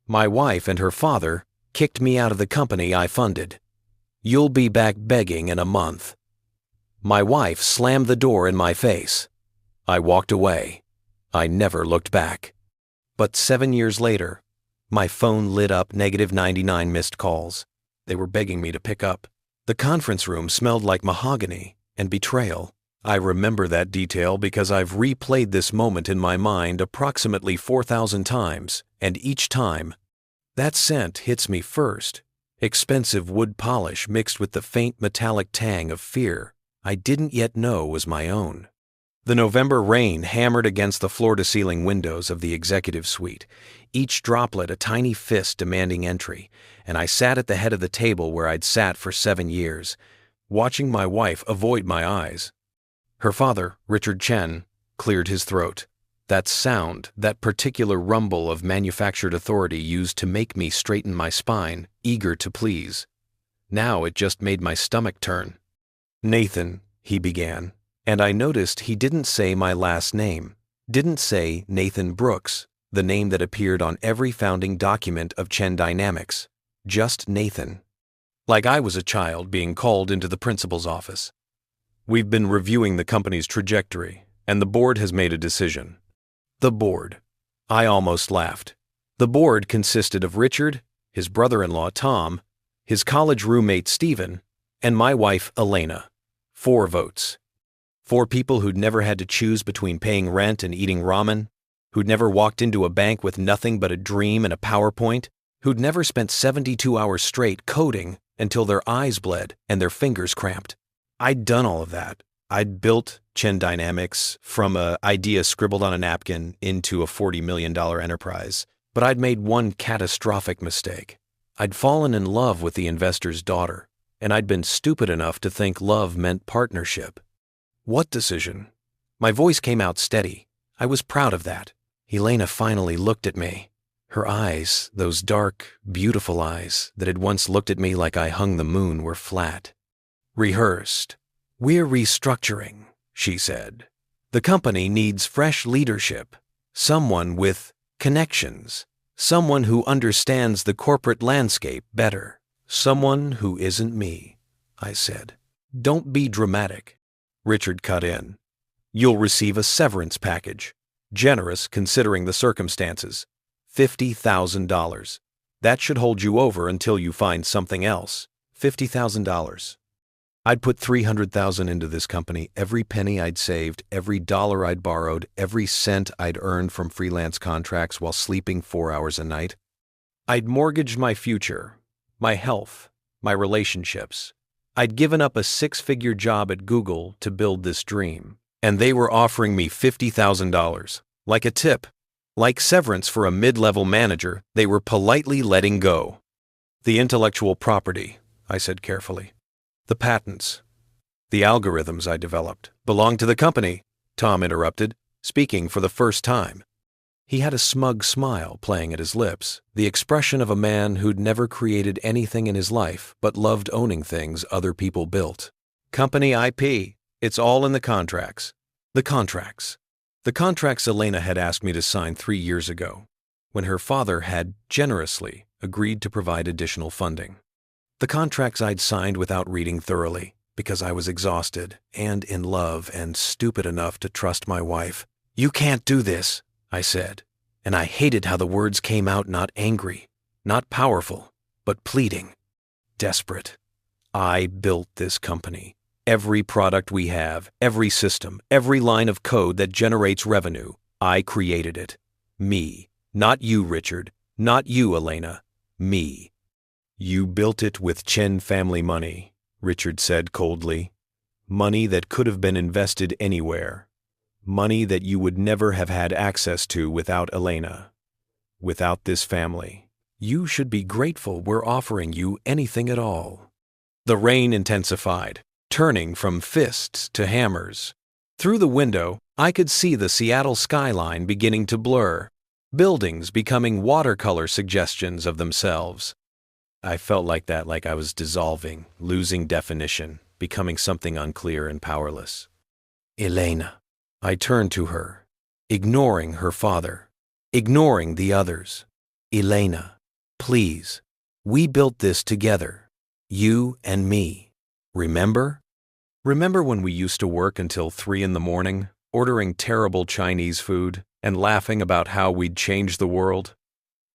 My wife and her father kicked me out of the company I funded. You'll be back begging in a month. My wife slammed the door in my face. I walked away. I never looked back. But 7 years later, my phone lit up -99 missed calls. They were begging me to pick up. The conference room smelled like mahogany and betrayal. I remember that detail because I've replayed this moment in my mind approximately 4,000 times, and each time, that scent hits me first. Expensive wood polish mixed with the faint metallic tang of fear I didn't yet know was my own. The November rain hammered against the floor-to-ceiling windows of the executive suite, each droplet a tiny fist demanding entry, and I sat at the head of the table where I'd sat for 7 years, watching my wife avoid my eyes. Her father, Richard Chen, cleared his throat. That sound, that particular rumble of manufactured authority used to make me straighten my spine, eager to please. Now it just made my stomach turn. "Nathan," he began, and I noticed he didn't say my last name, didn't say Nathan Brooks, the name that appeared on every founding document of Chen Dynamics, just Nathan. Like I was a child being called into the principal's office. "We've been reviewing the company's trajectory, and the board has made a decision." The board. I almost laughed. The board consisted of Richard, his brother-in-law Tom, his college roommate Stephen, and my wife Elena. 4 votes. 4 people who'd never had to choose between paying rent and eating ramen, who'd never walked into a bank with nothing but a dream and a PowerPoint, who'd never spent 72 hours straight coding until their eyes bled and their fingers cramped. I'd done all of that. I'd built Chen Dynamics from an idea scribbled on a napkin into a $40 million enterprise. But I'd made one catastrophic mistake. I'd fallen in love with the investor's daughter, and I'd been stupid enough to think love meant partnership. What decision? My voice came out steady. I was proud of that. Elena finally looked at me. Her eyes, those dark, beautiful eyes that had once looked at me like I hung the moon, were flat. Rehearsed. "We're restructuring," she said. "The company needs fresh leadership, someone with connections, someone who understands the corporate landscape better." "Someone who isn't me," I said. "Don't be dramatic." Richard cut in. "You'll receive a severance package, generous considering the circumstances, $50,000. That should hold you over until you find something else. $50,000. I'd put $300,000 into this company, every penny I'd saved, every dollar I'd borrowed, every cent I'd earned from freelance contracts while sleeping 4 hours a night. I'd mortgaged my future, my health, my relationships. I'd given up a 6-figure job at Google to build this dream, and they were offering me $50,000, like a tip, like severance for a mid-level manager they were politely letting go. "The intellectual property," I said carefully. "The patents, the algorithms I developed, belong to the company," Tom interrupted, speaking for the first time. He had a smug smile playing at his lips, the expression of a man who'd never created anything in his life but loved owning things other people built. "Company IP, it's all in the contracts." The contracts. The contracts Elena had asked me to sign 3 years ago, when her father had generously agreed to provide additional funding. The contracts I'd signed without reading thoroughly, because I was exhausted and in love and stupid enough to trust my wife. "You can't do this," I said, and I hated how the words came out not angry, not powerful, but pleading, desperate. I built this company. Every product we have, every system, every line of code that generates revenue, I created it. Me. Not you, Richard. Not you, Elena. Me. "You built it with Chen family money," Richard said coldly. "Money that could have been invested anywhere. Money that you would never have had access to without Elena, without this family. You should be grateful we're offering you anything at all." The rain intensified, turning from fists to hammers. Through the window, I could see the Seattle skyline beginning to blur, buildings becoming watercolor suggestions of themselves. I felt like I was dissolving, losing definition, becoming something unclear and powerless. "Elena." I turned to her, ignoring her father, ignoring the others. "Elena, Please. We built this together. You and me. Remember? Remember when we used to work until 3 in the morning, ordering terrible Chinese food and laughing about how we'd change the world?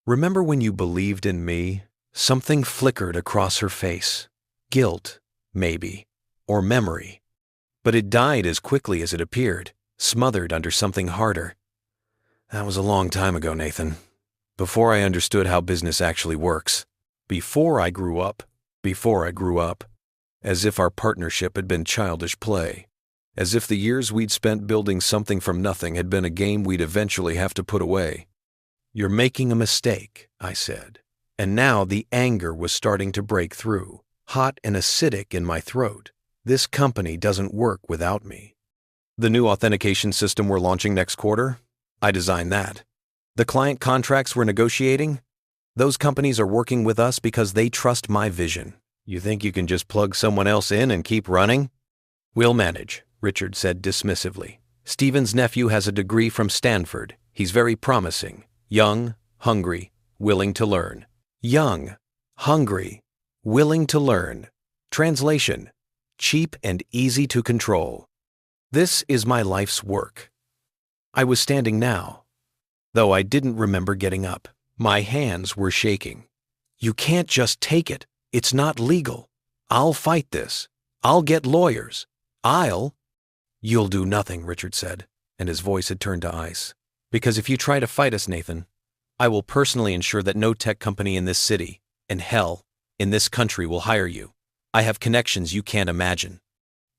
Remember when you believed in me? Something flickered across her face. Guilt, maybe, or memory. But it died as quickly as it appeared, smothered under something harder. That was a long time ago, Nathan. Before I understood how business actually works. Before I grew up. As if our partnership had been childish play. As if the years we'd spent building something from nothing had been a game we'd eventually have to put away. You're making a mistake, I said. And now the anger was starting to break through, hot and acidic in my throat. This company doesn't work without me. The new authentication system we're launching next quarter? I designed that. The client contracts we're negotiating? Those companies are working with us because they trust my vision. You think you can just plug someone else in and keep running? We'll manage, Richard said dismissively. Stephen's nephew has a degree from Stanford. He's very promising. Young, hungry, willing to learn. Young, hungry, willing to learn. Translation: cheap and easy to control. This is my life's work. I was standing now, though I didn't remember getting up. My hands were shaking. You can't just take it. It's not legal. I'll fight this. I'll get lawyers. You'll do nothing, Richard said, and his voice had turned to ice. Because if you try to fight us, Nathan, I will personally ensure that no tech company in this city, and hell, in this country will hire you. I have connections you can't imagine.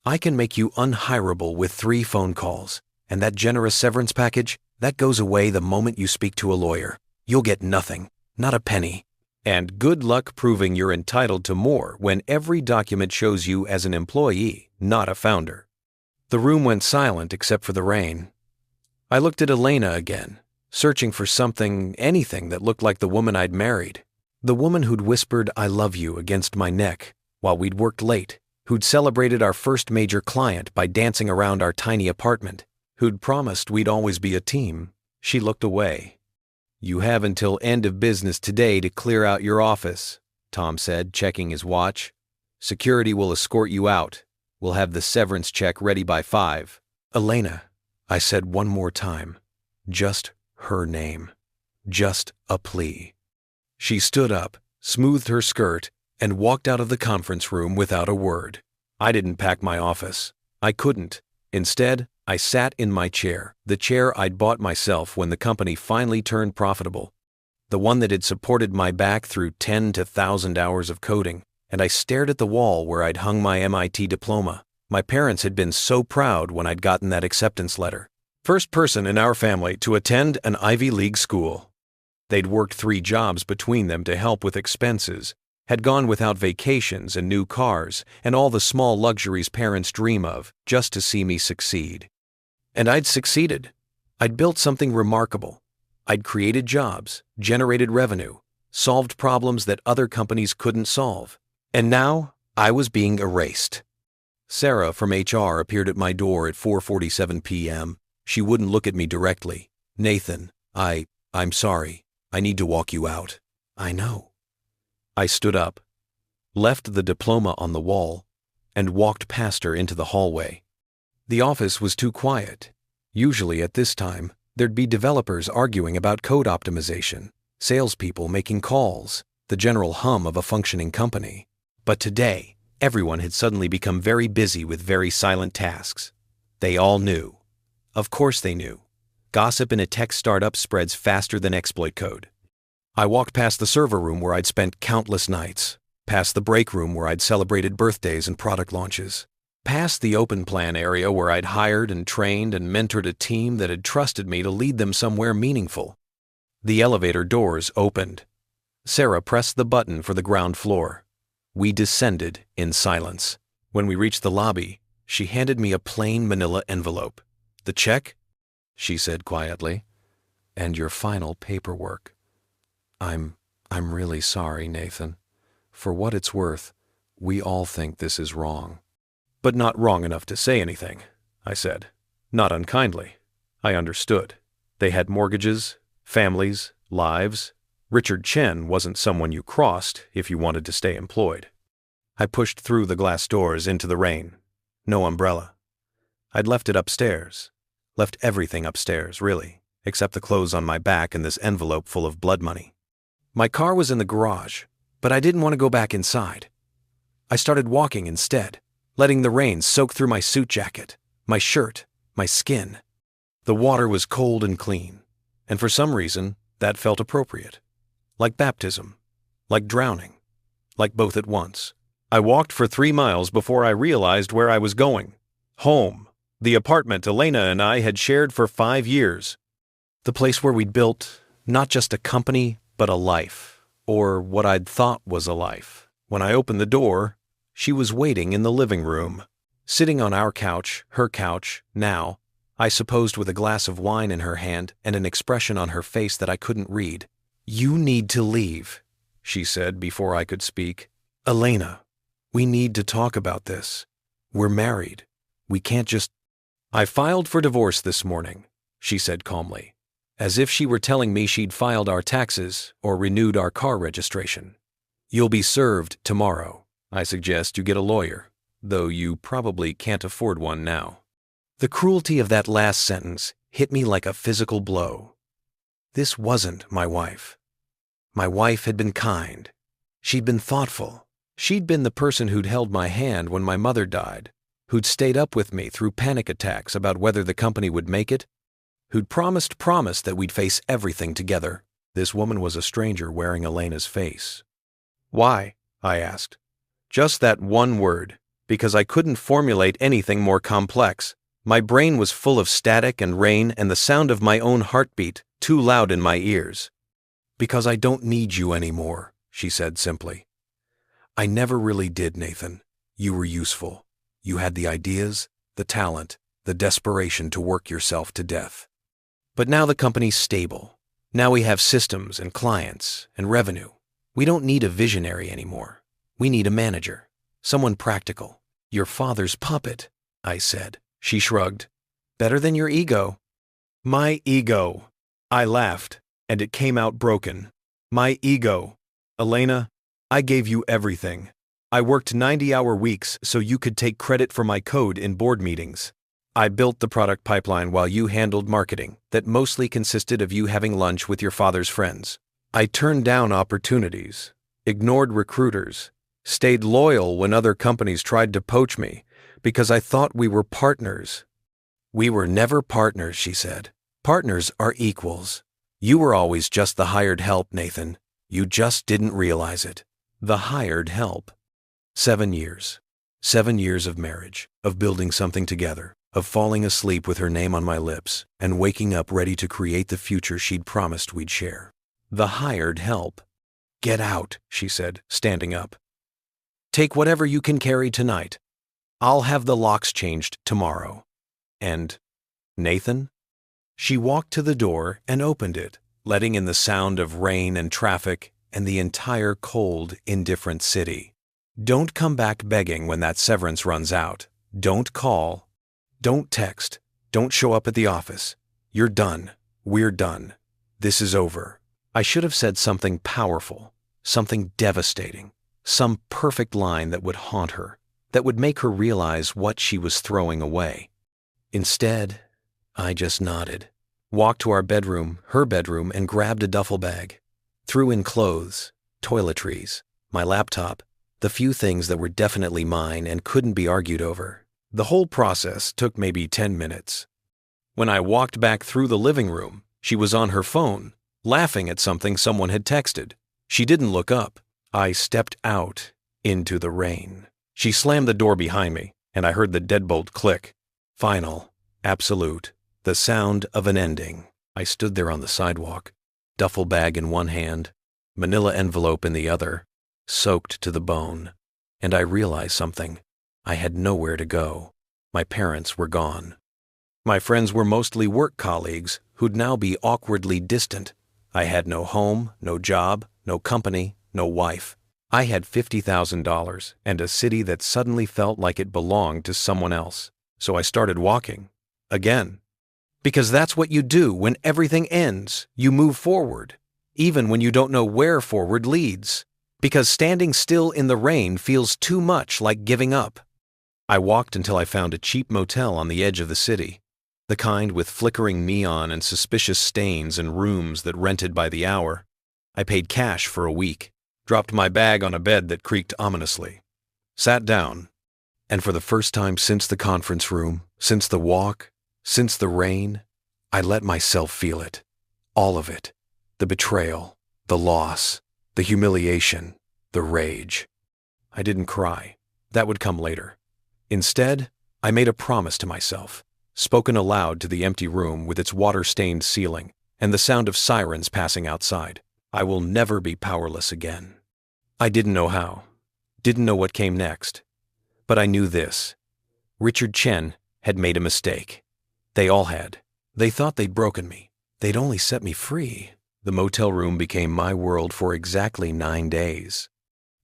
I can make you unhireable with 3 phone calls, and that generous severance package, that goes away the moment you speak to a lawyer. You'll get nothing, not a penny. And good luck proving you're entitled to more when every document shows you as an employee, not a founder. The room went silent except for the rain. I looked at Elena again, searching for something, anything that looked like the woman I'd married. The woman who'd whispered "I love you" against my neck while we'd worked late, who'd celebrated our first major client by dancing around our tiny apartment, who'd promised we'd always be a team. She looked away. You have until end of business today to clear out your office, Tom said, checking his watch. Security will escort you out. We'll have the severance check ready by 5. Elena, I said one more time. Just her name. Just a plea. She stood up, smoothed her skirt, and walked out of the conference room without a word. I didn't pack my office. I couldn't. Instead, I sat in my chair, the chair I'd bought myself when the company finally turned profitable, the one that had supported my back through 10 to 1,000 hours of coding, and I stared at the wall where I'd hung my MIT diploma. My parents had been so proud when I'd gotten that acceptance letter. First person in our family to attend an Ivy League school. They'd worked 3 jobs between them to help with expenses, had gone without vacations and new cars and all the small luxuries parents dream of just to see me succeed. And I'd succeeded. I'd built something remarkable. I'd created jobs, generated revenue, solved problems that other companies couldn't solve. And now I was being erased. Sarah from HR appeared at my door at 4:47 p.m. She wouldn't look at me directly. Nathan, I'm sorry. I need to walk you out. I know. I stood up, left the diploma on the wall, and walked past her into the hallway. The office was too quiet. Usually at this time, there'd be developers arguing about code optimization, salespeople making calls, the general hum of a functioning company. But today, everyone had suddenly become very busy with very silent tasks. They all knew. Of course they knew. Gossip in a tech startup spreads faster than exploit code. I walked past the server room where I'd spent countless nights, past the break room where I'd celebrated birthdays and product launches, past the open plan area where I'd hired and trained and mentored a team that had trusted me to lead them somewhere meaningful. The elevator doors opened. Sarah pressed the button for the ground floor. We descended in silence. When we reached the lobby, she handed me a plain manila envelope. The check? She said quietly. And your final paperwork. I'm really sorry, Nathan. For what it's worth, we all think this is wrong. But not wrong enough to say anything, I said. Not unkindly. I understood. They had mortgages, families, lives, Richard Chen wasn't someone you crossed if you wanted to stay employed. I pushed through the glass doors into the rain. No umbrella. I'd left it upstairs. Left everything upstairs, really, except the clothes on my back and this envelope full of blood money. My car was in the garage, but I didn't want to go back inside. I started walking instead, letting the rain soak through my suit jacket, my shirt, my skin. The water was cold and clean, and for some reason, that felt appropriate. Like baptism, like drowning, like both at once. I walked for 3 miles before I realized where I was going. Home, the apartment Elena and I had shared for 5 years. The place where we'd built not just a company, but a life, or what I'd thought was a life. When I opened the door, she was waiting in the living room, sitting on our couch, her couch, now, I supposed with a glass of wine in her hand and an expression on her face that I couldn't read. "You need to leave," she said before I could speak. "Elena, we need to talk about this. We're married. We can't just—" "I filed for divorce this morning," she said calmly, as if she were telling me she'd filed our taxes or renewed our car registration. "You'll be served tomorrow. I suggest you get a lawyer, though you probably can't afford one now." The cruelty of that last sentence hit me like a physical blow. This wasn't my wife. My wife had been kind. She'd been thoughtful. She'd been the person who'd held my hand when my mother died, who'd stayed up with me through panic attacks about whether the company would make it, who'd promised that we'd face everything together. This woman was a stranger wearing Elena's face. "Why?" I asked. Just that one word, because I couldn't formulate anything more complex. My brain was full of static and rain and the sound of my own heartbeat, too loud in my ears. "Because I don't need you anymore," she said simply. "I never really did, Nathan. You were useful. You had the ideas, the talent, the desperation to work yourself to death. But now the company's stable. Now we have systems and clients and revenue. We don't need a visionary anymore. We need a manager, someone practical." "Your father's puppet," I said. She shrugged. "Better than your ego." "My ego." I laughed, and it came out broken. "My ego. Elena, I gave you everything. I worked 90-hour weeks so you could take credit for my code in board meetings. I built the product pipeline while you handled marketing that mostly consisted of you having lunch with your father's friends. I turned down opportunities, ignored recruiters, stayed loyal when other companies tried to poach me because I thought we were partners." "We were never partners," she said. "Partners are equals. You were always just the hired help, Nathan. You just didn't realize it." The hired help. 7 years. 7 years of marriage, of building something together, of falling asleep with her name on my lips and waking up ready to create the future she'd promised we'd share. The hired help. "Get out," she said, standing up. "Take whatever you can carry tonight. I'll have the locks changed tomorrow." And, "Nathan?" She walked to the door and opened it, letting in the sound of rain and traffic and the entire cold, indifferent city. "Don't come back begging when that severance runs out. Don't call. Don't text. Don't show up at the office. You're done. We're done. This is over." I should have said something powerful, something devastating, some perfect line that would haunt her, that would make her realize what she was throwing away. Instead, I just nodded, walked to our bedroom, her bedroom, and grabbed a duffel bag. Threw in clothes, toiletries, my laptop, the few things that were definitely mine and couldn't be argued over. The whole process took maybe 10 minutes. When I walked back through the living room, she was on her phone, laughing at something someone had texted. She didn't look up. I stepped out into the rain. She slammed the door behind me, and I heard the deadbolt click. Final, absolute, the sound of an ending. I stood there on the sidewalk, duffel bag in one hand, manila envelope in the other, soaked to the bone, and I realized something. I had nowhere to go. My parents were gone. My friends were mostly work colleagues who'd now be awkwardly distant. I had no home, no job, no company, no wife. I had $50,000 and a city that suddenly felt like it belonged to someone else. So I started walking. Again. Because that's what you do when everything ends. You move forward. even when you don't know where forward leads, because standing still in the rain feels too much like giving up. I walked until I found a cheap motel on the edge of the city, the kind with flickering neon and suspicious stains and rooms that rented by the hour. I paid cash for a week, dropped my bag on a bed that creaked ominously, sat down, and for the first time since the conference room, since the walk, since the rain, I let myself feel it. All of it. The betrayal, the loss, the humiliation, the rage. I didn't cry. That would come later. Instead, I made a promise to myself, spoken aloud to the empty room with its water-stained ceiling and the sound of sirens passing outside. I will never be powerless again. I didn't know how, didn't know what came next, but I knew this. Richard Chen had made a mistake. They all had. They thought they'd broken me. They'd only set me free. The motel room became my world for exactly 9 days.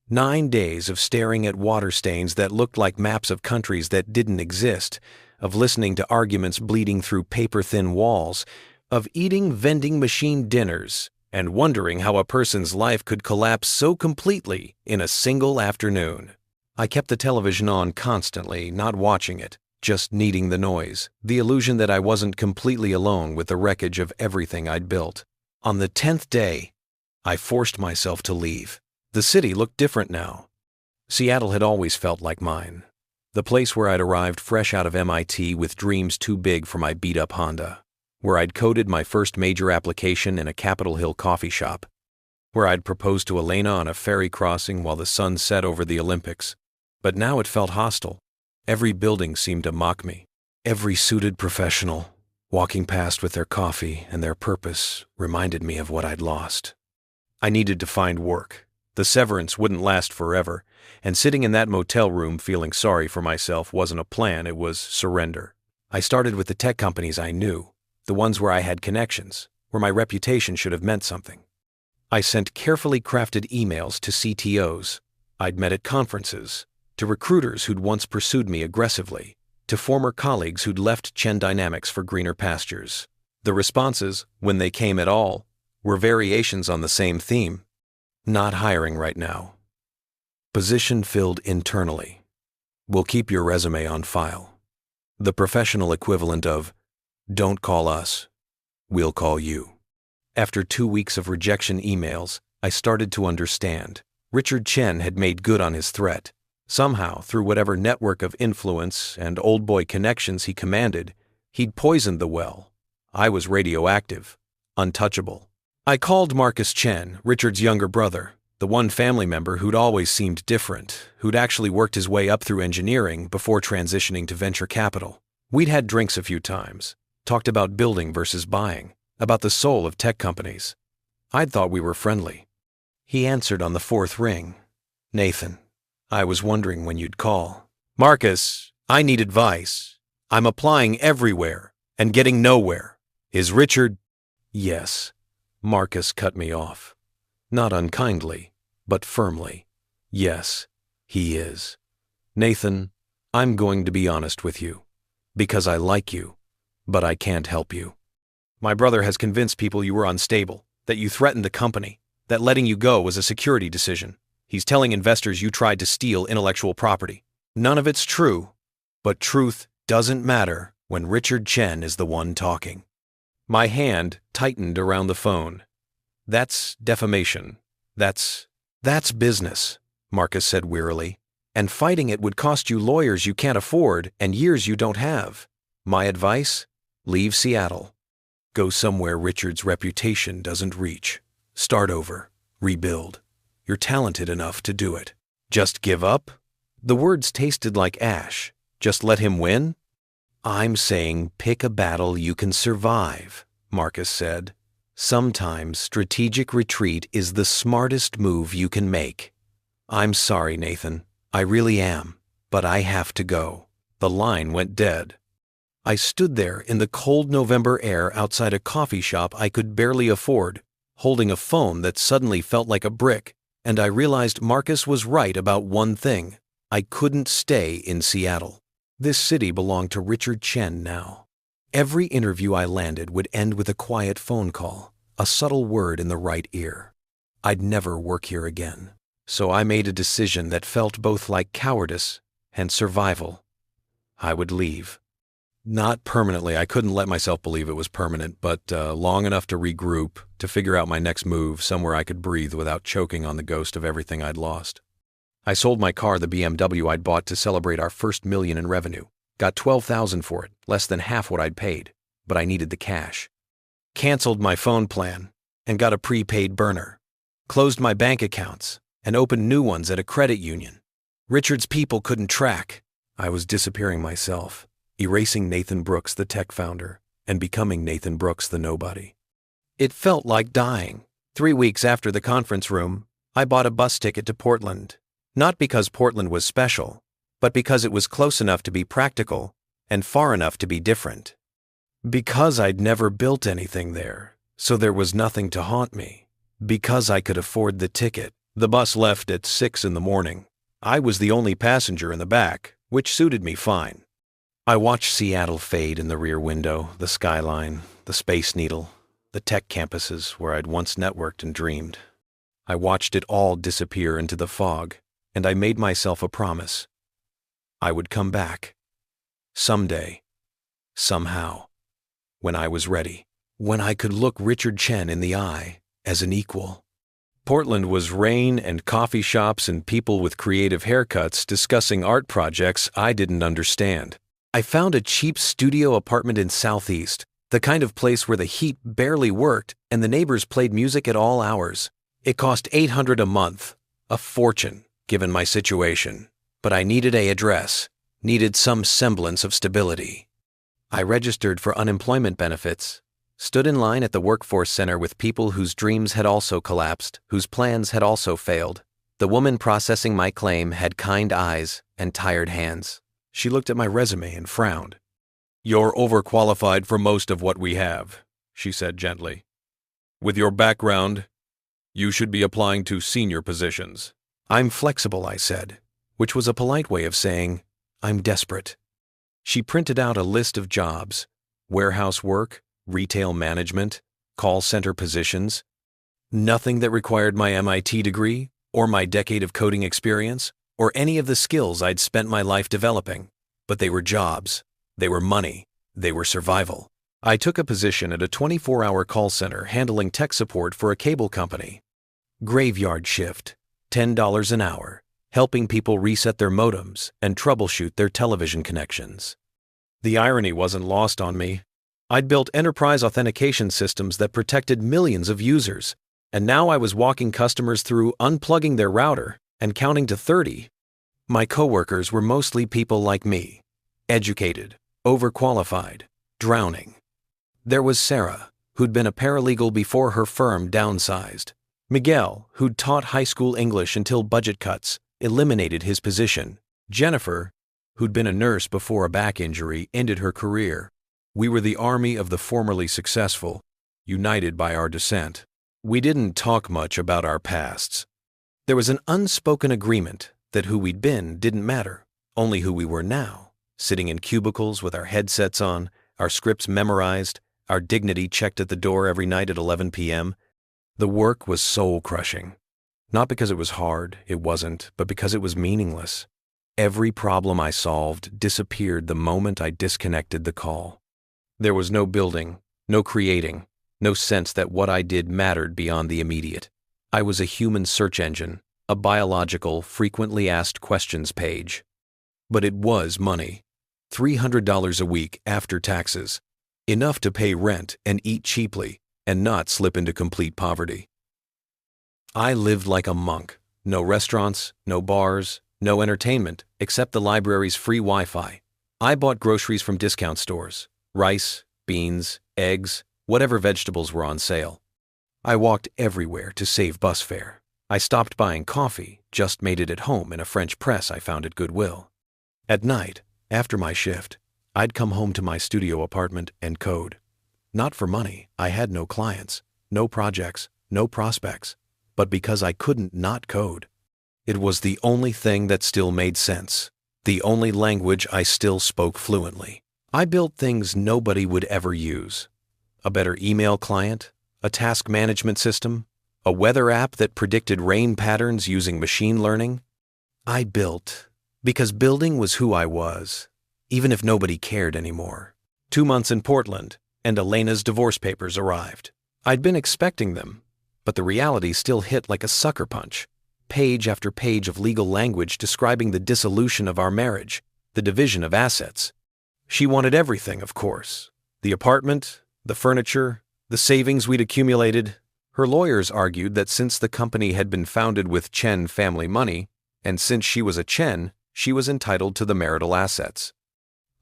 9 days of staring at water stains that looked like maps of countries that didn't exist, of listening to arguments bleeding through paper-thin walls, of eating vending machine dinners, and wondering how a person's life could collapse so completely in a single afternoon. I kept the television on constantly, not watching it, just needing the noise, the illusion that I wasn't completely alone with the wreckage of everything I'd built. On the 10th day, I forced myself to leave. The city looked different now. Seattle had always felt like mine, the place where I'd arrived fresh out of MIT with dreams too big for my beat-up Honda, where I'd coded my first major application in a Capitol Hill coffee shop, where I'd proposed to Elena on a ferry crossing while the sun set over the Olympics. But now it felt hostile. Every building seemed to mock me. Every suited professional, walking past with their coffee and their purpose, reminded me of what I'd lost. I needed to find work. The severance wouldn't last forever, and sitting in that motel room feeling sorry for myself wasn't a plan, it was surrender. I started with the tech companies I knew, the ones where I had connections, where my reputation should have meant something. I sent carefully crafted emails to CTOs I'd met at conferences, to recruiters who'd once pursued me aggressively, to former colleagues who'd left Chen Dynamics for greener pastures. The responses, when they came at all, were variations on the same theme. Not hiring right now. Position filled internally. We'll keep your resume on file. The professional equivalent of, don't call us, we'll call you. After 2 weeks of rejection emails, I started to understand. Richard Chen had made good on his threat. Somehow, through whatever network of influence and old boy connections he commanded, he'd poisoned the well. I was radioactive, untouchable. I called Marcus Chen, Richard's younger brother, the one family member who'd always seemed different, who'd actually worked his way up through engineering before transitioning to venture capital. We'd had drinks a few times, talked about building versus buying, about the soul of tech companies. I'd thought we were friendly. He answered on the 4th ring. Nathan, I was wondering when you'd call. Marcus, I need advice. I'm applying everywhere and getting nowhere. Is Richard? Yes. Marcus cut me off. Not unkindly, but firmly. Yes, he is. Nathan, I'm going to be honest with you, because I like you, but I can't help you. My brother has convinced people you were unstable, that you threatened the company, that letting you go was a security decision. He's telling investors you tried to steal intellectual property. None of it's true, but truth doesn't matter when Richard Chen is the one talking. My hand tightened around the phone. That's defamation. That's business, Marcus said wearily. And fighting it would cost you lawyers you can't afford and years you don't have. My advice? Leave Seattle. Go somewhere Richard's reputation doesn't reach. Start over. Rebuild. You're talented enough to do it. Just give up? The words tasted like ash. Just let him win? I'm saying pick a battle you can survive, Marcus said. Sometimes strategic retreat is the smartest move you can make. I'm sorry, Nathan. I really am. But I have to go. The line went dead. I stood there in the cold November air outside a coffee shop I could barely afford, holding a phone that suddenly felt like a brick, and I realized Marcus was right about one thing. I couldn't stay in Seattle. This city belonged to Richard Chen now. Every interview I landed would end with a quiet phone call, a subtle word in the right ear. I'd never work here again. So I made a decision that felt both like cowardice and survival. I would leave. Not permanently. I couldn't let myself believe it was permanent, but long enough to regroup, to figure out my next move, somewhere I could breathe without choking on the ghost of everything I'd lost. I sold my car, the BMW I'd bought to celebrate our first $1 million in revenue. Got $12,000 for it, less than half what I'd paid, but I needed the cash. Canceled my phone plan and got a prepaid burner. Closed my bank accounts and opened new ones at a credit union. Richard's people couldn't track. I was disappearing myself, erasing Nathan Brooks, the tech founder, and becoming Nathan Brooks, the nobody. It felt like dying. 3 weeks after the conference room, I bought a bus ticket to Portland. Not because Portland was special, but because it was close enough to be practical and far enough to be different. Because I'd never built anything there, so there was nothing to haunt me. Because I could afford the ticket. The bus left at 6 in the morning. I was the only passenger in the back, which suited me fine. I watched Seattle fade in the rear window, the skyline, the Space Needle, the tech campuses where I'd once networked and dreamed. I watched it all disappear into the fog, and I made myself a promise. I would come back. Someday. Somehow. When I was ready. When I could look Richard Chen in the eye as an equal. Portland was rain and coffee shops and people with creative haircuts discussing art projects I didn't understand. I found a cheap studio apartment in Southeast, the kind of place where the heat barely worked and the neighbors played music at all hours. It cost $800 a month, a fortune, given my situation. But I needed an address, needed some semblance of stability. I registered for unemployment benefits, stood in line at the workforce center with people whose dreams had also collapsed, whose plans had also failed. The woman processing my claim had kind eyes and tired hands. She looked at my resume and frowned. "You're overqualified for most of what we have," she said gently. "With your background, you should be applying to senior positions." "I'm flexible," I said, which was a polite way of saying, "I'm desperate." She printed out a list of jobs: warehouse work, retail management, call center positions. Nothing that required my MIT degree, or my decade of coding experience, or any of the skills I'd spent my life developing. But they were jobs. They were money. They were survival. I took a position at a 24-hour call center handling tech support for a cable company. Graveyard shift, $10 an hour, helping people reset their modems and troubleshoot their television connections. The irony wasn't lost on me. I'd built enterprise authentication systems that protected millions of users, and now I was walking customers through unplugging their router and counting to 30. My coworkers were mostly people like me, educated, overqualified, drowning. There was Sarah, who'd been a paralegal before her firm downsized. Miguel, who'd taught high school English until budget cuts eliminated his position. Jennifer, who'd been a nurse before a back injury, ended her career. We were the army of the formerly successful, united by our dissent. We didn't talk much about our pasts. There was an unspoken agreement that who we'd been didn't matter, only who we were now, sitting in cubicles with our headsets on, our scripts memorized, our dignity checked at the door every night at 11 p.m. The work was soul-crushing. Not because it was hard, it wasn't, but because it was meaningless. Every problem I solved disappeared the moment I disconnected the call. There was no building, no creating, no sense that what I did mattered beyond the immediate. I was a human search engine, a biological, frequently asked questions page. But it was money. $300 a week after taxes. Enough to pay rent and eat cheaply, and not slip into complete poverty. I lived like a monk. No restaurants, no bars, no entertainment, except the library's free Wi-Fi. I bought groceries from discount stores. Rice, beans, eggs, whatever vegetables were on sale. I walked everywhere to save bus fare. I stopped buying coffee, just made it at home in a French press I found at Goodwill. At night, after my shift, I'd come home to my studio apartment and code. Not for money. I had no clients, no projects, no prospects, but because I couldn't not code. It was the only thing that still made sense, the only language I still spoke fluently. I built things nobody would ever use. A better email client, A task management system? A weather app that predicted rain patterns using machine learning? I built, because building was who I was, even if nobody cared anymore. 2 months in Portland, and Elena's divorce papers arrived. I'd been expecting them, but the reality still hit like a sucker punch. Page after page of legal language describing the dissolution of our marriage, the division of assets. She wanted everything, of course. The apartment, the furniture, the savings we'd accumulated. Her lawyers argued that since the company had been founded with Chen family money, and since she was a Chen, she was entitled to the marital assets.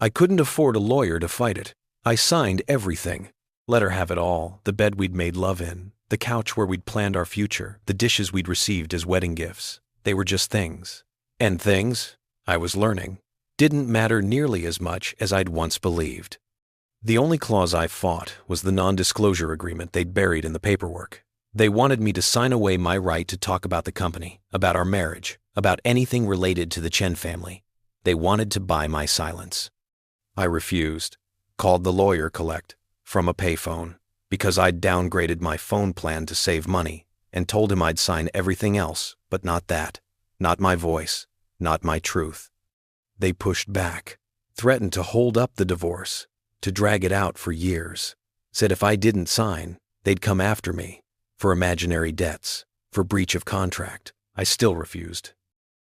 I couldn't afford a lawyer to fight it. I signed everything. Let her have it all, the bed we'd made love in, the couch where we'd planned our future, the dishes we'd received as wedding gifts. They were just things. And things, I was learning, didn't matter nearly as much as I'd once believed. The only clause I fought was the non-disclosure agreement they'd buried in the paperwork. They wanted me to sign away my right to talk about the company, about our marriage, about anything related to the Chen family. They wanted to buy my silence. I refused, called the lawyer collect from a payphone, because I'd downgraded my phone plan to save money, and told him I'd sign everything else, but not that, not my voice, not my truth. They pushed back, threatened to hold up the divorce, to drag it out for years, said if I didn't sign, they'd come after me, for imaginary debts, for breach of contract. I still refused.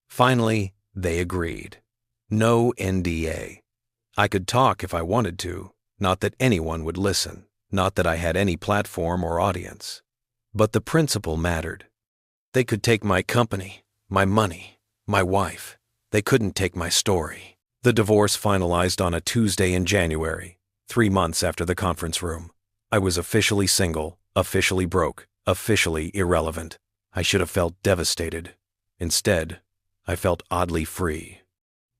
Finally, they agreed. No NDA. I could talk if I wanted to, not that anyone would listen, not that I had any platform or audience. But the principle mattered. They could take my company, my money, my wife. They couldn't take my story. The divorce finalized on a Tuesday in January, 3 months after the conference room. I was officially single, officially broke, officially irrelevant. I should have felt devastated. Instead, I felt oddly free.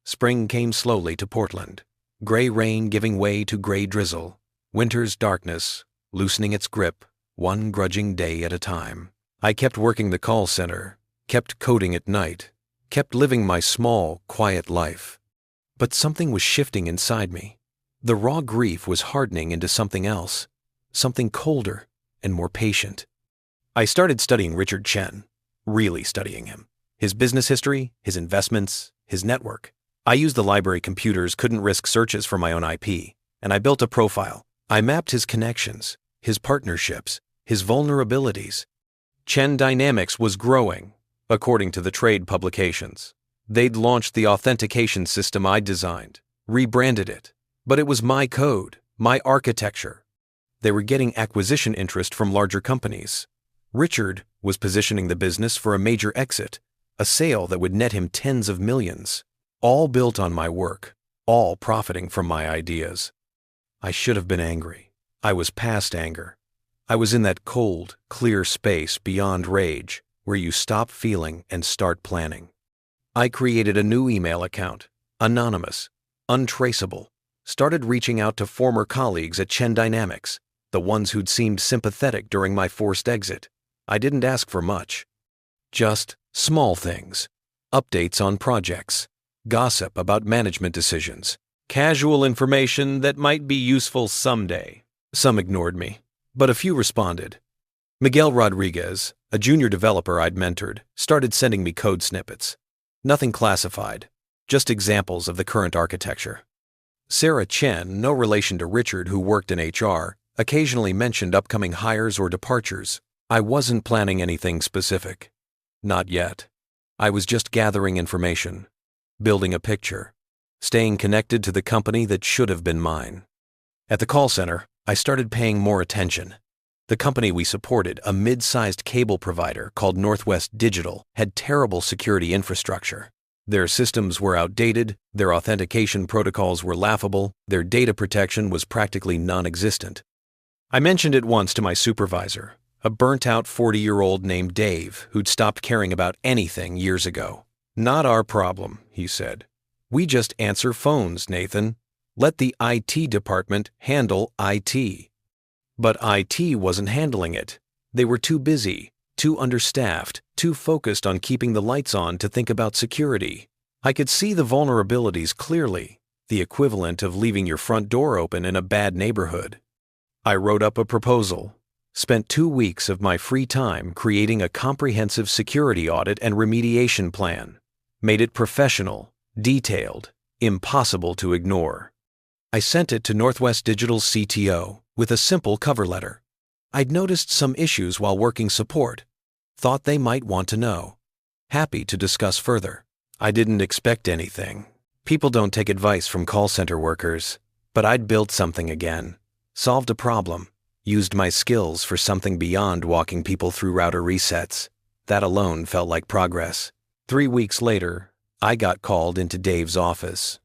Spring came slowly to Portland. Gray rain giving way to gray drizzle. Winter's darkness, loosening its grip, one grudging day at a time. I kept working the call center, kept coding at night, kept living my small, quiet life. But something was shifting inside me. The raw grief was hardening into something else, something colder and more patient. I started studying Richard Chen, really studying him. His business history, his investments, his network. I used the library computers, couldn't risk searches for my own IP, and I built a profile. I mapped his connections, his partnerships, his vulnerabilities. Chen Dynamics was growing, according to the trade publications. They'd launched the authentication system I designed, rebranded it, but it was my code, my architecture. They were getting acquisition interest from larger companies. Richard was positioning the business for a major exit, a sale that would net him tens of millions. All built on my work, all profiting from my ideas. I should have been angry. I was past anger. I was in that cold, clear space beyond rage, where you stop feeling and start planning. I created a new email account, anonymous, untraceable, started reaching out to former colleagues at Chen Dynamics, the ones who'd seemed sympathetic during my forced exit. I didn't ask for much. Just small things, updates on projects, gossip about management decisions, casual information that might be useful someday. Some ignored me, but a few responded. Miguel Rodriguez, a junior developer I'd mentored, started sending me code snippets. Nothing classified, just examples of the current architecture. Sarah Chen, no relation to Richard who worked in HR, occasionally mentioned upcoming hires or departures. I wasn't planning anything specific. Not yet. I was just gathering information, building a picture, staying connected to the company that should have been mine. At the call center, I started paying more attention. The company we supported, a mid-sized cable provider called Northwest Digital, had terrible security infrastructure. Their systems were outdated, their authentication protocols were laughable, their data protection was practically non-existent. I mentioned it once to my supervisor, a burnt-out 40-year-old named Dave who'd stopped caring about anything years ago. "Not our problem," he said. "We just answer phones, Nathan. Let the IT department handle IT." But IT wasn't handling it. They were too busy, too understaffed, too focused on keeping the lights on to think about security. I could see the vulnerabilities clearly, the equivalent of leaving your front door open in a bad neighborhood. I wrote up a proposal, Spent 2 weeks of my free time creating a comprehensive security audit and remediation plan. Made it professional, detailed, impossible to ignore. I sent it to Northwest Digital's CTO with a simple cover letter. I'd noticed some issues while working support. Thought they might want to know. Happy to discuss further. I didn't expect anything. People don't take advice from call center workers. But I'd built something again. Solved a problem. Used my skills for something beyond walking people through router resets. That alone felt like progress. 3 weeks later, I got called into Dave's office.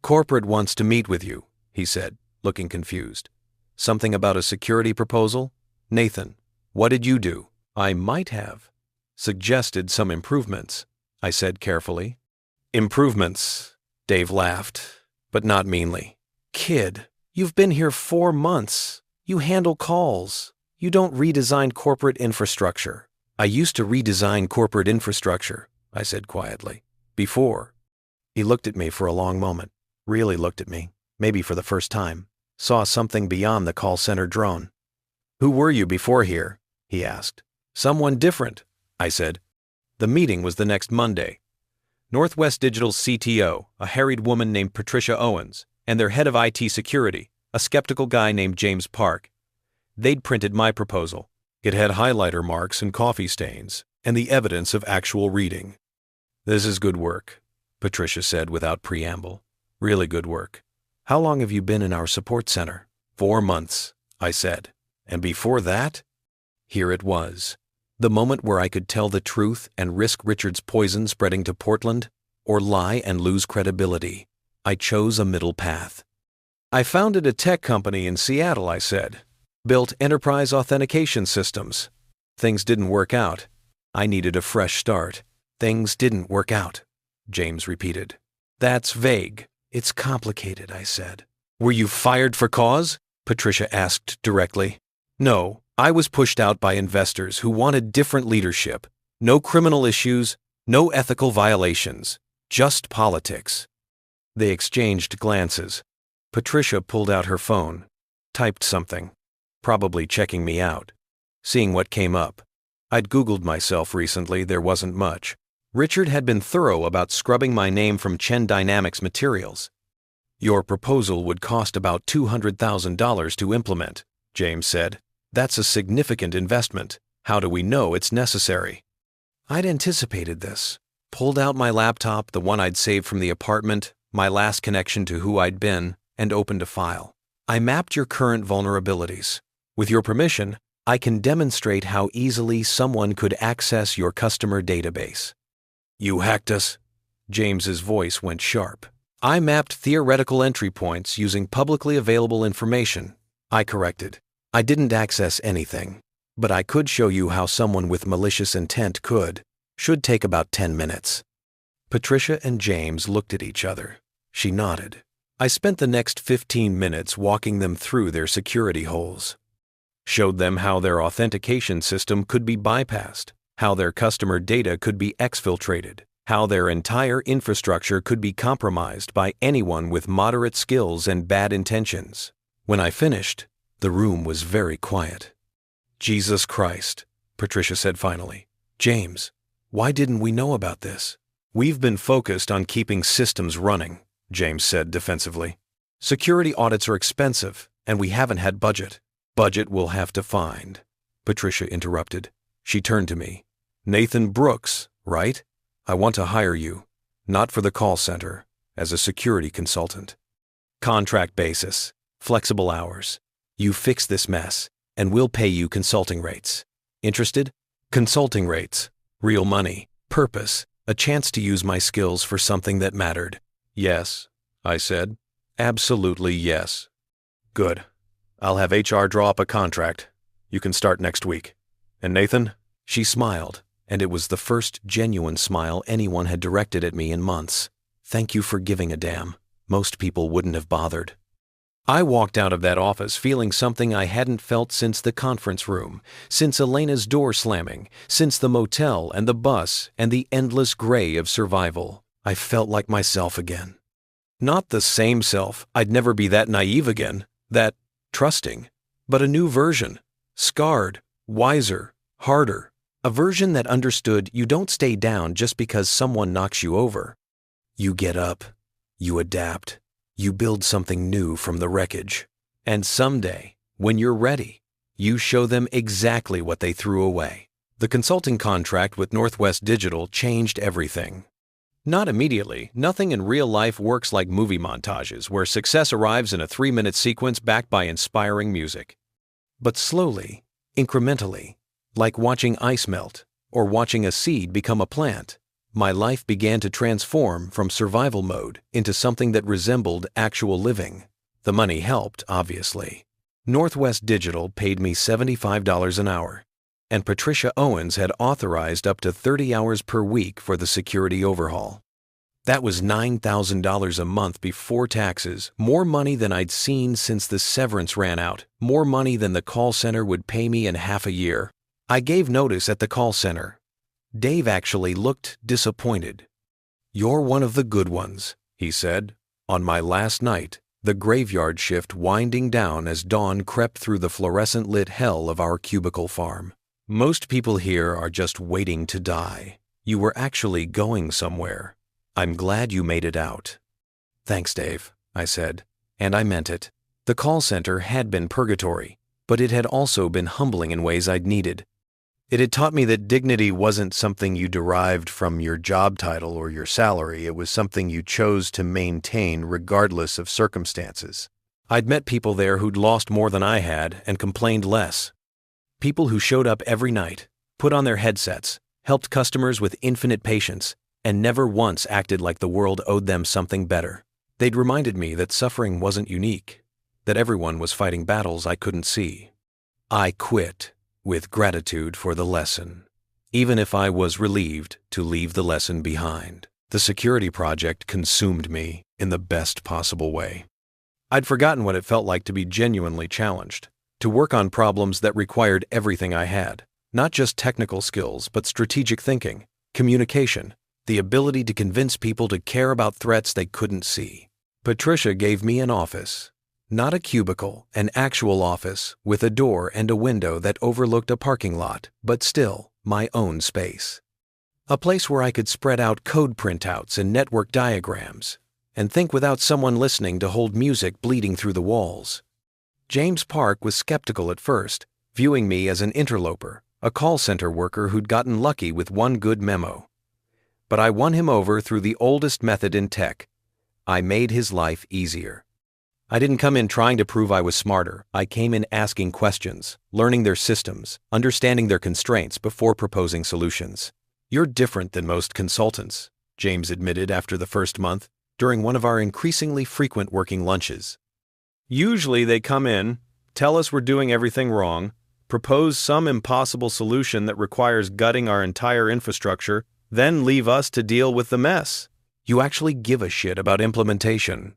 "Corporate wants to meet with you," he said, looking confused. "Something about a security proposal? Nathan, what did you do?" I might have suggested some improvements, I said carefully. "Improvements," Dave laughed, but not meanly. "Kid, you've been here 4 months. You handle calls. You don't redesign corporate infrastructure." "I used to redesign corporate infrastructure," I said quietly. "Before." He looked at me for a long moment, really looked at me, maybe for the first time, saw something beyond the call center drone. "Who were you before here?" he asked. "Someone different," I said. The meeting was the next Monday. Northwest Digital's CTO, a harried woman named Patricia Owens, and their head of IT security, a skeptical guy named James Park. They'd printed my proposal. It had highlighter marks and coffee stains, and the evidence of actual reading. "This is good work," Patricia said without preamble. "Really good work. How long have you been in our support center?" 4 months, I said. "And before that?" Here it was. The moment where I could tell the truth and risk Richard's poison spreading to Portland, or lie and lose credibility. I chose a middle path. "I founded a tech company in Seattle," I said. "Built enterprise authentication systems. Things didn't work out. I needed a fresh start." "Things didn't work out," James repeated. "That's vague. It's complicated," I said. "Were you fired for cause?" Patricia asked directly. "No, I was pushed out by investors who wanted different leadership. No criminal issues, no ethical violations, just politics." They exchanged glances. Patricia pulled out her phone, typed something, probably checking me out, seeing what came up. I'd Googled myself recently, there wasn't much. Richard had been thorough about scrubbing my name from Chen Dynamics materials. "Your proposal would cost about $200,000 to implement," James said. "That's a significant investment. How do we know it's necessary?" I'd anticipated this. Pulled out my laptop, the one I'd saved from the apartment, my last connection to who I'd been, and opened a file. "I mapped your current vulnerabilities. With your permission, I can demonstrate how easily someone could access your customer database." "You hacked us?" James's voice went sharp. "I mapped theoretical entry points using publicly available information," I corrected. "I didn't access anything, but I could show you how someone with malicious intent could. Should take about 10 minutes. Patricia and James looked at each other. She nodded. I spent the next 15 minutes walking them through their security holes. Showed them how their authentication system could be bypassed, how their customer data could be exfiltrated, how their entire infrastructure could be compromised by anyone with moderate skills and bad intentions. When I finished, the room was very quiet. "Jesus Christ," Patricia said finally. "James, why didn't we know about this?" "We've been focused on keeping systems running," James said defensively. "Security audits are expensive, and we haven't had budget." "Budget we'll have to find," Patricia interrupted. She turned to me. "Nathan Brooks, right? I want to hire you, not for the call center, as a security consultant. Contract basis, flexible hours. You fix this mess, and we'll pay you consulting rates. Interested? Consulting rates, real money, purpose, a chance to use my skills for something that mattered." "Yes," I said. "Absolutely yes." "Good. I'll have HR draw up a contract. You can start next week. And Nathan?" She smiled, and it was the first genuine smile anyone had directed at me in months. "Thank you for giving a damn. Most people wouldn't have bothered." I walked out of that office feeling something I hadn't felt since the conference room, since Elena's door slamming, since the motel and the bus and the endless gray of survival. I felt like myself again. Not the same self, I'd never be that naive again, that trusting, but a new version, Scarred, wiser, harder. A version that understood you don't stay down just because someone knocks you over. You get up, you adapt, you build something new from the wreckage. And someday, when you're ready, you show them exactly what they threw away. The consulting contract with Northwest Digital changed everything. Not immediately. Nothing in real life works like movie montages where success arrives in a 3-minute sequence backed by inspiring music. But slowly, incrementally, like watching ice melt or watching a seed become a plant, my life began to transform from survival mode into something that resembled actual living. The money helped, obviously. Northwest Digital paid me $75 an hour, and Patricia Owens had authorized up to 30 hours per week for the security overhaul. That was $9,000 a month before taxes, more money than I'd seen since the severance ran out, more money than the call center would pay me in half a year. I gave notice at the call center. Dave actually looked disappointed. "You're one of the good ones," he said, on my last night, the graveyard shift winding down as dawn crept through the fluorescent-lit hell of our cubicle farm. "Most people here are just waiting to die. You were actually going somewhere. I'm glad you made it out." "Thanks, Dave," I said, and I meant it. The call center had been purgatory, but it had also been humbling in ways I'd needed. It had taught me that dignity wasn't something you derived from your job title or your salary. It was something you chose to maintain regardless of circumstances. I'd met people there who'd lost more than I had and complained less. People who showed up every night, put on their headsets, helped customers with infinite patience, and never once acted like the world owed them something better. They'd reminded me that suffering wasn't unique, that everyone was fighting battles I couldn't see. I quit with gratitude for the lesson, even if I was relieved to leave the lesson behind. The security project consumed me in the best possible way. I'd forgotten what it felt like to be genuinely challenged, to work on problems that required everything I had, not just technical skills, but strategic thinking, communication, the ability to convince people to care about threats they couldn't see. Patricia gave me an office. Not a cubicle, an actual office with a door and a window that overlooked a parking lot, but still my own space. A place where I could spread out code printouts and network diagrams, and think without someone listening to hold music bleeding through the walls. James Park was skeptical at first, viewing me as an interloper, a call center worker who'd gotten lucky with one good memo. But I won him over through the oldest method in tech. I made his life easier. I didn't come in trying to prove I was smarter. I came in asking questions, learning their systems, understanding their constraints before proposing solutions. "You're different than most consultants," James admitted after the first month, during one of our increasingly frequent working lunches. "Usually they come in, tell us we're doing everything wrong, propose some impossible solution that requires gutting our entire infrastructure, then leave us to deal with the mess. You actually give a shit about implementation."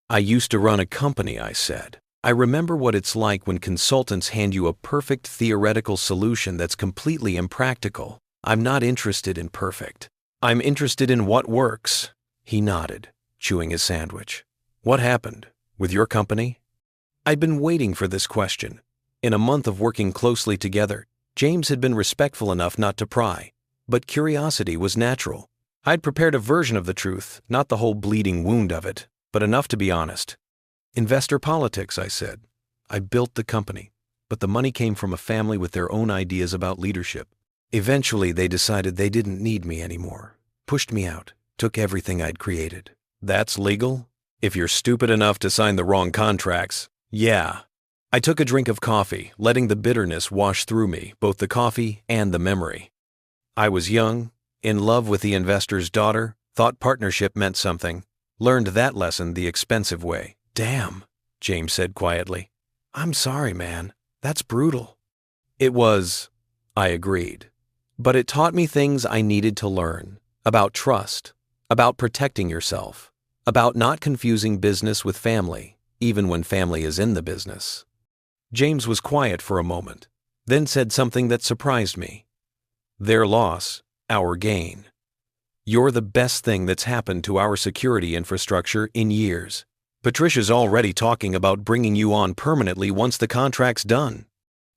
"I used to run a company," I said. "I remember what it's like when consultants hand you a perfect theoretical solution that's completely impractical. I'm not interested in perfect. I'm interested in what works." He nodded, chewing his sandwich. "What happened? With your company?" I'd been waiting for this question. In a month of working closely together, James had been respectful enough not to pry, but curiosity was natural. I'd prepared a version of the truth, not the whole bleeding wound of it, but enough to be honest. "Investor politics," I said. "I built the company, but the money came from a family with their own ideas about leadership. Eventually, they decided they didn't need me anymore, pushed me out, took everything I'd created." "That's legal? If you're stupid enough to sign the wrong contracts, yeah." I took a drink of coffee, letting the bitterness wash through me, both the coffee and the memory. I was young, in love with the investor's daughter, thought partnership meant something. Learned that lesson the expensive way. "Damn," James said quietly. "I'm sorry, man. That's brutal." It was, I agreed. But it taught me things I needed to learn. About trust. About protecting yourself. About not confusing business with family, even when family is in the business. James was quiet for a moment, then said something that surprised me. "Their loss, our gain. You're the best thing that's happened to our security infrastructure in years. Patricia's already talking about bringing you on permanently once the contract's done."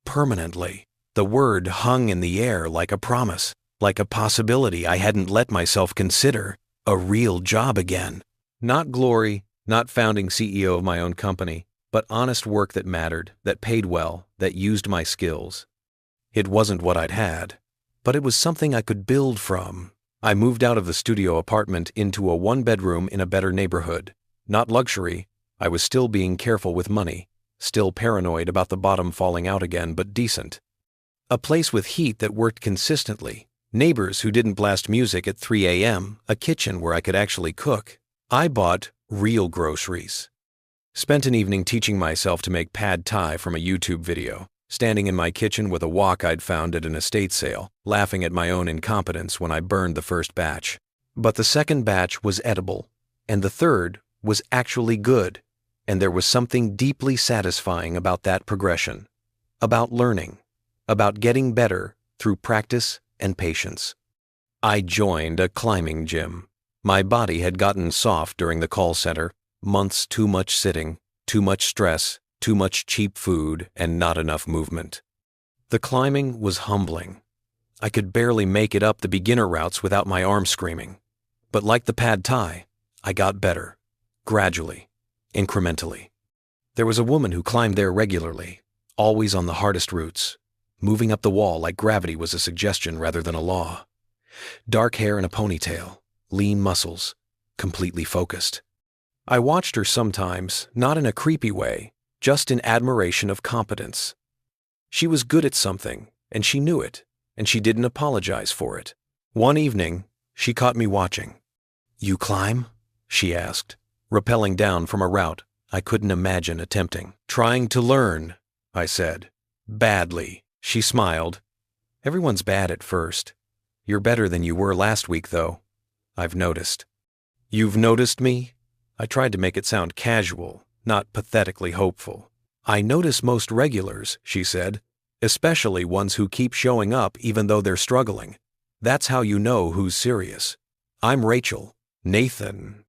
permanently. The word hung in the air like a promise, like a possibility I hadn't let myself consider. A real job again. Not glory, not founding CEO of my own company, but honest work that mattered, that paid well, that used my skills. It wasn't what I'd had, but it was something I could build from. I moved out of the studio apartment into a one-bedroom in a better neighborhood. Not luxury, I was still being careful with money, still paranoid about the bottom falling out again, but decent. A place with heat that worked consistently, neighbors who didn't blast music at 3 a.m., a kitchen where I could actually cook. I bought real groceries. Spent an evening teaching myself to make pad thai from a YouTube video, standing in my kitchen with a wok I'd found at an estate sale, laughing at my own incompetence when I burned the first batch. But the second batch was edible, and the third was actually good, and there was something deeply satisfying about that progression, about learning, about getting better through practice and patience. I joined a climbing gym. My body had gotten soft during the call center, months too much sitting, too much stress, too much cheap food, and not enough movement. The climbing was humbling. I could barely make it up the beginner routes without my arms screaming. But like the pad thai, I got better, gradually, incrementally. There was a woman who climbed there regularly, always on the hardest routes, moving up the wall like gravity was a suggestion rather than a law. Dark hair and a ponytail, lean muscles, completely focused. I watched her sometimes, not in a creepy way, just in admiration of competence. She was good at something, and she knew it, and she didn't apologize for it. One evening, she caught me watching. "You climb?" she asked, rappelling down from a route I couldn't imagine attempting. "Trying to learn," I said. "Badly." She smiled. "Everyone's bad at first. You're better than you were last week, though. I've noticed." "You've noticed me?" I tried to make it sound casual, not pathetically hopeful. "I notice most regulars," she said, "especially ones who keep showing up even though they're struggling. That's how you know who's serious. I'm Rachel. Nathan."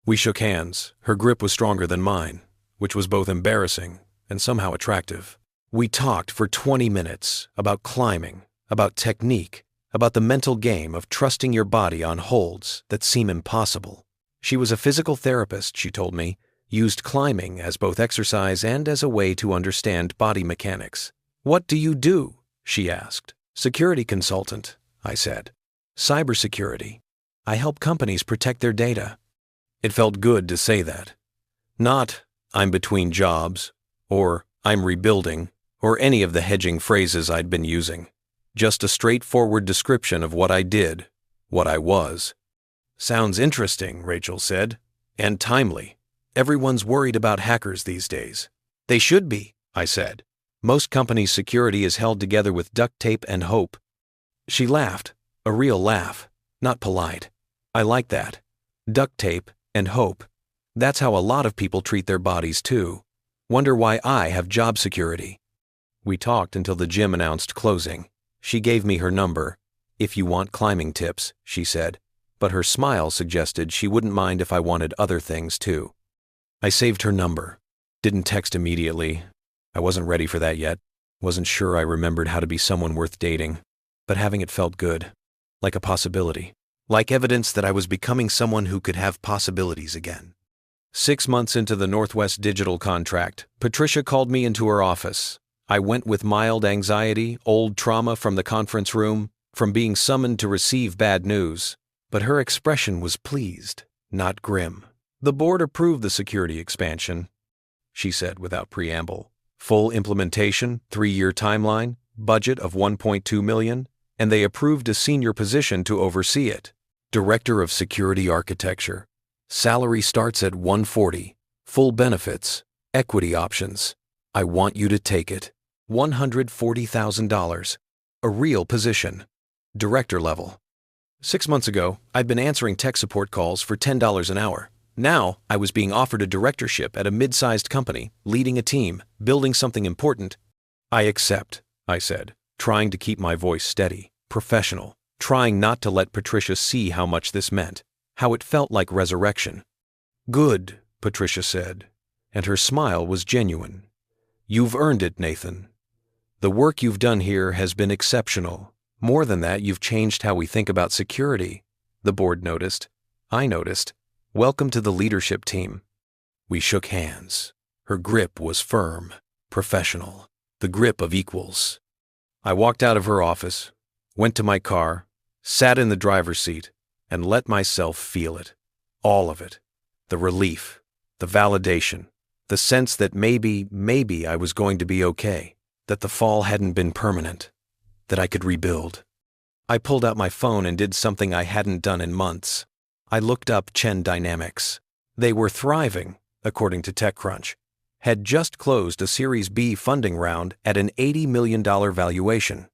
We shook hands. Her grip was stronger than mine, which was both embarrassing and somehow attractive. We talked for 20 minutes about climbing, about technique, about the mental game of trusting your body on holds that seem impossible. She was a physical therapist, she told me, used climbing as both exercise and as a way to understand body mechanics. "What do you do?" she asked. "Security consultant," I said. "Cybersecurity. I help companies protect their data." It felt good to say that. Not, "I'm between jobs," or "I'm rebuilding," or any of the hedging phrases I'd been using. Just a straightforward description of what I did, what I was. "Sounds interesting," Rachel said, "and timely. Everyone's worried about hackers these days." "They should be," I said. "Most companies' security is held together with duct tape and hope." She laughed, a real laugh, not polite. I like that. Duct tape and hope. That's how a lot of people treat their bodies too. Wonder why I have job security. We talked until the gym announced closing. She gave me her number. "If you want climbing tips," she said, but her smile suggested she wouldn't mind if I wanted other things too. I saved her number. Didn't text immediately. I wasn't ready for that yet. Wasn't sure I remembered how to be someone worth dating. But having it felt good. Like a possibility. Like evidence that I was becoming someone who could have possibilities again. 6 months into the Northwest Digital contract, Patricia called me into her office. I went with mild anxiety, old trauma from the conference room, from being summoned to receive bad news. But her expression was pleased, not grim. "The board approved the security expansion," she said without preamble. "Full implementation, 3-year timeline, budget of $1.2 million, and they approved a senior position to oversee it. Director of Security Architecture. Salary starts at $140, full benefits, equity options. I want you to take it. $140,000. A real position. Director level." 6 months ago, I'd been answering tech support calls for $10 an hour. Now, I was being offered a directorship at a mid-sized company, leading a team, building something important. "I accept," I said, trying to keep my voice steady, professional, trying not to let Patricia see how much this meant, how it felt like resurrection. "Good," Patricia said, and her smile was genuine. "You've earned it, Nathan." The work you've done here has been exceptional. More than that, you've changed how we think about security. The board noticed. I noticed. Welcome to the leadership team. We shook hands. Her grip was firm, professional, the grip of equals. I walked out of her office, went to my car, sat in the driver's seat, and let myself feel it. All of it. The relief, the validation, the sense that maybe I was going to be okay, that the fall hadn't been permanent, that I could rebuild. I pulled out my phone and did something I hadn't done in months. I looked up Chen Dynamics. They were thriving, according to TechCrunch, had just closed a Series B funding round at an $80 million valuation.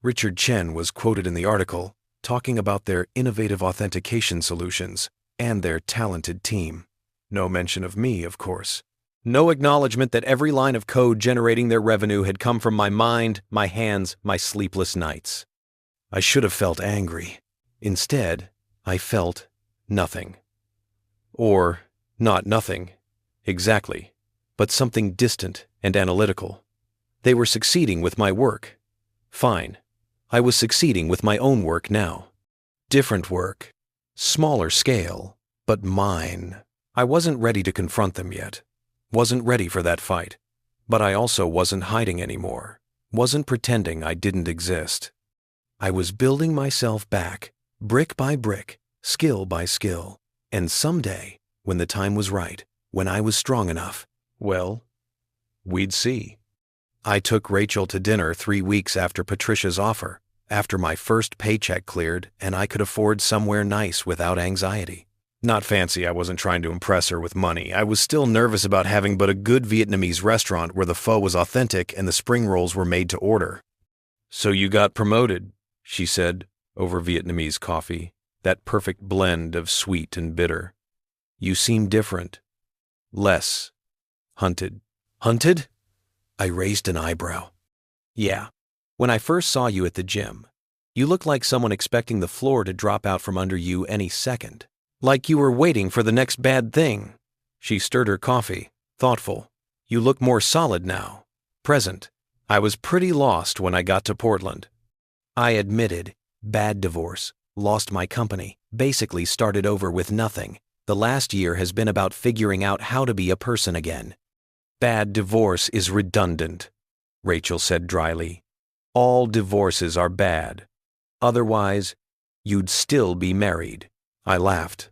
Richard Chen was quoted in the article talking about their innovative authentication solutions and their talented team. No mention of me, of course. No acknowledgement that every line of code generating their revenue had come from my mind, my hands, my sleepless nights. I should have felt angry. Instead, I felt nothing. Or not nothing, exactly, but something distant and analytical. They were succeeding with my work. Fine. I was succeeding with my own work now. Different work. Smaller scale, but mine. I wasn't ready to confront them yet. Wasn't ready for that fight. But I also wasn't hiding anymore. Wasn't pretending I didn't exist. I was building myself back, brick by brick, skill by skill. And someday, when the time was right, when I was strong enough, well, we'd see. I took Rachel to dinner 3 weeks after Patricia's offer, after my first paycheck cleared and I could afford somewhere nice without anxiety. Not fancy, I wasn't trying to impress her with money. I was still nervous about having but a good Vietnamese restaurant where the pho was authentic and the spring rolls were made to order. "So you got promoted," she said, over Vietnamese coffee, that perfect blend of sweet and bitter. "You seem different. Less. Hunted." "Hunted?" I raised an eyebrow. "Yeah. When I first saw you at the gym, you looked like someone expecting the floor to drop out from under you any second. Like you were waiting for the next bad thing." She stirred her coffee, thoughtful. "You look more solid now. Present. I was pretty lost when I got to Portland." I admitted. Bad divorce. Lost my company. Basically started over with nothing. The last year has been about figuring out how to be a person again. "Bad divorce is redundant," Rachel said dryly. "All divorces are bad. Otherwise, you'd still be married." I laughed.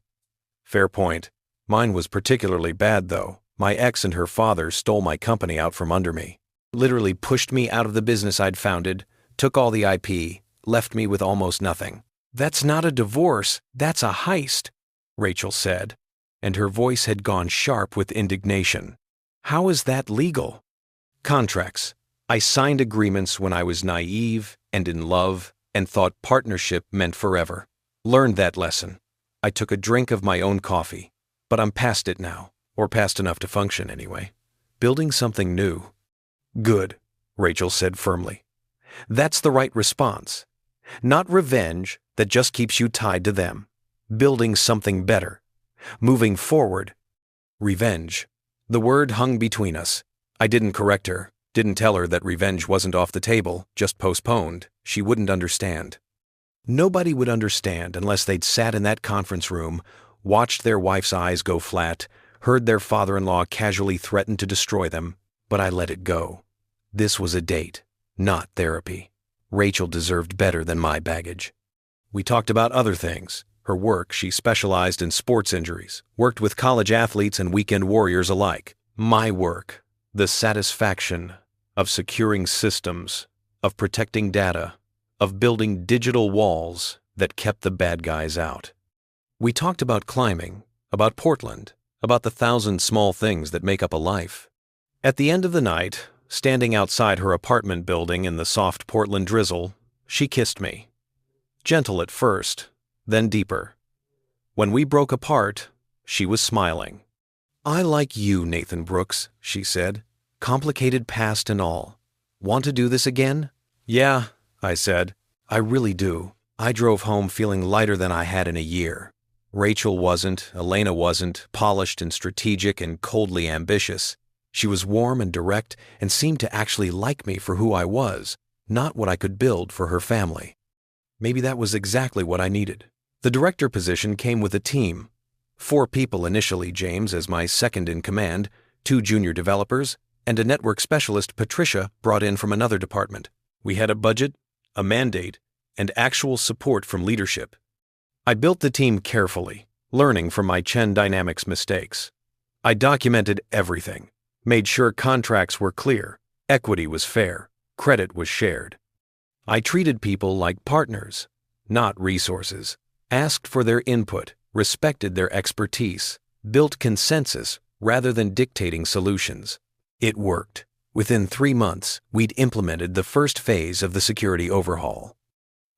"Fair point. Mine was particularly bad, though. My ex and her father stole my company out from under me. Literally pushed me out of the business I'd founded, took all the IP, left me with almost nothing." "That's not a divorce, that's a heist," Rachel said, and her voice had gone sharp with indignation. "How is that legal?" "Contracts. I signed agreements when I was naive and in love and thought partnership meant forever. Learned that lesson. I took a drink of my own coffee, but I'm past it now, or past enough to function anyway. Building something new." "Good," Rachel said firmly. "That's the right response. Not revenge that just keeps you tied to them. Building something better. Moving forward. Revenge." The word hung between us. I didn't correct her, didn't tell her that revenge wasn't off the table, just postponed. She wouldn't understand. Nobody would understand unless they'd sat in that conference room, watched their wife's eyes go flat, heard their father-in-law casually threaten to destroy them, but I let it go. This was a date, not therapy. Rachel deserved better than my baggage. We talked about other things. Her work, she specialized in sports injuries, worked with college athletes and weekend warriors alike. My work, the satisfaction of securing systems, of protecting data, of building digital walls that kept the bad guys out. We talked about climbing, about Portland, about the 1,000 small things that make up a life. At the end of the night, standing outside her apartment building in the soft Portland drizzle, she kissed me. Gentle at first, then deeper. When we broke apart, she was smiling. "I like you, Nathan Brooks," she said. "Complicated past and all. Want to do this again?" "Yeah," I said. "I really do." I drove home feeling lighter than I had in a year. Rachel wasn't, Elena wasn't, polished and strategic and coldly ambitious. She was warm and direct and seemed to actually like me for who I was, not what I could build for her family. Maybe that was exactly what I needed. The director position came with a team. 4 people initially, James as my second in command, 2 junior developers, and a network specialist, Patricia, brought in from another department. We had a budget, a mandate, and actual support from leadership. I built the team carefully, learning from my Chen Dynamics mistakes. I documented everything, made sure contracts were clear, equity was fair, credit was shared. I treated people like partners, not resources, asked for their input, respected their expertise, built consensus rather than dictating solutions. It worked. Within 3 months, we'd implemented the first phase of the security overhaul.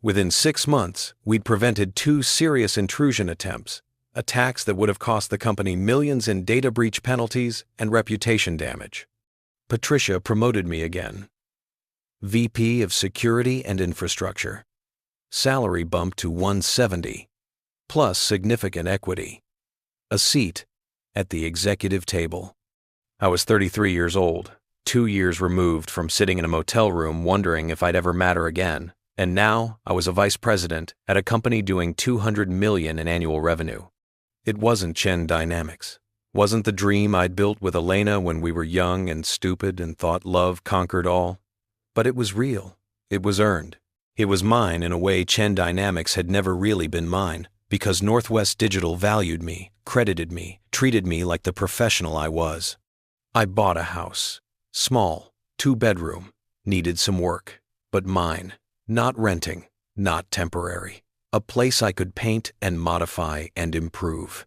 Within 6 months, we'd prevented 2 serious intrusion attempts, attacks that would have cost the company millions in data breach penalties and reputation damage. Patricia promoted me again. VP of Security and Infrastructure. Salary bump to $170, plus significant equity. A seat at the executive table. I was 33 years old, 2 years removed from sitting in a motel room wondering if I'd ever matter again, and now I was a vice president at a company doing $200 million in annual revenue. It wasn't Chen Dynamics. Wasn't the dream I'd built with Elena when we were young and stupid and thought love conquered all. But it was real. It was earned. It was mine in a way Chen Dynamics had never really been mine, because Northwest Digital valued me, credited me, treated me like the professional I was. I bought a house. Small, 2-bedroom, needed some work, but mine. Not renting, not temporary. A place I could paint and modify and improve.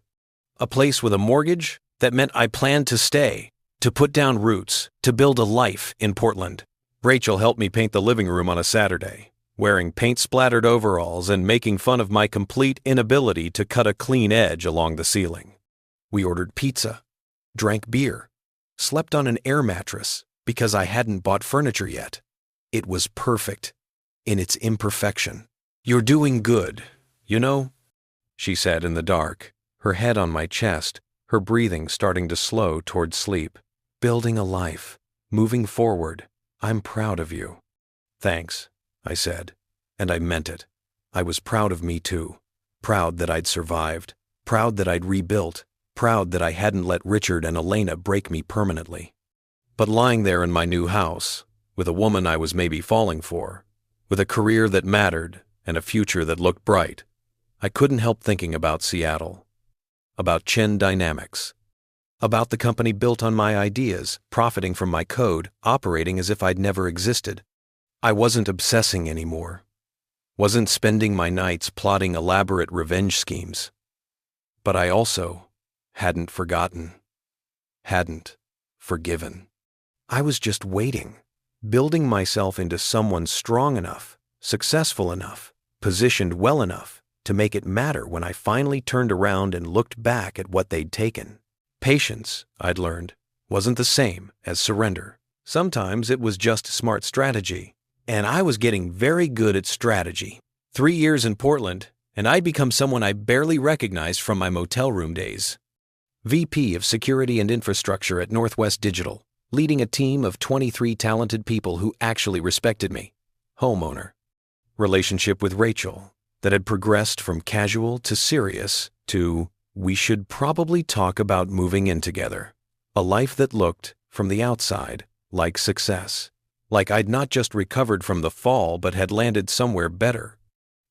A place with a mortgage that meant I planned to stay, to put down roots, to build a life in Portland. Rachel helped me paint the living room on a Saturday, wearing paint-splattered overalls and making fun of my complete inability to cut a clean edge along the ceiling. We ordered pizza, drank beer, slept on an air mattress because I hadn't bought furniture yet. It was perfect. In its imperfection. "You're doing good, you know," she said in the dark, her head on my chest, her breathing starting to slow toward sleep. "Building a life, moving forward. I'm proud of you." "Thanks," I said, and I meant it. I was proud of me too. Proud that I'd survived, proud that I'd rebuilt, proud that I hadn't let Richard and Elena break me permanently. But lying there in my new house, with a woman I was maybe falling for, with a career that mattered and a future that looked bright, I couldn't help thinking about Seattle, about Chen Dynamics, about the company built on my ideas, profiting from my code, operating as if I'd never existed. I wasn't obsessing anymore, wasn't spending my nights plotting elaborate revenge schemes. But I also hadn't forgotten, hadn't forgiven. I was just waiting. Building myself into someone strong enough, successful enough, positioned well enough to make it matter when I finally turned around and looked back at what they'd taken. Patience, I'd learned, wasn't the same as surrender. Sometimes it was just smart strategy, and I was getting very good at strategy. 3 years in Portland, and I'd become someone I barely recognized from my motel room days. VP of Security and Infrastructure at Northwest Digital, leading a team of 23 talented people who actually respected me. Homeowner. Relationship with Rachel that had progressed from casual to serious to, we should probably talk about moving in together. A life that looked, from the outside, like success. Like I'd not just recovered from the fall but had landed somewhere better.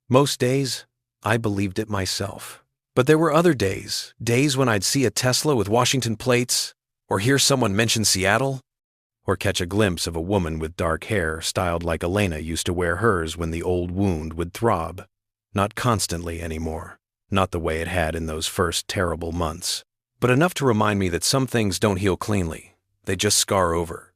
Most days, I believed it myself. But there were other days when I'd see a Tesla with Washington plates, or hear someone mention Seattle, or catch a glimpse of a woman with dark hair styled like Elena used to wear hers when the old wound would throb. Not constantly anymore, not the way it had in those first terrible months, but enough to remind me that some things don't heal cleanly, they just scar over.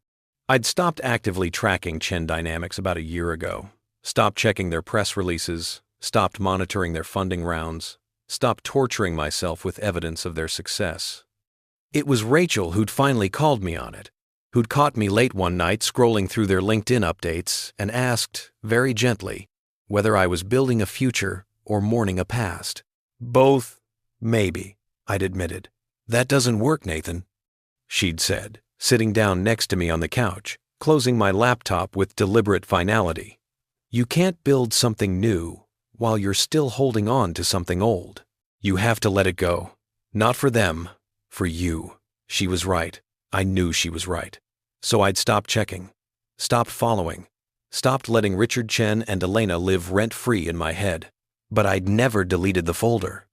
I'd stopped actively tracking Chen Dynamics about a year ago, stopped checking their press releases, stopped monitoring their funding rounds, stopped torturing myself with evidence of their success. It was Rachel who'd finally called me on it, who'd caught me late one night scrolling through their LinkedIn updates and asked, very gently, whether I was building a future or mourning a past. "Both, maybe," I'd admitted. "That doesn't work, Nathan," she'd said, sitting down next to me on the couch, closing my laptop with deliberate finality. You can't build something new while you're still holding on to something old. You have to let it go. Not for them, for you. She was right. I knew she was right. So I'd stopped checking, stopped following, stopped letting Richard Chen and Elena live rent-free in my head. But I'd never deleted the folder.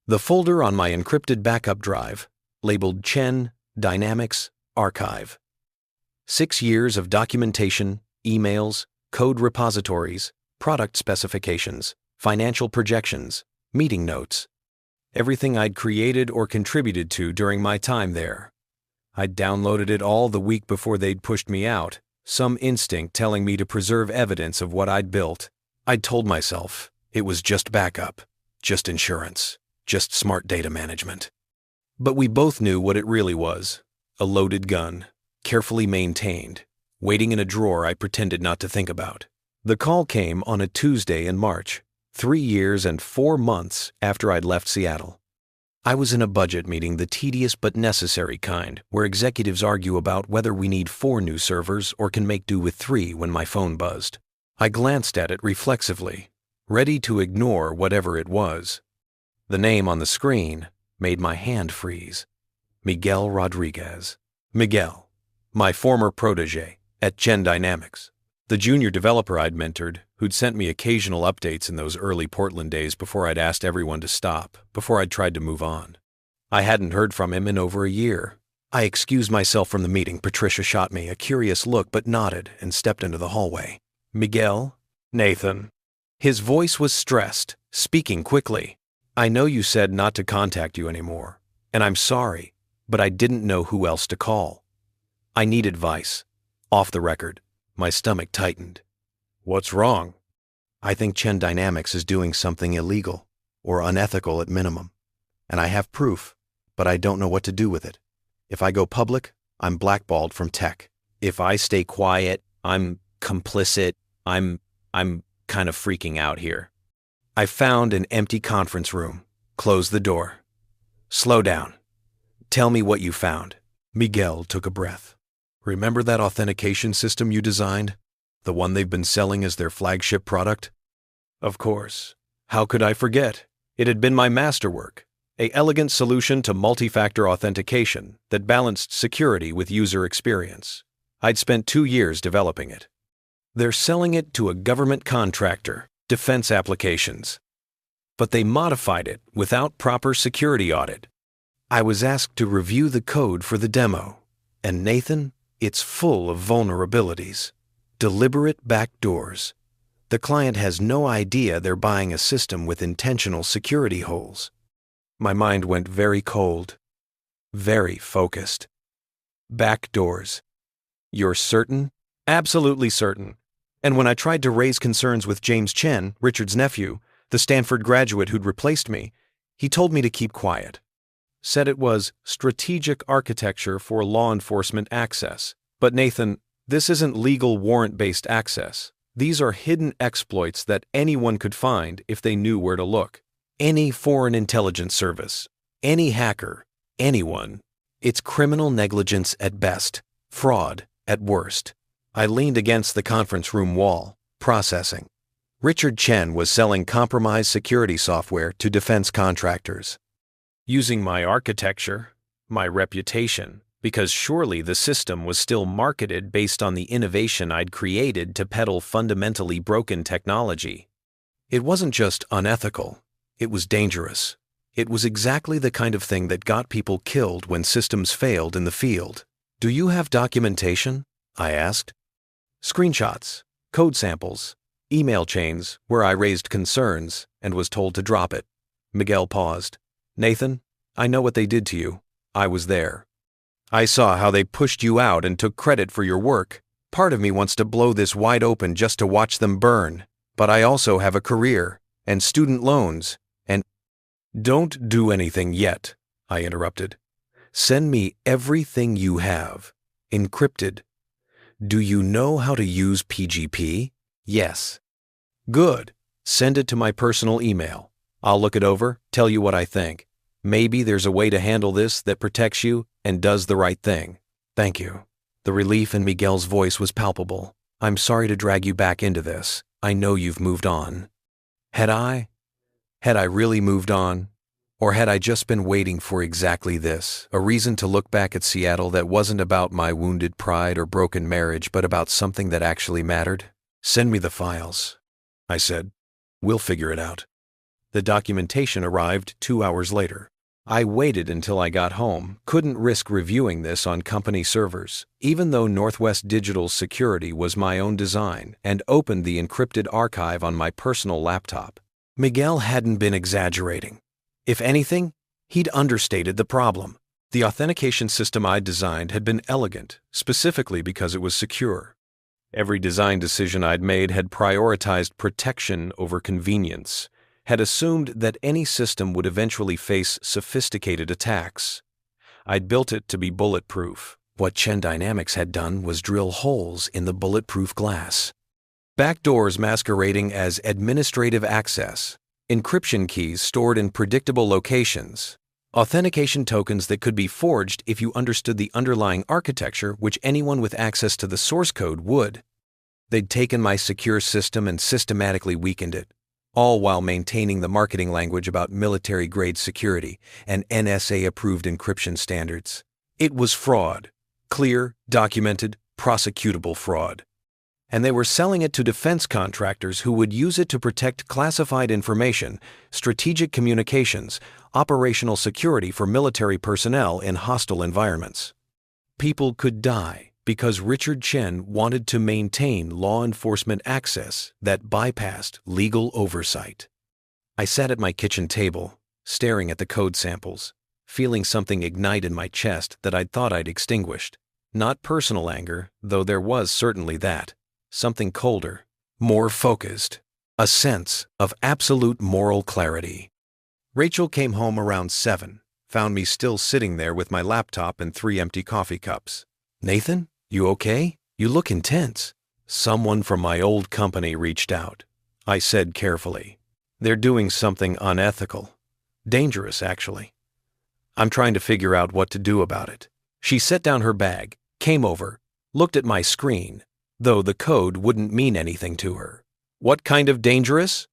The folder on my encrypted backup drive, labeled Chen Dynamics Archive. 6 years of documentation, emails, code repositories, product specifications, financial projections, meeting notes. Everything I'd created or contributed to during my time there. I'd downloaded it all the week before they'd pushed me out, some instinct telling me to preserve evidence of what I'd built. I'd told myself it was just backup, just insurance, just smart data management. But we both knew what it really was, a loaded gun, carefully maintained, waiting in a drawer I pretended not to think about. The call came on a Tuesday in March, 3 years and 4 months after I'd left Seattle. I was in a budget meeting, the tedious but necessary kind, where executives argue about whether we need 4 new servers or can make do with 3 when my phone buzzed. I glanced at it reflexively, ready to ignore whatever it was. The name on the screen made my hand freeze. Miguel Rodriguez. Miguel, my former protege at Chen Dynamics, the junior developer I'd mentored, who'd sent me occasional updates in those early Portland days before I'd asked everyone to stop, before I'd tried to move on. I hadn't heard from him in over a year. I excused myself from the meeting. Patricia shot me a curious look but nodded and stepped into the hallway. Miguel? Nathan. His voice was stressed, speaking quickly. I know you said not to contact you anymore, and I'm sorry, but I didn't know who else to call. I need advice. Off the record. My stomach tightened. What's wrong? I think Chen Dynamics is doing something illegal, or unethical at minimum, and I have proof, but I don't know what to do with it. If I go public, I'm blackballed from tech. If I stay quiet, I'm complicit. I'm kind of freaking out here. I found an empty conference room, closed the door. Slow down. Tell me what you found. Miguel took a breath. Remember that authentication system you designed? The one they've been selling as their flagship product? Of course. How could I forget? It had been my masterwork, an elegant solution to multi-factor authentication that balanced security with user experience. I'd spent 2 years developing it. They're selling it to a government contractor, defense applications. But they modified it without proper security audit. I was asked to review the code for the demo, and Nathan, it's full of vulnerabilities, deliberate backdoors. The client has no idea they're buying a system with intentional security holes. My mind went very cold, very focused. Backdoors. You're certain? Absolutely certain. And when I tried to raise concerns with James Chen, Richard's nephew, the Stanford graduate who'd replaced me, he told me to keep quiet. Said it was strategic architecture for law enforcement access. But Nathan, this isn't legal warrant-based access. These are hidden exploits that anyone could find if they knew where to look. Any foreign intelligence service, any hacker, anyone. It's criminal negligence at best, fraud at worst. I leaned against the conference room wall, processing. Richard Chen was selling compromised security software to defense contractors. Using my architecture, my reputation, because surely the system was still marketed based on the innovation I'd created to peddle fundamentally broken technology. It wasn't just unethical, it was dangerous. It was exactly the kind of thing that got people killed when systems failed in the field. Do you have documentation? I asked. Screenshots, code samples, email chains where I raised concerns and was told to drop it. Miguel paused. Nathan, I know what they did to you. I was there. I saw how they pushed you out and took credit for your work. Part of me wants to blow this wide open just to watch them burn. But I also have a career, and student loans, and— Don't do anything yet, I interrupted. Send me everything you have, encrypted. Do you know how to use PGP? Yes. Good. Send it to my personal email. I'll look it over, tell you what I think. Maybe there's a way to handle this that protects you and does the right thing. Thank you. The relief in Miguel's voice was palpable. I'm sorry to drag you back into this. I know you've moved on. Had I? Had I really moved on? Or had I just been waiting for exactly this, a reason to look back at Seattle that wasn't about my wounded pride or broken marriage, but about something that actually mattered? Send me the files, I said. We'll figure it out. The documentation arrived 2 hours later. I waited until I got home, couldn't risk reviewing this on company servers, even though Northwest Digital's security was my own design, and opened the encrypted archive on my personal laptop. Miguel hadn't been exaggerating. If anything, he'd understated the problem. The authentication system I'd designed had been elegant, specifically because it was secure. Every design decision I'd made had prioritized protection over convenience, had assumed that any system would eventually face sophisticated attacks. I'd built it to be bulletproof. What Chen Dynamics had done was drill holes in the bulletproof glass. Backdoors masquerading as administrative access, encryption keys stored in predictable locations, authentication tokens that could be forged if you understood the underlying architecture, which anyone with access to the source code would. They'd taken my secure system and systematically weakened it, all while maintaining the marketing language about military-grade security and NSA-approved encryption standards. It was fraud. Clear, documented, prosecutable fraud. And they were selling it to defense contractors who would use it to protect classified information, strategic communications, operational security for military personnel in hostile environments. People could die because Richard Chen wanted to maintain law enforcement access that bypassed legal oversight. I sat at my kitchen table, staring at the code samples, feeling something ignite in my chest that I'd thought I'd extinguished. Not personal anger, though there was certainly that. Something colder, more focused, a sense of absolute moral clarity. Rachel came home around 7, found me still sitting there with my laptop and 3 empty coffee cups. Nathan, you okay? You look intense. Someone from my old company reached out, I said carefully. They're doing something unethical. Dangerous, actually. I'm trying to figure out what to do about it. She set down her bag, came over, looked at my screen, though the code wouldn't mean anything to her. What kind of dangerous?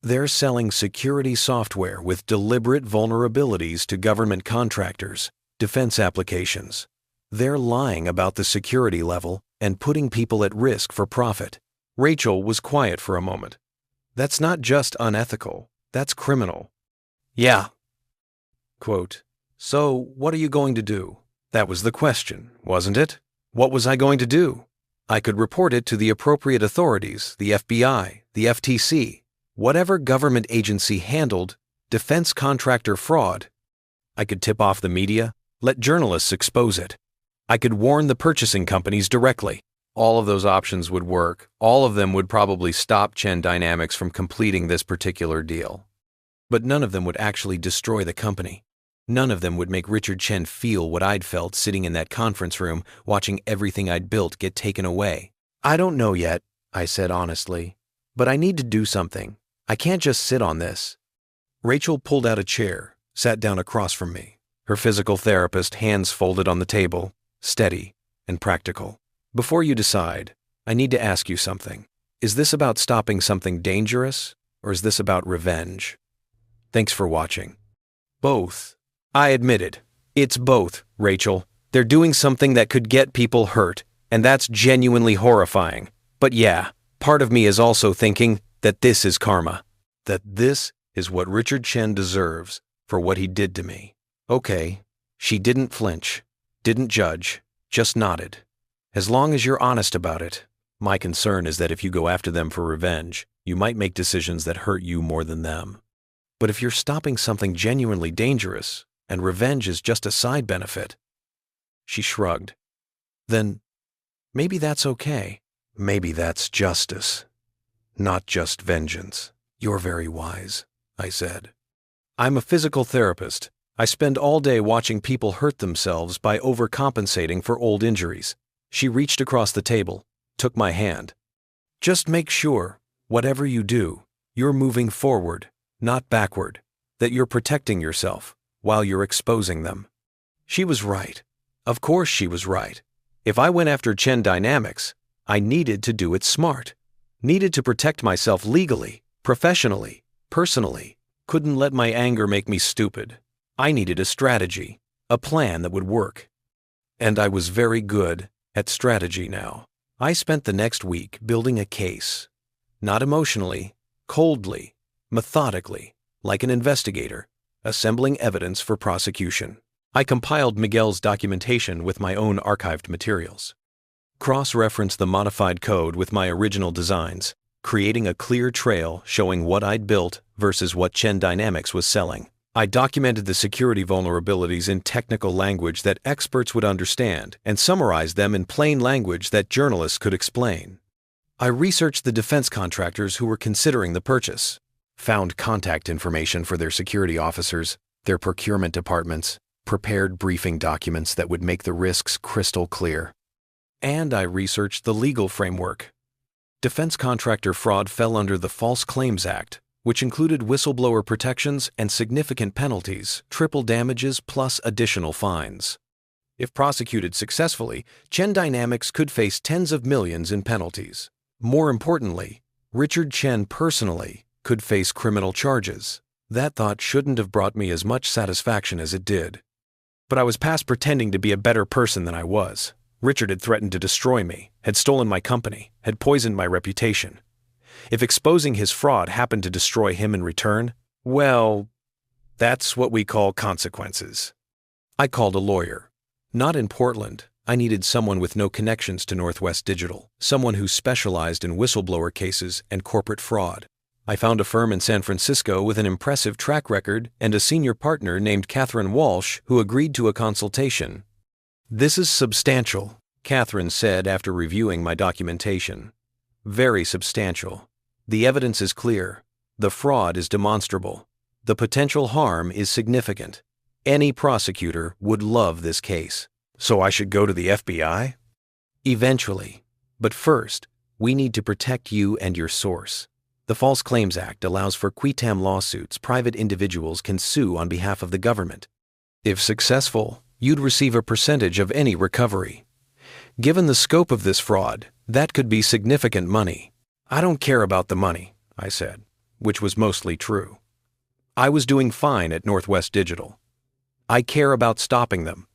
They're selling security software with deliberate vulnerabilities to government contractors, defense applications. They're lying about the security level and putting people at risk for profit. Rachel was quiet for a moment. That's not just unethical, that's criminal. Yeah. Quote, so what are you going to do? That was the question, wasn't it? What was I going to do? I could report it to the appropriate authorities, the FBI, the FTC, whatever government agency handled defense contractor fraud. I could tip off the media, let journalists expose it. I could warn the purchasing companies directly. All of those options would work. All of them would probably stop Chen Dynamics from completing this particular deal. But none of them would actually destroy the company. None of them would make Richard Chen feel what I'd felt sitting in that conference room watching everything I'd built get taken away. I don't know yet, I said honestly, but I need to do something. I can't just sit on this. Rachel pulled out a chair, sat down across from me, her physical therapist hands folded on the table, steady and practical. Before you decide, I need to ask you something. Is this about stopping something dangerous, or is this about revenge? Thanks for watching. Both. I admitted. It's both, Rachel. They're doing something that could get people hurt, and that's genuinely horrifying. But yeah, part of me is also thinking that this is karma. That this is what Richard Chen deserves for what he did to me. Okay, she didn't flinch, didn't judge, just nodded. As long as you're honest about it. My concern is that if you go after them for revenge, you might make decisions that hurt you more than them. But if you're stopping something genuinely dangerous, and revenge is just a side benefit. She shrugged. Then, maybe that's okay. Maybe that's justice, not just vengeance. You're very wise, I said. I'm a physical therapist. I spend all day watching people hurt themselves by overcompensating for old injuries. She reached across the table, took my hand. Just make sure, whatever you do, you're moving forward, not backward, that you're protecting yourself while you're exposing them. She was right. Of course she was right. If I went after Chen Dynamics, I needed to do it smart. Needed to protect myself legally, professionally, personally. Couldn't let my anger make me stupid. I needed a strategy, a plan that would work. And I was very good at strategy now. I spent the next week building a case. Not emotionally, coldly, methodically, like an investigator, assembling evidence for prosecution. I compiled Miguel's documentation with my own archived materials. Cross-referenced the modified code with my original designs, creating a clear trail showing what I'd built versus what Chen Dynamics was selling. I documented the security vulnerabilities in technical language that experts would understand and summarized them in plain language that journalists could explain. I researched the defense contractors who were considering the purchase, found contact information for their security officers, their procurement departments, prepared briefing documents that would make the risks crystal clear. And I researched the legal framework. Defense contractor fraud fell under the False Claims Act, which included whistleblower protections and significant penalties, triple damages plus additional fines. If prosecuted successfully, Chen Dynamics could face tens of millions in penalties. More importantly, Richard Chen personally could face criminal charges. That thought shouldn't have brought me as much satisfaction as it did. But I was past pretending to be a better person than I was. Richard had threatened to destroy me, had stolen my company, had poisoned my reputation. If exposing his fraud happened to destroy him in return, well, that's what we call consequences. I called a lawyer. Not in Portland. I needed someone with no connections to Northwest Digital, someone who specialized in whistleblower cases and corporate fraud. I found a firm in San Francisco with an impressive track record and a senior partner named Catherine Walsh who agreed to a consultation. "This is substantial," Catherine said after reviewing my documentation. "Very substantial. The evidence is clear. The fraud is demonstrable. The potential harm is significant. Any prosecutor would love this case. So I should go to the FBI?" "Eventually. But first, we need to protect you and your source. The False Claims Act allows for qui tam lawsuits private individuals can sue on behalf of the government. If successful, you'd receive a percentage of any recovery. Given the scope of this fraud, that could be significant money." "I don't care about the money," I said, which was mostly true. I was doing fine at Northwest Digital. "I care about stopping them."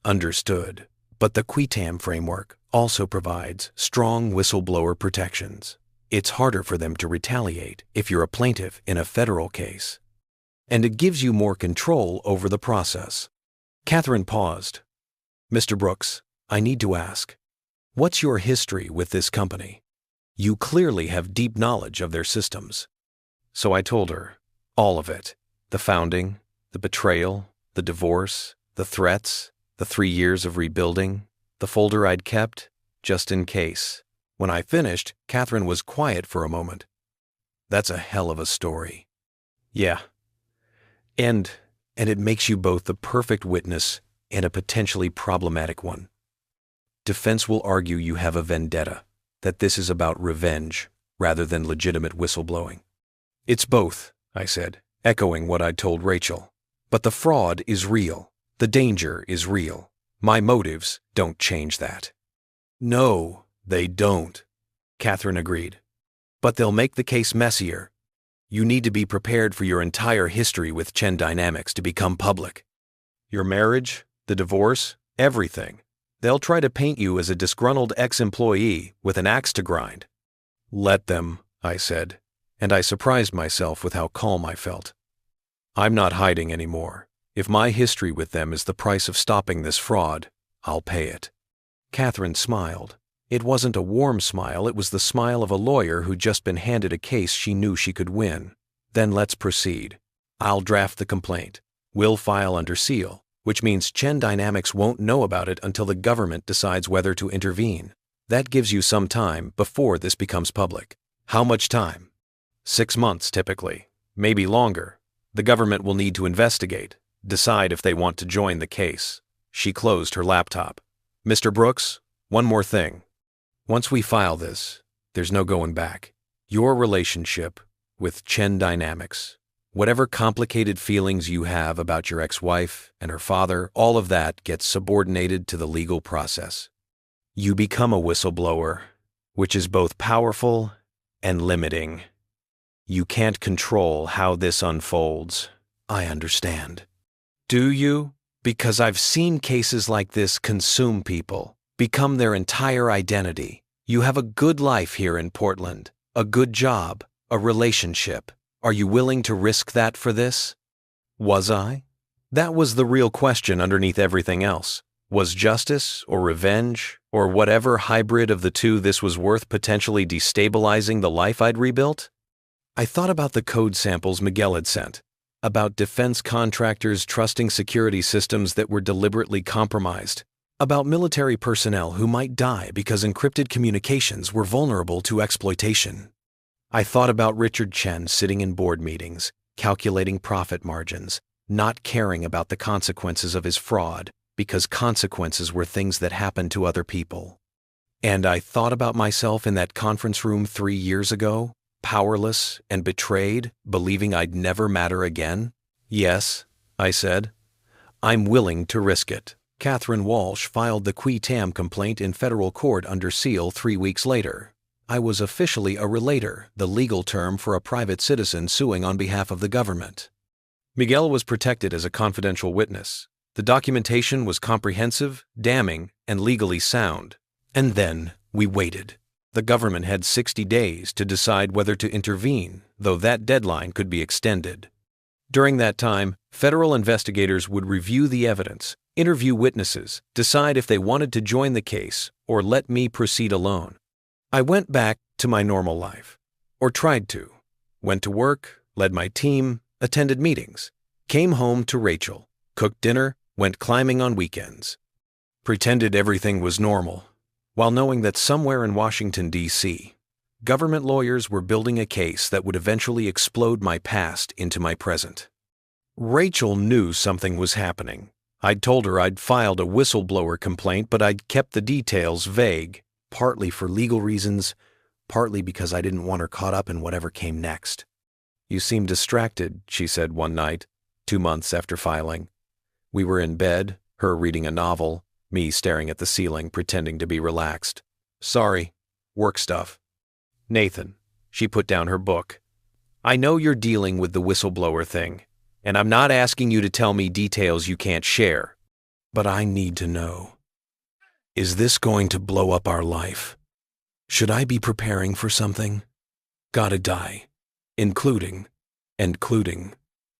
"Understood. But the qui tam framework also provides strong whistleblower protections. It's harder for them to retaliate if you're a plaintiff in a federal case. And it gives you more control over the process." Catherine paused. "Mr. Brooks, I need to ask, what's your history with this company? You clearly have deep knowledge of their systems." So I told her all of it. The founding, the betrayal, the divorce, the threats, the 3 years of rebuilding, the folder I'd kept, just in case. When I finished, Catherine was quiet for a moment. "That's a hell of a story." "Yeah. And it makes you both the perfect witness and a potentially problematic one. Defense will argue you have a vendetta, that this is about revenge rather than legitimate whistleblowing." "It's both," I said, echoing what I'd told Rachel. "But the fraud is real. The danger is real. My motives don't change that." "No, they don't," Catherine agreed. "But they'll make the case messier. You need to be prepared for your entire history with Chen Dynamics to become public. Your marriage, the divorce, everything. They'll try to paint you as a disgruntled ex-employee with an axe to grind." "Let them," I said, and I surprised myself with how calm I felt. "I'm not hiding anymore. If my history with them is the price of stopping this fraud, I'll pay it." Catherine smiled. It wasn't a warm smile, it was the smile of a lawyer who'd just been handed a case she knew she could win. "Then let's proceed. I'll draft the complaint. We'll file under seal, which means Chen Dynamics won't know about it until the government decides whether to intervene. That gives you some time before this becomes public." "How much time?" 6 months, typically. Maybe longer. The government will need to investigate, decide if they want to join the case. She closed her laptop. "Mr. Brooks, one more thing. Once we file this, there's no going back. Your relationship with Chen Dynamics Whatever complicated feelings you have about your ex-wife and her father, all of that gets subordinated to the legal process. You become a whistleblower, which is both powerful and limiting. You can't control how this unfolds. I understand. Do you? Because I've seen cases like this consume people, become their entire identity. You have a good life here in Portland, a good job, a relationship. Are you willing to risk that for this? Was I? That was the real question underneath everything else. Was justice or revenge or whatever hybrid of the two this was worth potentially destabilizing the life I'd rebuilt? I thought about the code samples Miguel had sent, about defense contractors trusting security systems that were deliberately compromised, about military personnel who might die because encrypted communications were vulnerable to exploitation. I thought about Richard Chen sitting in board meetings, calculating profit margins, not caring about the consequences of his fraud because consequences were things that happened to other people. And I thought about myself in that conference room 3 years ago, powerless and betrayed, believing I'd never matter again. Yes, I said. I'm willing to risk it. Catherine Walsh filed the qui tam complaint in federal court under seal 3 weeks later. I was officially a relator, the legal term for a private citizen suing on behalf of the government. Miguel was protected as a confidential witness. The documentation was comprehensive, damning, and legally sound. And then we waited. The government had 60 days to decide whether to intervene, though that deadline could be extended. During that time, federal investigators would review the evidence, interview witnesses, decide if they wanted to join the case or let me proceed alone. I went back to my normal life, or tried to. Went to work, led my team, attended meetings, came home to Rachel, cooked dinner, went climbing on weekends. Pretended everything was normal, while knowing that somewhere in Washington, D.C., government lawyers were building a case that would eventually explode my past into my present. Rachel knew something was happening. I'd told her I'd filed a whistleblower complaint, but I'd kept the details vague. Partly for legal reasons, partly because I didn't want her caught up in whatever came next. You seem distracted, she said one night, 2 months after filing. We were in bed, her reading a novel, me staring at the ceiling, pretending to be relaxed. Sorry, work stuff. Nathan, she put down her book. I know you're dealing with the whistleblower thing, and I'm not asking you to tell me details you can't share. But I need to know. Is this going to blow up our life? Should I be preparing for something? Gotta die. Including,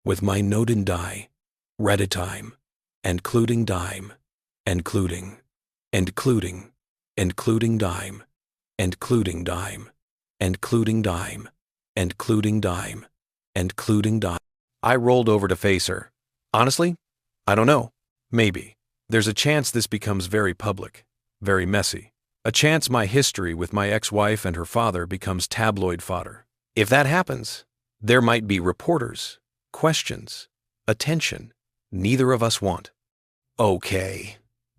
with my note and die, Redditime, including dime, including dime, including dime, including dime, including dime. I rolled over to face her. Honestly, I don't know. Maybe. There's a chance this becomes very public, very messy. A chance my history with my ex-wife and her father becomes tabloid fodder. If that happens, there might be reporters, questions, attention neither of us want. Okay.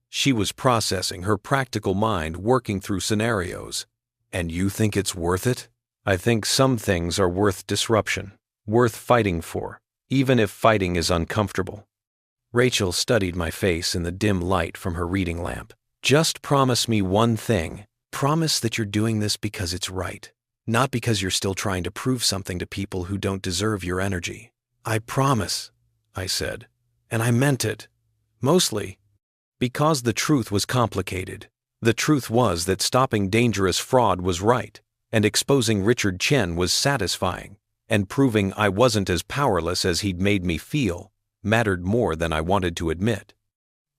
She was processing, her practical mind working through scenarios. And you think it's worth it? I think some things are worth disruption, worth fighting for, even if fighting is uncomfortable. Rachel studied my face in the dim light from her reading lamp. Just promise me one thing. Promise that you're doing this because it's right, not because you're still trying to prove something to people who don't deserve your energy. I promise, I said, and I meant it. Mostly because the truth was complicated. The truth was that stopping dangerous fraud was right, and exposing Richard Chen was satisfying, and proving I wasn't as powerless as he'd made me feel mattered more than I wanted to admit.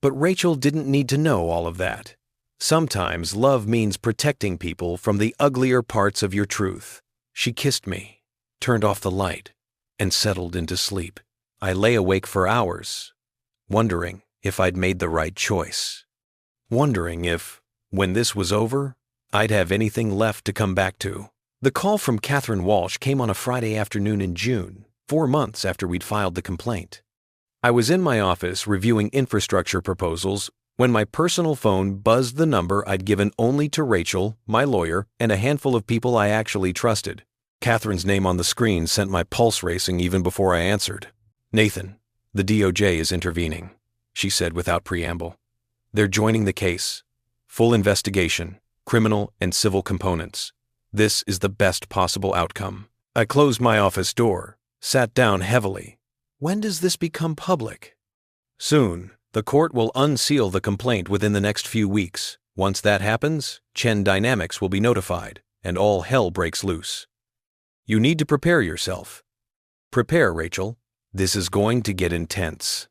But Rachel didn't need to know all of that. Sometimes love means protecting people from the uglier parts of your truth. She kissed me, turned off the light, and settled into sleep. I lay awake for hours, wondering if I'd made the right choice. Wondering if, when this was over, I'd have anything left to come back to. The call from Catherine Walsh came on a Friday afternoon in June, 4 months after we'd filed the complaint. I was in my office reviewing infrastructure proposals when my personal phone buzzed the number I'd given only to Rachel, my lawyer, and a handful of people I actually trusted. Catherine's name on the screen sent my pulse racing even before I answered. "Nathan, the DOJ is intervening," she said without preamble. "They're joining the case. Full investigation, criminal and civil components. This is the best possible outcome." I closed my office door, sat down heavily. When does this become public? Soon. The court will unseal the complaint within the next few weeks. Once that happens, Chen Dynamics will be notified, and all hell breaks loose. You need to prepare yourself. Prepare, Rachel. This is going to get intense.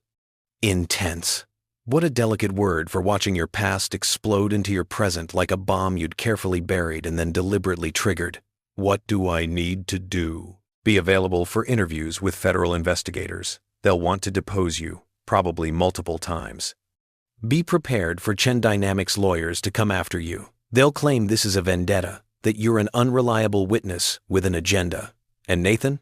Intense. What a delicate word for watching your past explode into your present like a bomb you'd carefully buried and then deliberately triggered. What do I need to do? Be available for interviews with federal investigators. They'll want to depose you, probably multiple times. Be prepared for Chen Dynamics lawyers to come after you. They'll claim this is a vendetta, that you're an unreliable witness with an agenda. And Nathan?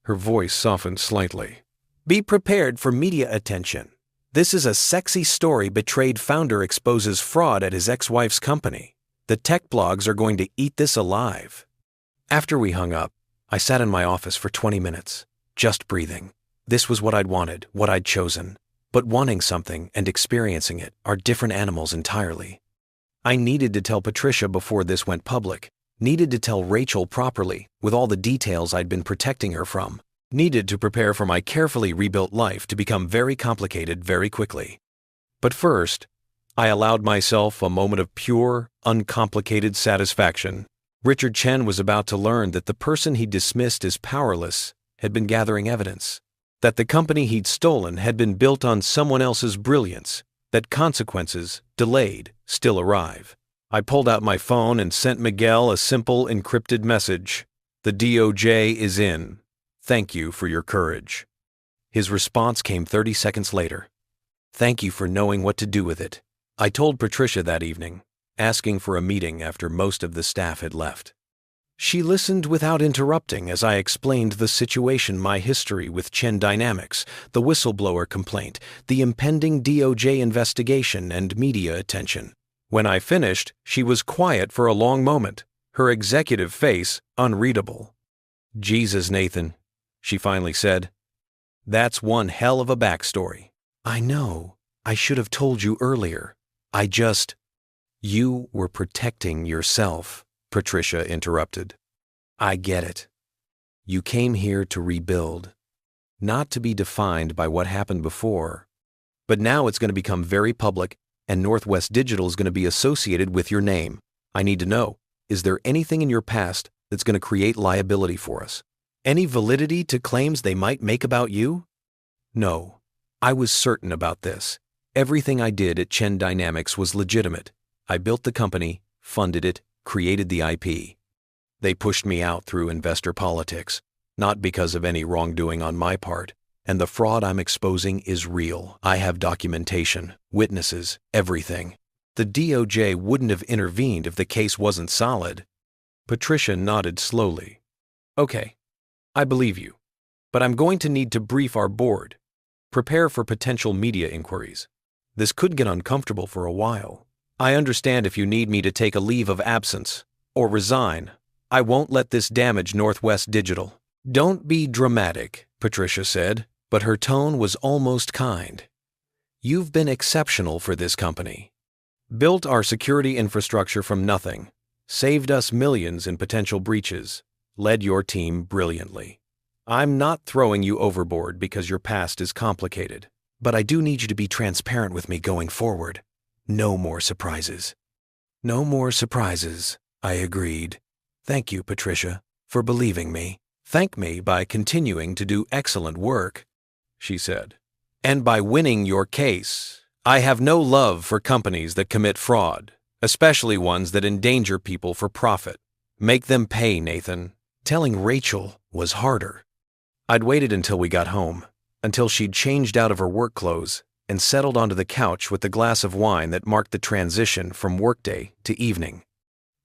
Her voice softened slightly. Be prepared for media attention. This is a sexy story betrayed founder exposes fraud at his ex-wife's company. The tech blogs are going to eat this alive. After we hung up, I sat in my office for 20 minutes, just breathing. This was what I'd wanted, what I'd chosen. But wanting something and experiencing it are different animals entirely. I needed to tell Patricia before this went public, needed to tell Rachel properly, with all the details I'd been protecting her from, needed to prepare for my carefully rebuilt life to become very complicated very quickly. But first, I allowed myself a moment of pure, uncomplicated satisfaction. Richard Chen was about to learn that the person he dismissed as powerless had been gathering evidence, that the company he'd stolen had been built on someone else's brilliance, that consequences, delayed, still arrive. I pulled out my phone and sent Miguel a simple encrypted message. The DOJ is in. Thank you for your courage. His response came 30 seconds later. Thank you for knowing what to do with it. I told Patricia that evening, asking for a meeting after most of the staff had left. She listened without interrupting as I explained the situation, my history with Chen Dynamics, the whistleblower complaint, the impending DOJ investigation, and media attention. When I finished, she was quiet for a long moment, her executive face unreadable. Jesus, Nathan, she finally said. That's one hell of a backstory. I know. I should have told you earlier. You were protecting yourself, Patricia interrupted. I get it. You came here to rebuild, not to be defined by what happened before. But now it's going to become very public, and Northwest Digital is going to be associated with your name. I need to know, is there anything in your past that's going to create liability for us? Any validity to claims they might make about you? No, I was certain about this. Everything I did at Chen Dynamics was legitimate. I built the company, funded it, created the IP. They pushed me out through investor politics, not because of any wrongdoing on my part, and the fraud I'm exposing is real. I have documentation, witnesses, everything. The DOJ wouldn't have intervened if the case wasn't solid. Patricia nodded slowly. Okay, I believe you, but I'm going to need to brief our board. Prepare for potential media inquiries. This could get uncomfortable for a while. I understand if you need me to take a leave of absence or resign. I won't let this damage Northwest Digital. Don't be dramatic, Patricia said, but her tone was almost kind. You've been exceptional for this company. Built our security infrastructure from nothing, saved us millions in potential breaches, led your team brilliantly. I'm not throwing you overboard because your past is complicated, but I do need you to be transparent with me going forward. No more surprises. No more surprises, I agreed. Thank you, Patricia, for believing me. Thank me by continuing to do excellent work, she said. And by winning your case. I have no love for companies that commit fraud, especially ones that endanger people for profit. Make them pay, Nathan. Telling Rachel was harder. I'd waited until we got home, until she'd changed out of her work clothes and settled onto the couch with the glass of wine that marked the transition from workday to evening.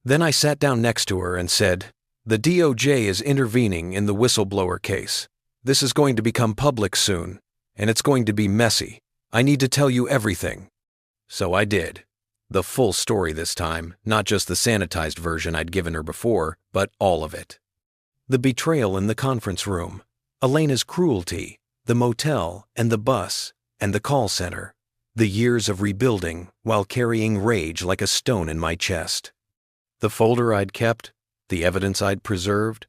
Then I sat down next to her and said, The DOJ is intervening in the whistleblower case. This is going to become public soon, and it's going to be messy. I need to tell you everything. So I did. The full story this time, not just the sanitized version I'd given her before, but all of it. The betrayal in the conference room, Elena's cruelty, the motel and the bus and the call center, the years of rebuilding while carrying rage like a stone in my chest. The folder I'd kept, the evidence I'd preserved,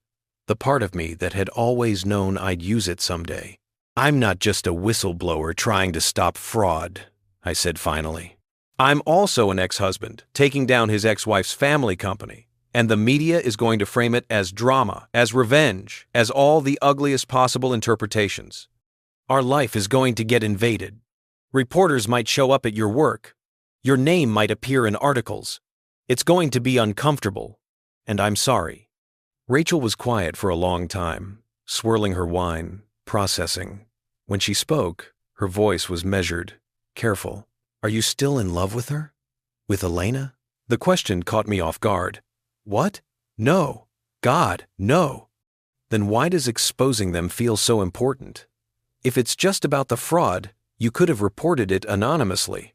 the part of me that had always known I'd use it someday. I'm not just a whistleblower trying to stop fraud, I said finally. I'm also an ex-husband taking down his ex-wife's family company, and the media is going to frame it as drama, as revenge, as all the ugliest possible interpretations. Our life is going to get invaded. Reporters might show up at your work. Your name might appear in articles. It's going to be uncomfortable, and I'm sorry. Rachel was quiet for a long time, swirling her wine, processing. When she spoke, her voice was measured, careful. Are you still in love with her? With Elena? The question caught me off guard. What? No. God, no. Then why does exposing them feel so important? If it's just about the fraud, you could have reported it anonymously.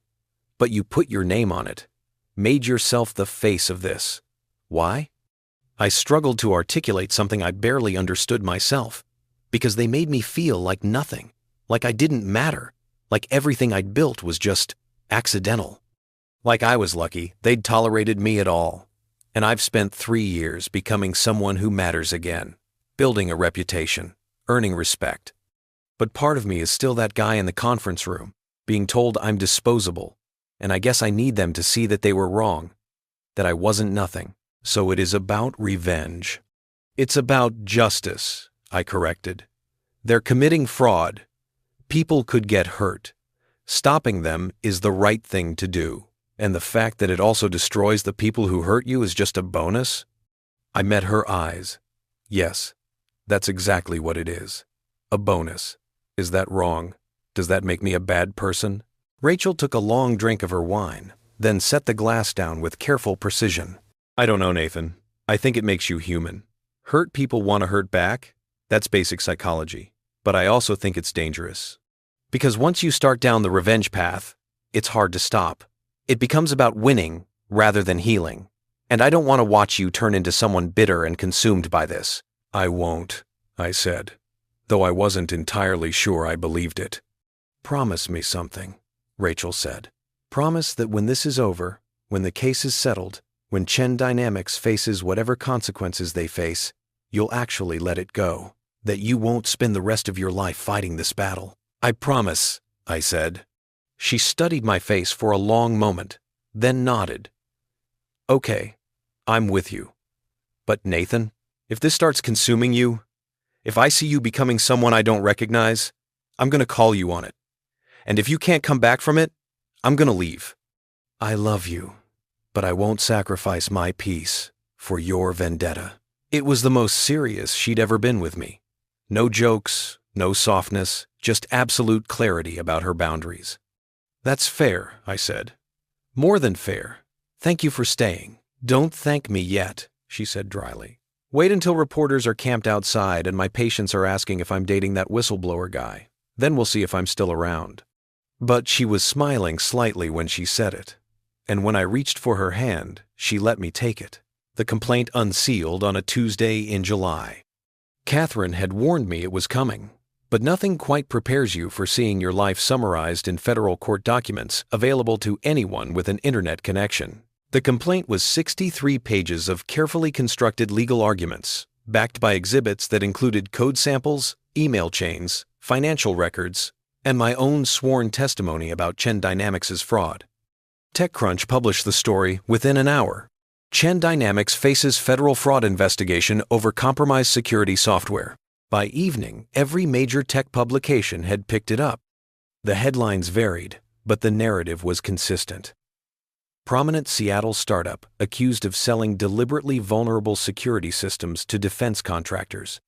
But you put your name on it, made yourself the face of this. Why? I struggled to articulate something I barely understood myself, because they made me feel like nothing, like I didn't matter, like everything I'd built was just accidental. Like I was lucky they'd tolerated me at all. And I've spent 3 years becoming someone who matters again, building a reputation, earning respect. But part of me is still that guy in the conference room, being told I'm disposable, and I guess I need them to see that they were wrong, that I wasn't nothing. So it is about revenge. It's about justice, I corrected. They're committing fraud. People could get hurt. Stopping them is the right thing to do. And the fact that it also destroys the people who hurt you is just a bonus? I met her eyes. Yes, that's exactly what it is. A bonus. Is that wrong? Does that make me a bad person? Rachel took a long drink of her wine, then set the glass down with careful precision. I don't know, Nathan. I think it makes you human. Hurt people want to hurt back. That's basic psychology. But I also think it's dangerous. Because once you start down the revenge path, it's hard to stop. It becomes about winning rather than healing. And I don't want to watch you turn into someone bitter and consumed by this. I won't, I said, though I wasn't entirely sure I believed it. Promise me something, Rachel said. Promise that when this is over, when the case is settled, when Chen Dynamics faces whatever consequences they face, you'll actually let it go. That you won't spend the rest of your life fighting this battle. I promise, I said. She studied my face for a long moment, then nodded. Okay, I'm with you. But Nathan, if this starts consuming you, if I see you becoming someone I don't recognize, I'm going to call you on it. And if you can't come back from it, I'm going to leave. I love you, but I won't sacrifice my peace for your vendetta. It was the most serious she'd ever been with me. No jokes, no softness, just absolute clarity about her boundaries. That's fair, I said. More than fair. Thank you for staying. Don't thank me yet, she said dryly. Wait until reporters are camped outside and my patients are asking if I'm dating that whistleblower guy. Then we'll see if I'm still around. But she was smiling slightly when she said it. And when I reached for her hand, she let me take it. The complaint unsealed on a Tuesday in July. Catherine had warned me it was coming. But nothing quite prepares you for seeing your life summarized in federal court documents available to anyone with an internet connection. The complaint was 63 pages of carefully constructed legal arguments, backed by exhibits that included code samples, email chains, financial records, and my own sworn testimony about Chen Dynamics' fraud. TechCrunch published the story within an hour. Chen Dynamics faces federal fraud investigation over compromised security software. By evening, every major tech publication had picked it up. The headlines varied, but the narrative was consistent. Prominent Seattle startup accused of selling deliberately vulnerable security systems to defense contractors,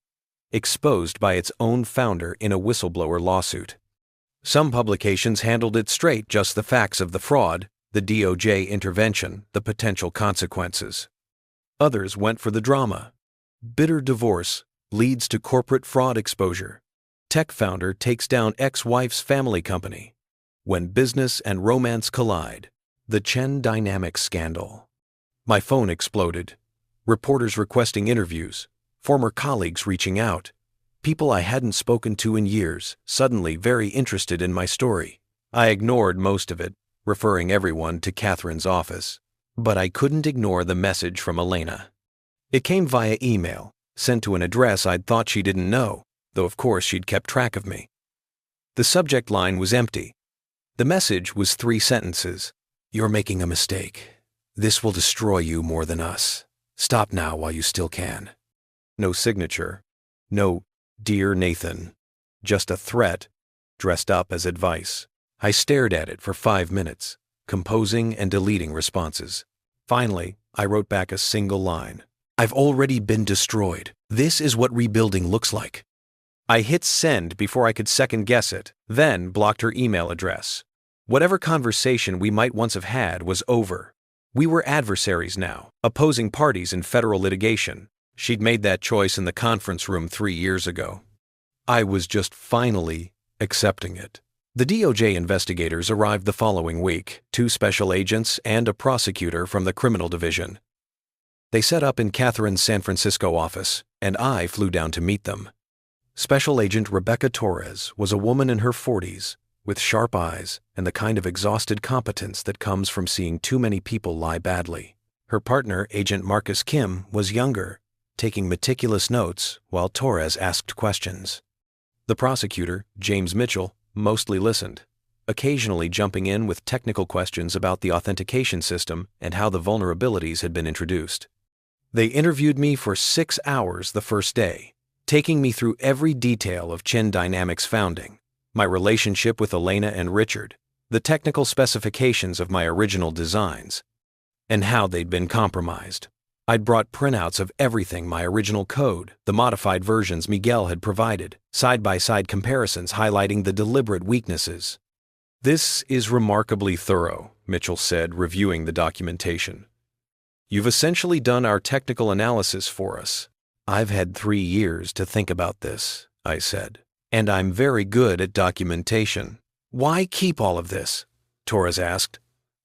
exposed by its own founder in a whistleblower lawsuit. Some publications handled it straight, just the facts of the fraud, the DOJ intervention, the potential consequences. Others went for the drama. Bitter divorce leads to corporate fraud exposure. Tech founder takes down ex-wife's family company. When business and romance collide. The Chen Dynamics scandal. My phone exploded. Reporters requesting interviews. former colleagues reaching out, people I hadn't spoken to in years, suddenly very interested in my story. I ignored most of it, referring everyone to Catherine's office. But I couldn't ignore the message from Elena. It came via email, sent to an address I'd thought she didn't know, though of course she'd kept track of me. The subject line was empty. The message was 3 sentences. "You're making a mistake. This will destroy you more than us. Stop now while you still can." No signature. No "Dear Nathan." Just a threat, dressed up as advice. I stared at it for 5 minutes, composing and deleting responses. Finally, I wrote back a single line. "I've already been destroyed. This is what rebuilding looks like." I hit send before I could second-guess it, then blocked her email address. Whatever conversation we might once have had was over. We were adversaries now, opposing parties in federal litigation. She'd made that choice in the conference room 3 years ago. I was just finally accepting it. The DOJ investigators arrived the following week, 2 special agents and a prosecutor from the criminal division. They set up in Catherine's San Francisco office, and I flew down to meet them. Special Agent Rebecca Torres was a woman in her 40s, with sharp eyes and the kind of exhausted competence that comes from seeing too many people lie badly. Her partner, Agent Marcus Kim, was younger, taking meticulous notes while Torres asked questions. The prosecutor, James Mitchell, mostly listened, occasionally jumping in with technical questions about the authentication system and how the vulnerabilities had been introduced. They interviewed me for 6 hours the first day, taking me through every detail of Chen Dynamics' founding, my relationship with Elena and Richard, the technical specifications of my original designs, and how they'd been compromised. I'd brought printouts of everything, my original code, the modified versions Miguel had provided, side-by-side comparisons highlighting the deliberate weaknesses. "This is remarkably thorough," Mitchell said, reviewing the documentation. "You've essentially done our technical analysis for us." "I've had 3 years to think about this," I said, "and I'm very good at documentation." "Why keep all of this?" Torres asked.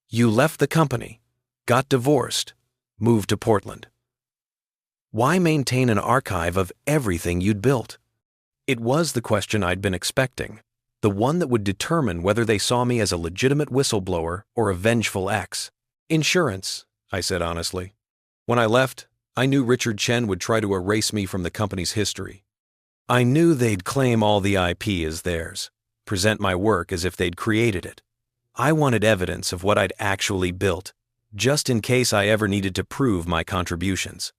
"You left the company, got divorced, moved to Portland. Why maintain an archive of everything you'd built?" It was the question I'd been expecting, the one that would determine whether they saw me as a legitimate whistleblower or a vengeful ex. "Insurance," I said honestly. "When I left, I knew Richard Chen would try to erase me from the company's history. I knew they'd claim all the IP as theirs, present my work as if they'd created it. I wanted evidence of what I'd actually built, just in case I ever needed to prove my contributions."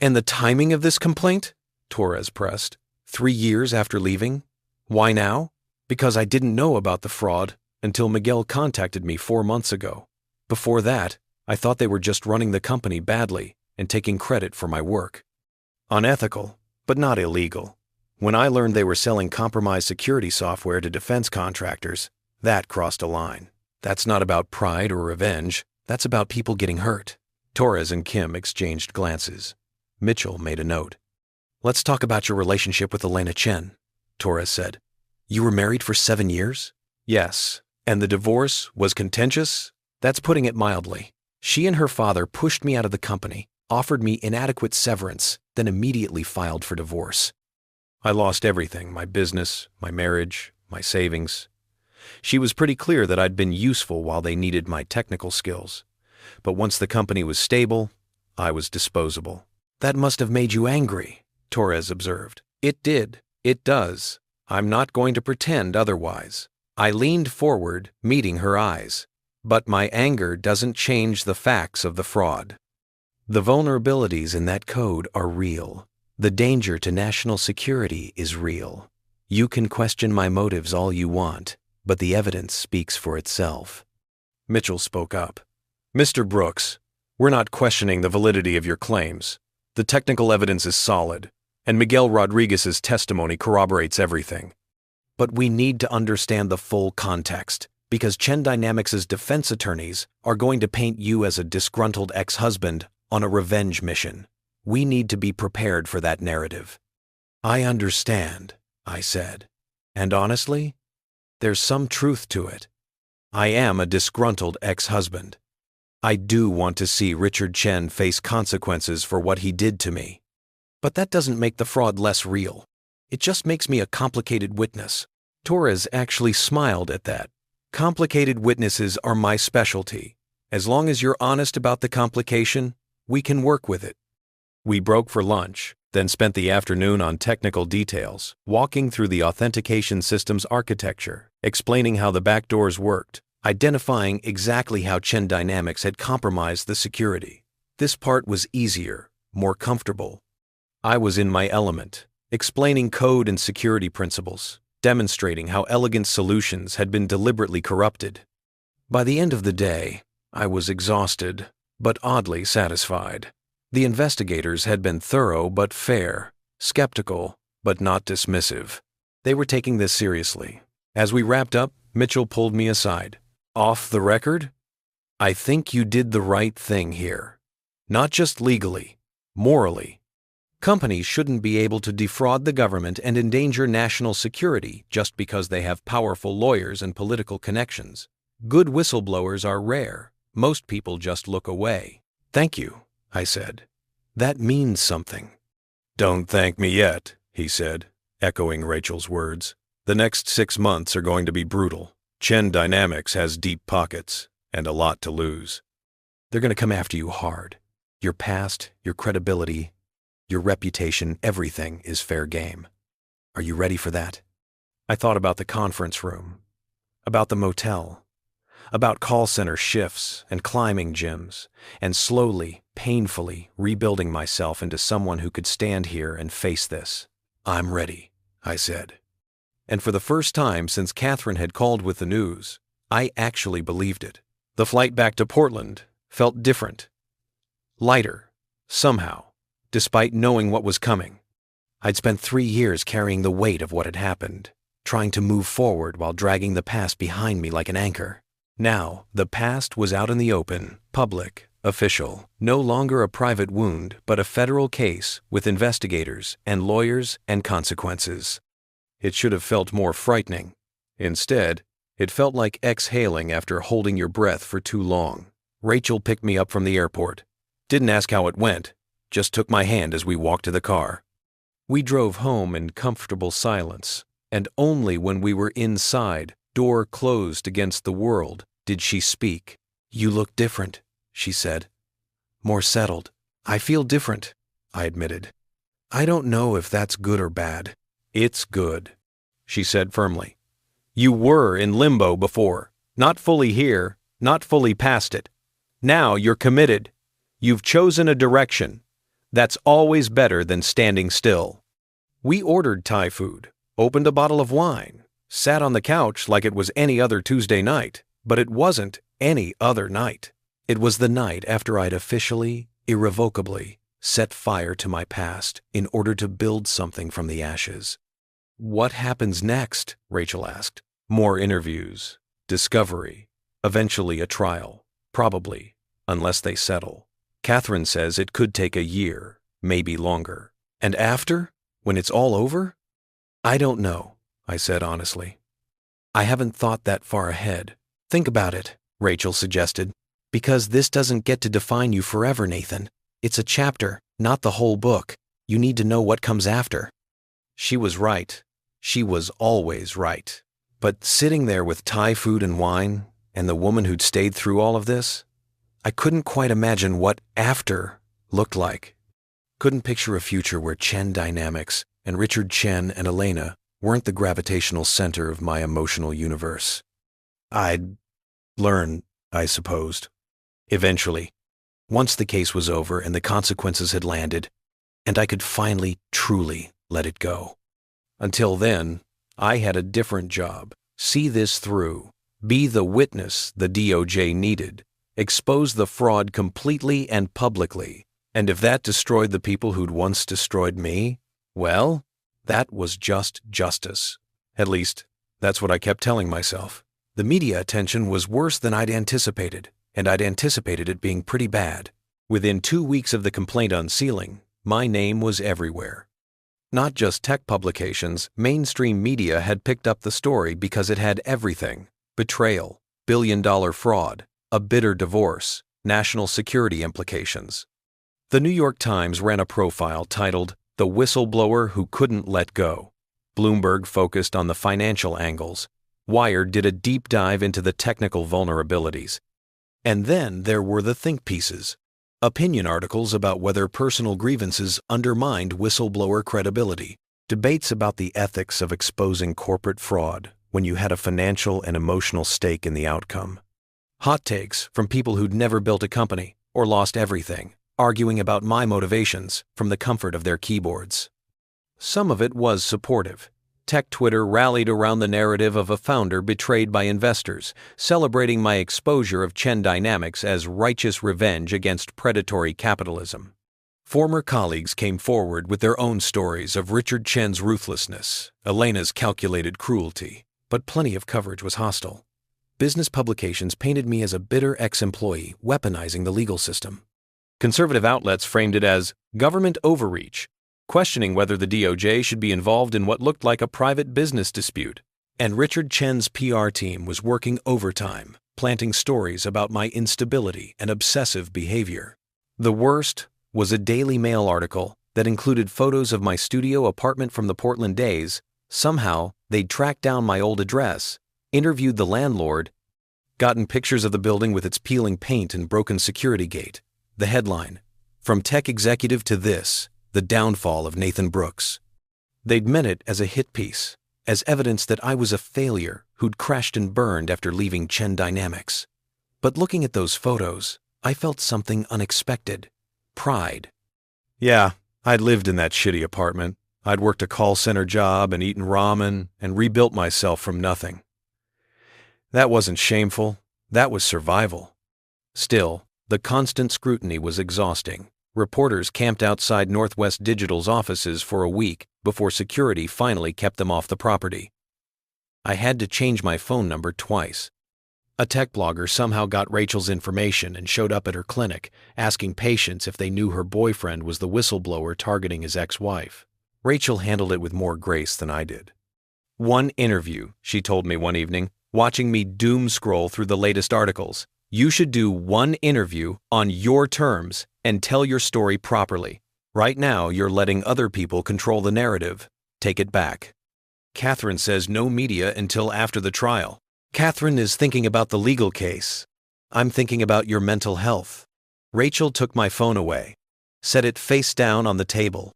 "And the timing of this complaint?" Torres pressed. 3 years after leaving? Why now? Because I didn't know about the fraud until Miguel contacted me 4 months ago. Before that, I thought they were just running the company badly and taking credit for my work. Unethical, but not illegal. When I learned they were selling compromised security software to defense contractors, that crossed a line. That's not about pride or revenge. That's about people getting hurt. Torres and Kim exchanged glances. Mitchell made a note. "Let's talk about your relationship with Elena Chen," Torres said. "You were married for 7 years?" "Yes. And the divorce was contentious? That's putting it mildly. She and her father pushed me out of the company, offered me inadequate severance, then immediately filed for divorce. I lost everything, my business, my marriage, my savings. She was pretty clear that I'd been useful while they needed my technical skills. But once the company was stable, I was disposable." "That must have made you angry," Torres observed. "It did. It does. I'm not going to pretend otherwise." I leaned forward, meeting her eyes. "But my anger doesn't change the facts of the fraud. The vulnerabilities in that code are real. The danger to national security is real. You can question my motives all you want, but the evidence speaks for itself." Mitchell spoke up. "Mr. Brooks, we're not questioning the validity of your claims. The technical evidence is solid, and Miguel Rodriguez's testimony corroborates everything. But we need to understand the full context, because Chen Dynamics' defense attorneys are going to paint you as a disgruntled ex-husband on a revenge mission. We need to be prepared for that narrative." "I understand," I said. "And honestly, there's some truth to it. I am a disgruntled ex-husband. I do want to see Richard Chen face consequences for what he did to me. But that doesn't make the fraud less real. It just makes me a complicated witness. Torres actually smiled at that. Complicated witnesses are my specialty. As long as you're honest about the complication, we can work with it. We broke for lunch, then spent the afternoon on technical details, walking through the authentication system's architecture, explaining how the back doors worked, identifying exactly how Chen Dynamics had compromised the security. This part was easier, more comfortable. I was in my element, explaining code and security principles, demonstrating how elegant solutions had been deliberately corrupted. By the end of the day, I was exhausted, but oddly satisfied. The investigators had been thorough but fair, skeptical but not dismissive. They were taking this seriously. As we wrapped up, Mitchell pulled me aside. Off the record? I think you did the right thing here. Not just legally, morally. Companies shouldn't be able to defraud the government and endanger national security just because they have powerful lawyers and political connections. Good whistleblowers are rare. Most people just look away. Thank you, I said. That means something. Don't thank me yet, he said, echoing Rachel's words. The next 6 months are going to be brutal. Chen Dynamics has deep pockets and a lot to lose. They're going to come after you hard. Your past, your credibility, your reputation, everything is fair game. Are you ready for that? I thought about the conference room, about the motel, about call center shifts and climbing gyms, and slowly, painfully rebuilding myself into someone who could stand here and face this. I'm ready, I said. And for the first time since Catherine had called with the news, I actually believed it. The flight back to Portland felt different, lighter, somehow, despite knowing what was coming. I'd spent 3 years carrying the weight of what had happened, trying to move forward while dragging the past behind me like an anchor. Now, the past was out in the open, public, official, no longer a private wound, but a federal case with investigators and lawyers and consequences. It should have felt more frightening. Instead, it felt like exhaling after holding your breath for too long. Rachel picked me up from the airport. Didn't ask how it went, just took my hand as we walked to the car. We drove home in comfortable silence, and only when we were inside, door closed against the world, did she speak. You look different, she said. More settled. I feel different, I admitted. I don't know if that's good or bad. It's good, she said firmly. You were in limbo before, not fully here, not fully past it. Now you're committed. You've chosen a direction. That's always better than standing still. We ordered Thai food, opened a bottle of wine, sat on the couch like it was any other Tuesday night, but it wasn't any other night. It was the night after I'd officially, irrevocably, set fire to my past in order to build something from the ashes. What happens next? Rachel asked. More interviews, discovery, eventually a trial, probably, unless they settle. Catherine says it could take a year, maybe longer. And after? When it's all over? I don't know, I said honestly. I haven't thought that far ahead. Think about it, Rachel suggested. Because this doesn't get to define you forever, Nathan. It's a chapter, not the whole book. You need to know what comes after. She was right. She was always right. But sitting there with Thai food and wine, and the woman who'd stayed through all of this, I couldn't quite imagine what after looked like. Couldn't picture a future where Chen Dynamics and Richard Chen and Elena weren't the gravitational center of my emotional universe. I'd learn, I supposed. Eventually, once the case was over and the consequences had landed, and I could finally, truly let it go. Until then, I had a different job. See this through. Be the witness the DOJ needed. Expose the fraud completely and publicly. And if that destroyed the people who'd once destroyed me, well, that was just justice. At least, that's what I kept telling myself. The media attention was worse than I'd anticipated, and I'd anticipated it being pretty bad. Within 2 weeks of the complaint unsealing, my name was everywhere. Not just tech publications, mainstream media had picked up the story because it had everything: betrayal, billion-dollar fraud, a bitter divorce, national security implications. The New York Times ran a profile titled, The whistleblower who couldn't let go. Bloomberg focused on the financial angles. Wired did a deep dive into the technical vulnerabilities. And then there were the think pieces. Opinion articles about whether personal grievances undermined whistleblower credibility. Debates about the ethics of exposing corporate fraud when you had a financial and emotional stake in the outcome. Hot takes from people who'd never built a company or lost everything, arguing about my motivations from the comfort of their keyboards. Some of it was supportive. Tech Twitter rallied around the narrative of a founder betrayed by investors, celebrating my exposure of Chen Dynamics as righteous revenge against predatory capitalism. Former colleagues came forward with their own stories of Richard Chen's ruthlessness, Elena's calculated cruelty, but plenty of coverage was hostile. Business publications painted me as a bitter ex-employee weaponizing the legal system. Conservative outlets framed it as government overreach, questioning whether the DOJ should be involved in what looked like a private business dispute. And Richard Chen's PR team was working overtime, planting stories about my instability and obsessive behavior. The worst was a Daily Mail article that included photos of my studio apartment from the Portland days. Somehow, they'd tracked down my old address, interviewed the landlord, gotten pictures of the building with its peeling paint and broken security gate. The headline, "From Tech Executive to This, the Downfall of Nathan Brooks." They'd meant it as a hit piece, as evidence that I was a failure who'd crashed and burned after leaving Chen Dynamics. But looking at those photos, I felt something unexpected. Pride. Yeah, I'd lived in that shitty apartment. I'd worked a call center job and eaten ramen and rebuilt myself from nothing. That wasn't shameful. That was survival. Still, the constant scrutiny was exhausting. Reporters camped outside Northwest Digital's offices for a week before security finally kept them off the property. I had to change my phone number twice. A tech blogger somehow got Rachel's information and showed up at her clinic, asking patients if they knew her boyfriend was the whistleblower targeting his ex-wife. Rachel handled it with more grace than I did. "One interview," she told me one evening, watching me doom scroll through the latest articles. "You should do one interview on your terms and tell your story properly. Right now, you're letting other people control the narrative. Take it back." Catherine says no media until after the trial. Catherine is thinking about the legal case. I'm thinking about your mental health. Rachel took my phone away, set it face down on the table.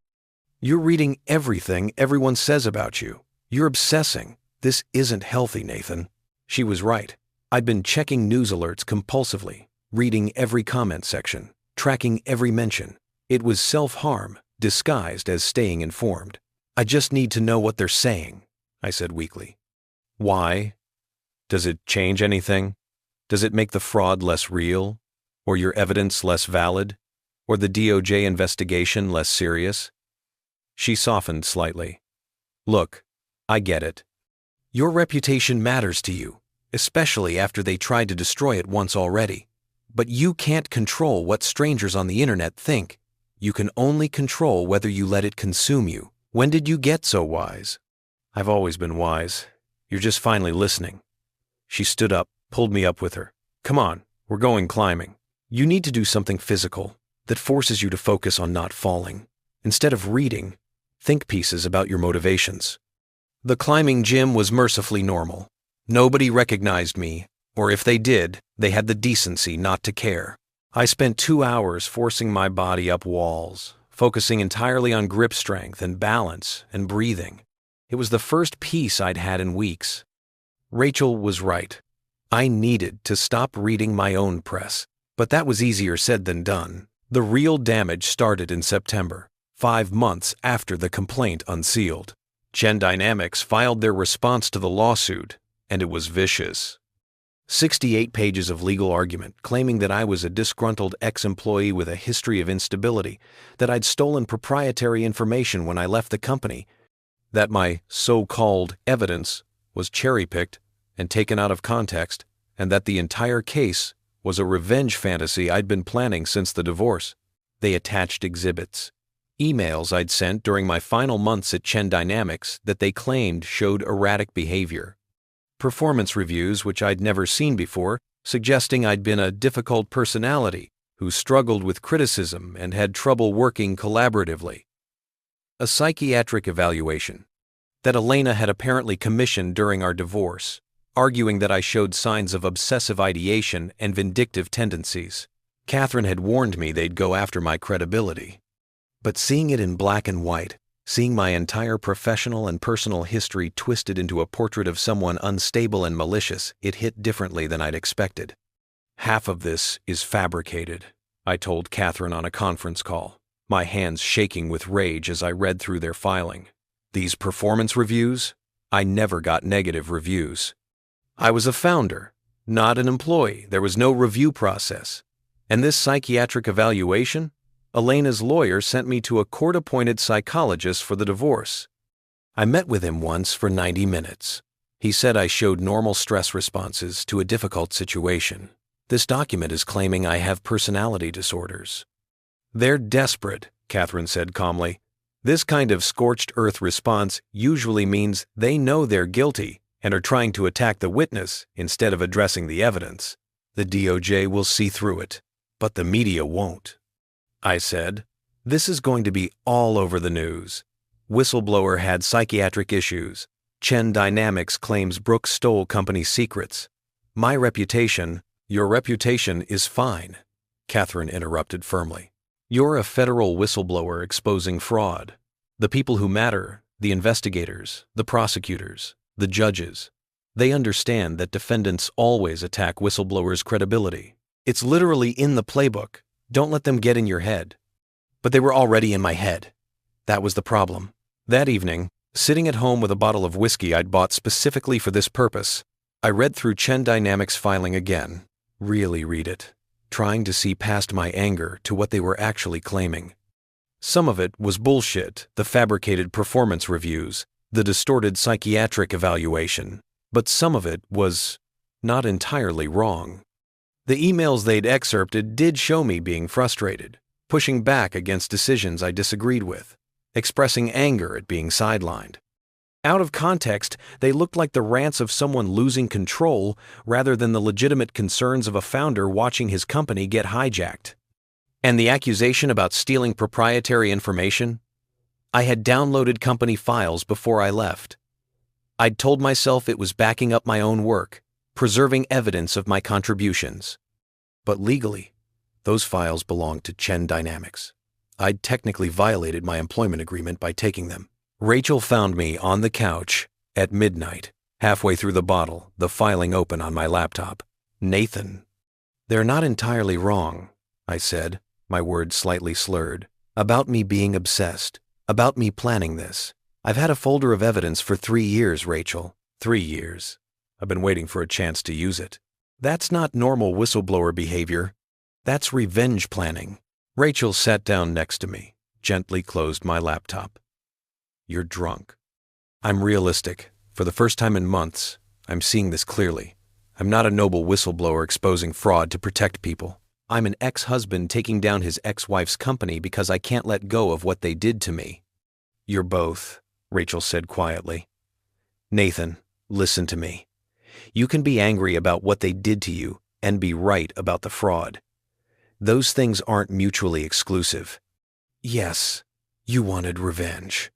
"You're reading everything everyone says about you. You're obsessing. This isn't healthy, Nathan." She was right. I'd been checking news alerts compulsively, reading every comment section, tracking every mention. It was self-harm, disguised as staying informed. "I just need to know what they're saying," I said weakly. "Why? Does it change anything? Does it make the fraud less real? Or your evidence less valid? Or the DOJ investigation less serious?" She softened slightly. "Look, I get it. Your reputation matters to you, especially after they tried to destroy it once already. But you can't control what strangers on the internet think. You can only control whether you let it consume you. When did you get so wise?" "I've always been wise. You're just finally listening." She stood up, pulled me up with her. "Come on, we're going climbing. You need to do something physical that forces you to focus on not falling. Instead of reading, think pieces about your motivations." The climbing gym was mercifully normal. Nobody recognized me, or if they did, they had the decency not to care. I spent 2 hours forcing my body up walls, focusing entirely on grip strength and balance and breathing. It was the first peace I'd had in weeks. Rachel was right. I needed to stop reading my own press, but that was easier said than done. The real damage started in September, 5 months after the complaint unsealed. Chen Dynamics filed their response to the lawsuit, and it was vicious. 68 pages of legal argument claiming that I was a disgruntled ex-employee with a history of instability, that I'd stolen proprietary information when I left the company, that my so-called evidence was cherry-picked and taken out of context, and that the entire case was a revenge fantasy I'd been planning since the divorce. They attached exhibits, emails I'd sent during my final months at Chen Dynamics that they claimed showed erratic behavior, performance reviews which I'd never seen before, suggesting I'd been a difficult personality who struggled with criticism and had trouble working collaboratively. A psychiatric evaluation that Elena had apparently commissioned during our divorce, arguing that I showed signs of obsessive ideation and vindictive tendencies. Catherine had warned me they'd go after my credibility. But seeing it in black and white, seeing my entire professional and personal history twisted into a portrait of someone unstable and malicious, it hit differently than I'd expected. Half of this is fabricated, I told Catherine on a conference call, my hands shaking with rage as I read through their filing. These performance reviews? I never got negative reviews. I was a founder, not an employee. There was no review process. And this psychiatric evaluation? Elena's lawyer sent me to a court-appointed psychologist for the divorce. I met with him once for 90 minutes. He said I showed normal stress responses to a difficult situation. This document is claiming I have personality disorders. They're desperate, Catherine said calmly. This kind of scorched earth response usually means they know they're guilty and are trying to attack the witness instead of addressing the evidence. The DOJ will see through it, but the media won't. I said, this is going to be all over the news. Whistleblower had psychiatric issues. Chen Dynamics claims Brooks stole company secrets. My reputation, your reputation is fine, Catherine interrupted firmly. You're a federal whistleblower exposing fraud. The people who matter, the investigators, the prosecutors, the judges, they understand that defendants always attack whistleblowers' credibility. It's literally in the playbook. Don't let them get in your head. But they were already in my head. That was the problem. That evening, sitting at home with a bottle of whiskey I'd bought specifically for this purpose, I read through Chen Dynamics' filing again. Really read it, trying to see past my anger to what they were actually claiming. Some of it was bullshit, the fabricated performance reviews, the distorted psychiatric evaluation, but some of it was not entirely wrong. The emails they'd excerpted did show me being frustrated, pushing back against decisions I disagreed with, expressing anger at being sidelined. Out of context, they looked like the rants of someone losing control rather than the legitimate concerns of a founder watching his company get hijacked. And the accusation about stealing proprietary information? I had downloaded company files before I left. I'd told myself it was backing up my own work, preserving evidence of my contributions. But legally, those files belonged to Chen Dynamics. I'd technically violated my employment agreement by taking them. Rachel found me on the couch at midnight, halfway through the bottle, the filing open on my laptop. Nathan. They're not entirely wrong, I said, my words slightly slurred, about me being obsessed, about me planning this. I've had a folder of evidence for 3 years, Rachel. 3 years. I've been waiting for a chance to use it. That's not normal whistleblower behavior. That's revenge planning. Rachel sat down next to me, gently closed my laptop. You're drunk. I'm realistic. For the first time in months, I'm seeing this clearly. I'm not a noble whistleblower exposing fraud to protect people. I'm an ex-husband taking down his ex-wife's company because I can't let go of what they did to me. You're both, Rachel said quietly. Nathan, listen to me. You can be angry about what they did to you and be right about the fraud. Those things aren't mutually exclusive. Yes, you wanted revenge.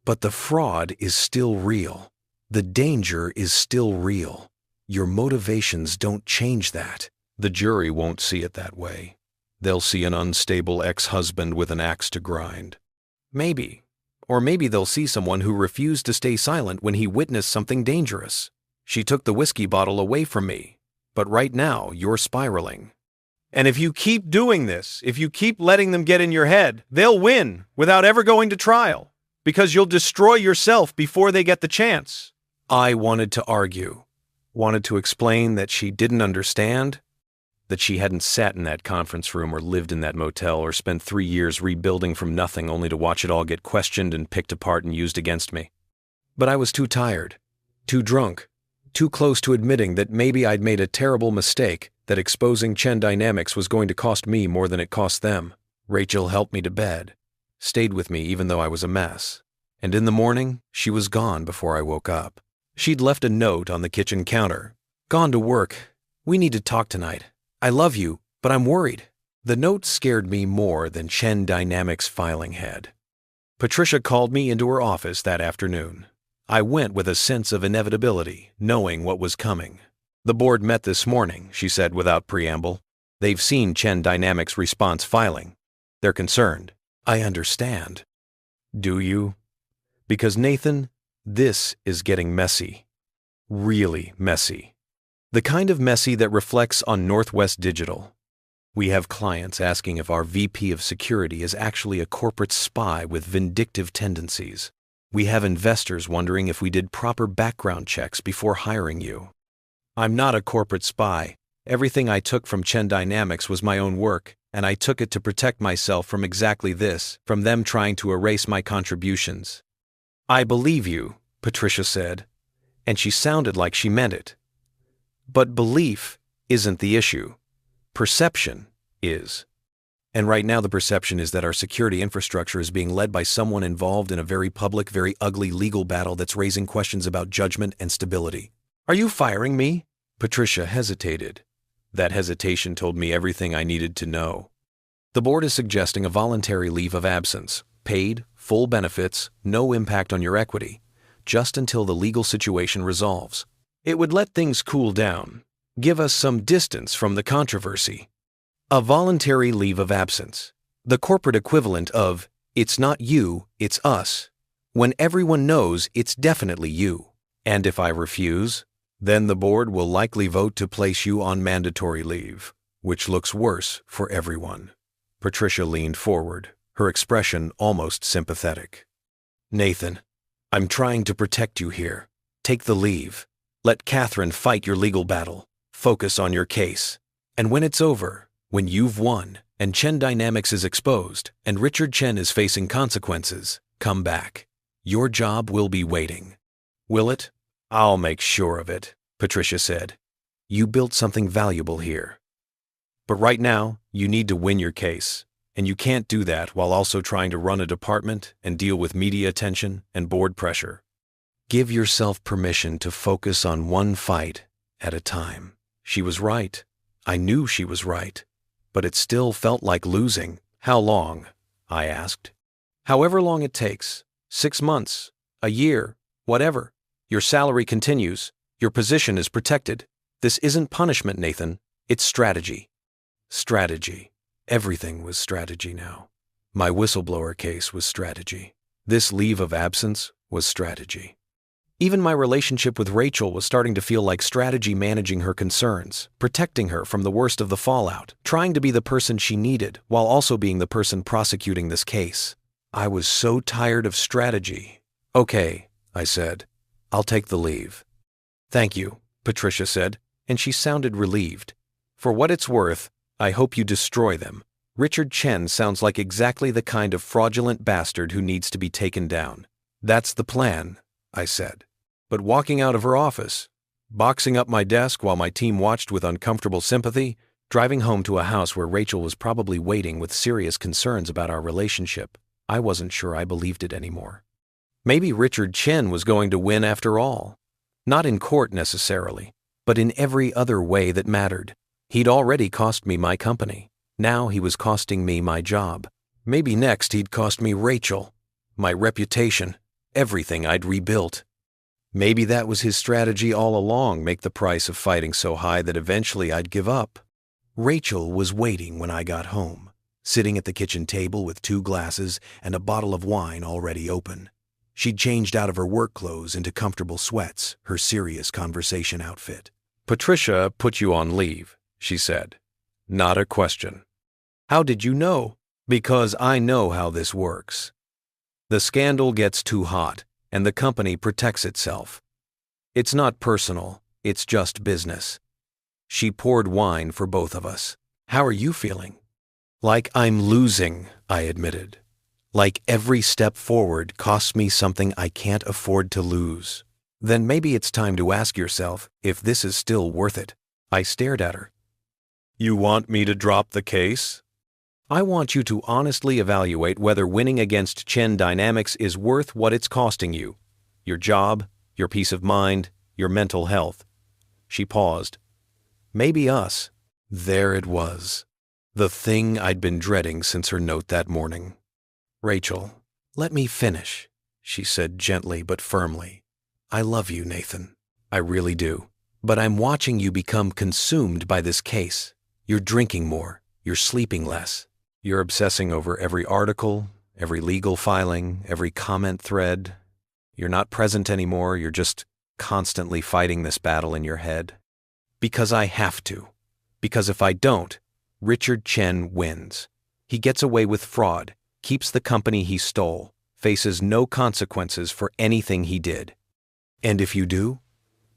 But the fraud is still real. The danger is still real. Your motivations don't change that. The jury won't see it that way. They'll see an unstable ex-husband with an axe to grind. Maybe. Or maybe they'll see someone who refused to stay silent when he witnessed something dangerous. She took the whiskey bottle away from me. But right now, you're spiraling. And if you keep doing this, if you keep letting them get in your head, they'll win without ever going to trial. Because you'll destroy yourself before they get the chance. I wanted to argue. Wanted to explain that she didn't understand. That she hadn't sat in that conference room or lived in that motel or spent 3 years rebuilding from nothing only to watch it all get questioned and picked apart and used against me. But I was too tired, too drunk, too close to admitting that maybe I'd made a terrible mistake, that exposing Chen Dynamics was going to cost me more than it cost them. Rachel helped me to bed, stayed with me even though I was a mess. And in the morning, she was gone before I woke up. She'd left a note on the kitchen counter. Gone to work. We need to talk tonight. I love you, but I'm worried. The note scared me more than Chen Dynamics' filing had. Patricia called me into her office that afternoon. I went with a sense of inevitability, knowing what was coming. The board met this morning, she said without preamble. They've seen Chen Dynamics' response filing. They're concerned. I understand. Do you? Because Nathan, this is getting messy. Really messy. The kind of messy that reflects on Northwest Digital. We have clients asking if our VP of Security is actually a corporate spy with vindictive tendencies. We have investors wondering if we did proper background checks before hiring you. I'm not a corporate spy. Everything I took from Chen Dynamics was my own work, and I took it to protect myself from exactly this, from them trying to erase my contributions. I believe you, Patricia said, and she sounded like she meant it. But belief isn't the issue. Perception is. And right now the perception is that our security infrastructure is being led by someone involved in a very public, very ugly legal battle that's raising questions about judgment and stability. Are you firing me? Patricia hesitated. That hesitation told me everything I needed to know. The board is suggesting a voluntary leave of absence, paid, full benefits, no impact on your equity, just until the legal situation resolves. It would let things cool down, give us some distance from the controversy. A voluntary leave of absence, the corporate equivalent of, it's not you, it's us, when everyone knows it's definitely you. And if I refuse, then the board will likely vote to place you on mandatory leave, which looks worse for everyone. Patricia leaned forward, her expression almost sympathetic. Nathan, I'm trying to protect you here. Take the leave. Let Catherine fight your legal battle. Focus on your case. And when it's over, when you've won, and Chen Dynamics is exposed, and Richard Chen is facing consequences, come back. Your job will be waiting. Will it? I'll make sure of it, Patricia said. You built something valuable here. But right now, you need to win your case, and you can't do that while also trying to run a department and deal with media attention and board pressure. Give yourself permission to focus on one fight at a time. She was right. I knew she was right. But it still felt like losing. How long? I asked. However long it takes. 6 months, a year, whatever. Your salary continues. Your position is protected. This isn't punishment, Nathan. It's strategy. Strategy. Everything was strategy now. My whistleblower case was strategy. This leave of absence was strategy. Even my relationship with Rachel was starting to feel like strategy, managing her concerns, protecting her from the worst of the fallout, trying to be the person she needed while also being the person prosecuting this case. I was so tired of strategy. Okay, I said. I'll take the leave. Thank you, Patricia said, and she sounded relieved. For what it's worth, I hope you destroy them. Richard Chen sounds like exactly the kind of fraudulent bastard who needs to be taken down. That's the plan, I said. But walking out of her office, boxing up my desk while my team watched with uncomfortable sympathy, driving home to a house where Rachel was probably waiting with serious concerns about our relationship, I wasn't sure I believed it anymore. Maybe Richard Chen was going to win after all. Not in court necessarily, but in every other way that mattered. He'd already cost me my company. Now he was costing me my job. Maybe next he'd cost me Rachel, my reputation, everything I'd rebuilt. Maybe that was his strategy all along, make the price of fighting so high that eventually I'd give up. Rachel was waiting when I got home, sitting at the kitchen table with 2 glasses and a bottle of wine already open. She'd changed out of her work clothes into comfortable sweats, her serious conversation outfit. Patricia put you on leave, she said. Not a question. How did you know? Because I know how this works. The scandal gets too hot, and the company protects itself. It's not personal, it's just business. She poured wine for both of us. How are you feeling? Like I'm losing, I admitted. Like every step forward costs me something I can't afford to lose. Then maybe it's time to ask yourself if this is still worth it. I stared at her. You want me to drop the case? I want you to honestly evaluate whether winning against Chen Dynamics is worth what it's costing you. Your job, your peace of mind, your mental health. She paused. Maybe us. There it was. The thing I'd been dreading since her note that morning. Rachel, Let me finish, she said gently but firmly. I love you, Nathan. I really do. But I'm watching you become consumed by this case. You're drinking more. You're sleeping less. You're obsessing over every article, every legal filing, every comment thread. You're not present anymore. You're just constantly fighting this battle in your head. Because I have to. Because if I don't, Richard Chen wins. He gets away with fraud, keeps the company he stole, faces no consequences for anything he did. And if you do,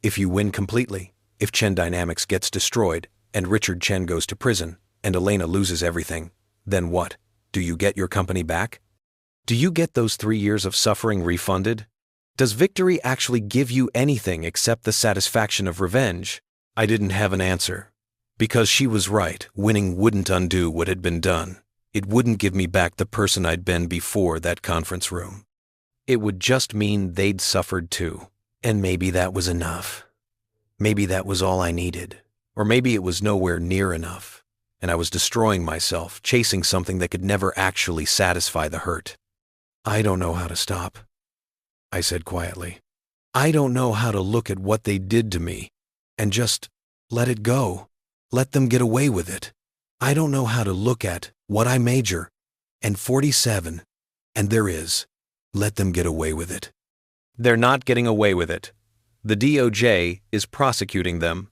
if you win completely, if Chen Dynamics gets destroyed, and Richard Chen goes to prison, and Elena loses everything, then what? Do you get your company back? Do you get those 3 years of suffering refunded? Does victory actually give you anything except the satisfaction of revenge? I didn't have an answer. Because she was right, winning wouldn't undo what had been done. It wouldn't give me back the person I'd been before that conference room. It would just mean they'd suffered too. And maybe that was enough. Maybe that was all I needed. Or maybe it was nowhere near enough. And I was destroying myself, chasing something that could never actually satisfy the hurt. I don't know how to stop, I said quietly. I don't know how to look at what they did to me and just let it go. Let them get away with it. I don't know how to look at what I major and 47, and there is. Let them get away with it. They're not getting away with it. The DOJ is prosecuting them.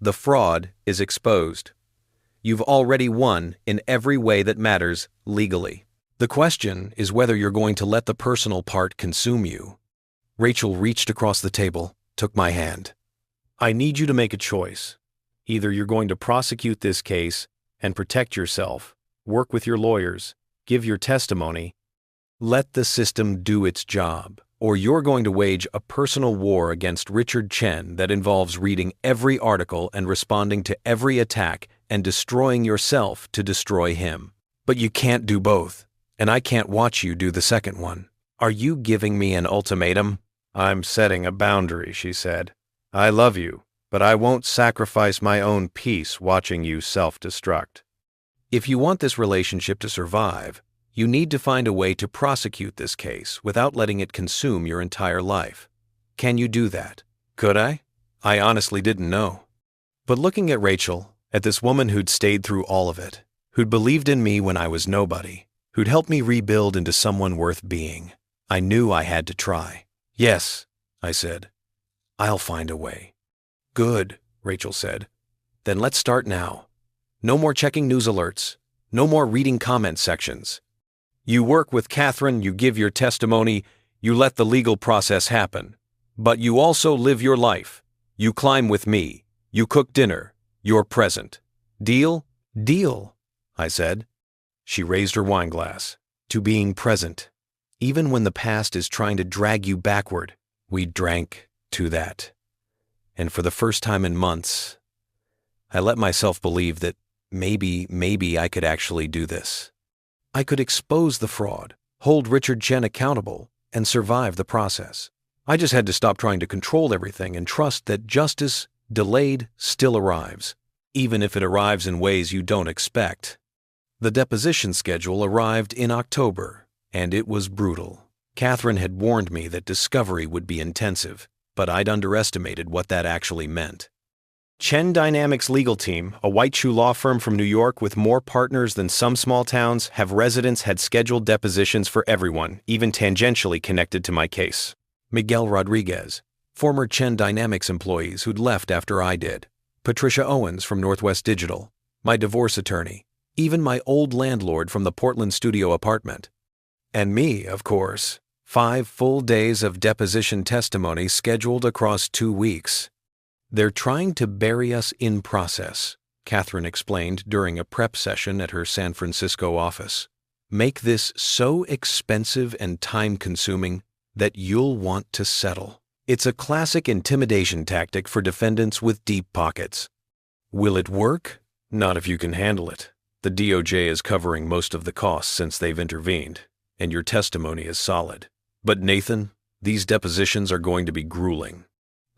The fraud is exposed. You've already won in every way that matters legally. The question is whether you're going to let the personal part consume you. Rachel reached across the table, took my hand. I need you to make a choice. Either you're going to prosecute this case and protect yourself, work with your lawyers, give your testimony, let the system do its job, or you're going to wage a personal war against Richard Chen that involves reading every article and responding to every attack and destroying yourself to destroy him. But you can't do both, and I can't watch you do the second one. Are you giving me an ultimatum? I'm setting a boundary, she said. I love you, but I won't sacrifice my own peace watching you self-destruct. If you want this relationship to survive, you need to find a way to prosecute this case without letting it consume your entire life. Can you do that? Could I? I honestly didn't know. But looking at Rachel, at this woman who'd stayed through all of it, who'd believed in me when I was nobody, who'd helped me rebuild into someone worth being, I knew I had to try. Yes, I said. I'll find a way. Good, Rachel said. Then let's start now. No more checking news alerts. No more reading comment sections. You work with Catherine, you give your testimony, you let the legal process happen. But you also live your life. You climb with me. You cook dinner. You're present. Deal? Deal, I said. She raised her wine glass. To being present. Even when the past is trying to drag you backward, we drank to that. And for the first time in months, I let myself believe that maybe I could actually do this. I could expose the fraud, hold Richard Chen accountable, and survive the process. I just had to stop trying to control everything and trust that justice, delayed, still arrives, even if it arrives in ways you don't expect. The deposition schedule arrived in October, and it was brutal. Catherine had warned me that discovery would be intensive, but I'd underestimated what that actually meant. Chen Dynamics legal team, a white shoe law firm from New York with more partners than some small towns, have residents had scheduled depositions for everyone, even tangentially connected to my case. Miguel Rodriguez, former Chen Dynamics employees who'd left after I did. Patricia Owens from Northwest Digital, my divorce attorney, even my old landlord from the Portland studio apartment. And me, of course. 5 full days of deposition testimony scheduled across 2 weeks. They're trying to bury us in process, Catherine explained during a prep session at her San Francisco office. Make this so expensive and time-consuming that you'll want to settle. It's a classic intimidation tactic for defendants with deep pockets. Will it work? Not if you can handle it. The DOJ is covering most of the costs since they've intervened, and your testimony is solid. But Nathan, these depositions are going to be grueling.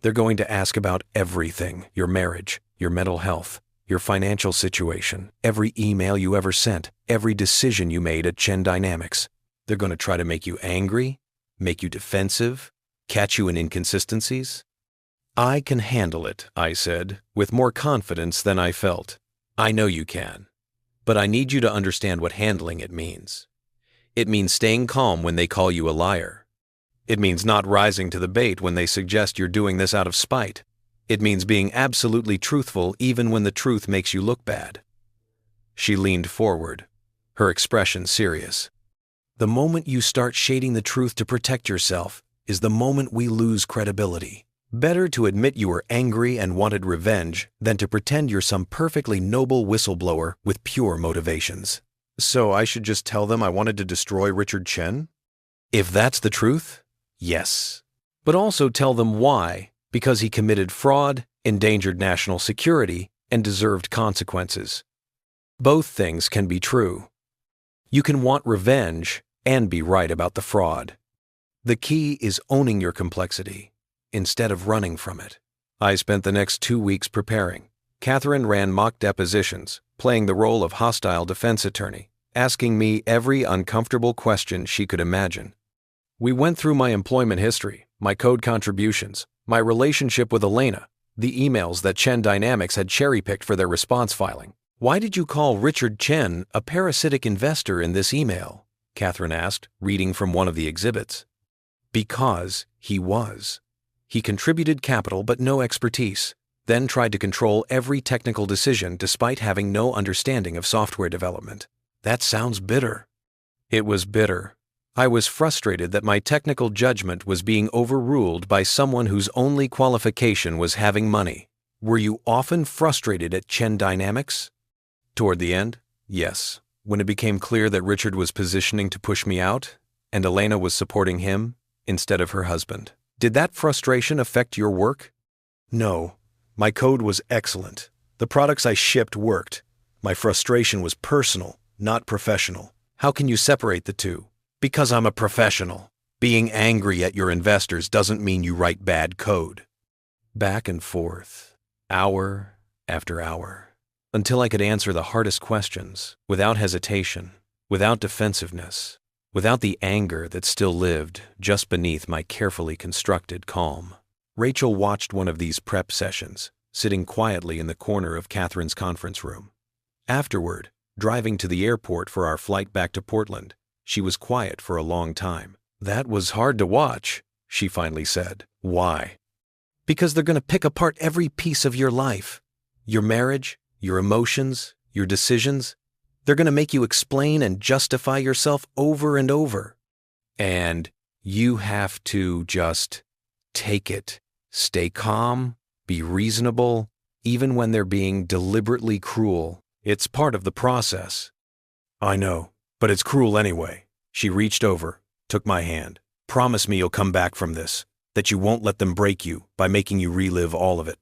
They're going to ask about everything: your marriage, your mental health, your financial situation, every email you ever sent, every decision you made at Chen Dynamics. They're going to try to make you angry, make you defensive, catch you in inconsistencies. I can handle it, I said, with more confidence than I felt. I know you can. But I need you to understand what handling it means. It means staying calm when they call you a liar. It means not rising to the bait when they suggest you're doing this out of spite. It means being absolutely truthful even when the truth makes you look bad. She leaned forward, her expression serious. The moment you start shading the truth to protect yourself is the moment we lose credibility. Better to admit you were angry and wanted revenge than to pretend you're some perfectly noble whistleblower with pure motivations. So I should just tell them I wanted to destroy Richard Chen? If that's the truth, yes. But also tell them why, because he committed fraud, endangered national security, and deserved consequences. Both things can be true. You can want revenge and be right about the fraud. The key is owning your complexity instead of running from it. I spent the next 2 weeks preparing. Catherine ran mock depositions, playing the role of hostile defense attorney, asking me every uncomfortable question she could imagine. We went through my employment history, my code contributions, my relationship with Elena, the emails that Chen Dynamics had cherry-picked for their response filing. Why did you call Richard Chen a parasitic investor in this email? Catherine asked, reading from one of the exhibits. Because he was. He contributed capital but no expertise, then tried to control every technical decision despite having no understanding of software development. That sounds bitter. It was bitter. I was frustrated that my technical judgment was being overruled by someone whose only qualification was having money. Were you often frustrated at Chen Dynamics? Toward the end, yes. When it became clear that Richard was positioning to push me out, and Elena was supporting him instead of her husband. Did that frustration affect your work? No. My code was excellent. The products I shipped worked. My frustration was personal, not professional. How can you separate the two? Because I'm a professional. Being angry at your investors doesn't mean you write bad code. Back and forth, hour after hour, until I could answer the hardest questions without hesitation, without defensiveness, without the anger that still lived just beneath my carefully constructed calm. Rachel watched one of these prep sessions, sitting quietly in the corner of Catherine's conference room. Afterward, driving to the airport for our flight back to Portland, she was quiet for a long time. That was hard to watch, she finally said. Why? Because they're going to pick apart every piece of your life. Your marriage, your emotions, your decisions. They're going to make you explain and justify yourself over and over. And you have to just take it. Stay calm, be reasonable, even when they're being deliberately cruel. It's part of the process. I know, but it's cruel anyway. She reached over, took my hand. Promise me you'll come back from this, that you won't let them break you by making you relive all of it.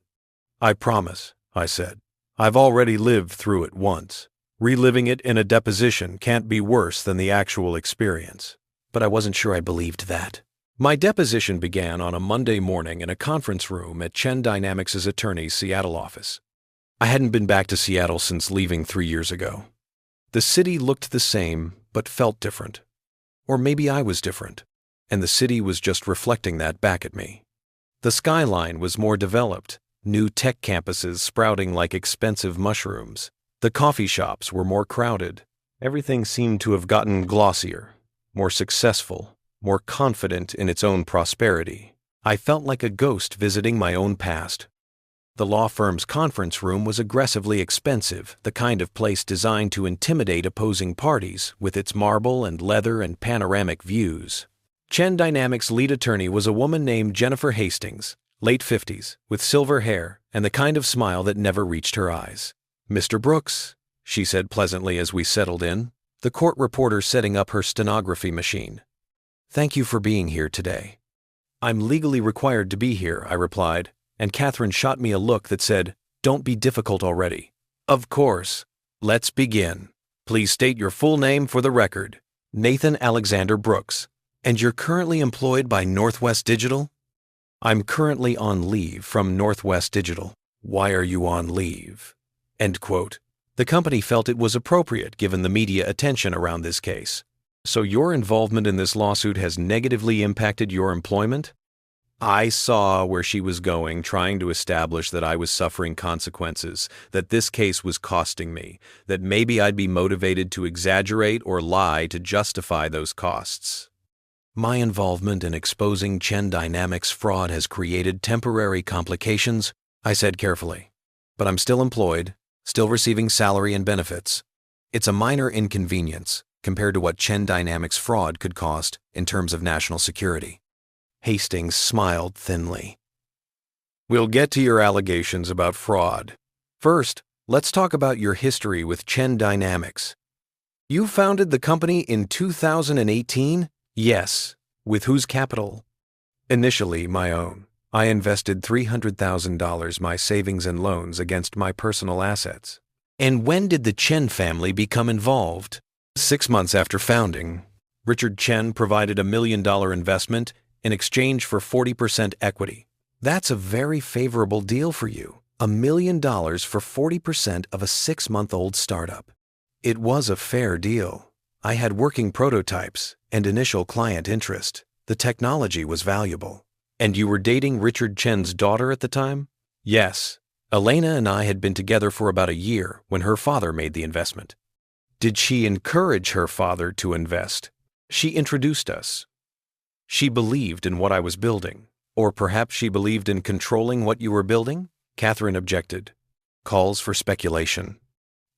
I promise, I said. I've already lived through it once. Reliving it in a deposition can't be worse than the actual experience. But I wasn't sure I believed that. My deposition began on a Monday morning in a conference room at Chen Dynamics' attorney's Seattle office. I hadn't been back to Seattle since leaving 3 years ago. The city looked the same, but felt different. Or maybe I was different, and the city was just reflecting that back at me. The skyline was more developed, new tech campuses sprouting like expensive mushrooms. The coffee shops were more crowded. Everything seemed to have gotten glossier, more successful, more confident in its own prosperity. I felt like a ghost visiting my own past. The law firm's conference room was aggressively expensive, the kind of place designed to intimidate opposing parties with its marble and leather and panoramic views. Chen Dynamics' lead attorney was a woman named Jennifer Hastings, late 50s, with silver hair and the kind of smile that never reached her eyes. Mr. Brooks, she said pleasantly as we settled in, the court reporter setting up her stenography machine. Thank you for being here today. I'm legally required to be here, I replied, and Catherine shot me a look that said, don't be difficult already. Of course. Let's begin. Please state your full name for the record. Nathan Alexander Brooks. And you're currently employed by Northwest Digital? I'm currently on leave from Northwest Digital. Why are you on leave? End quote. The company felt it was appropriate given the media attention around this case. So your involvement in this lawsuit has negatively impacted your employment? I saw where she was going, trying to establish that I was suffering consequences, that this case was costing me, that maybe I'd be motivated to exaggerate or lie to justify those costs. My involvement in exposing Chen Dynamics fraud has created temporary complications, I said carefully. But I'm still employed, still receiving salary and benefits. It's a minor inconvenience compared to what Chen Dynamics fraud could cost in terms of national security. Hastings smiled thinly. We'll get to your allegations about fraud. First, let's talk about your history with Chen Dynamics. You founded the company in 2018? Yes. With whose capital? Initially, my own. I invested $300,000 my savings and loans against my personal assets. And when did the Chen family become involved? 6 months after founding. Richard Chen provided $1 million investment in exchange for 40% equity. That's a very favorable deal for you. $1 million for 40% of a 6-month-old startup. It was a fair deal. I had working prototypes and initial client interest. The technology was valuable. And you were dating Richard Chen's daughter at the time? Yes. Elena and I had been together for about a year when her father made the investment. Did she encourage her father to invest? She introduced us. She believed in what I was building. Or perhaps she believed in controlling what you were building? Catherine objected. Calls for speculation.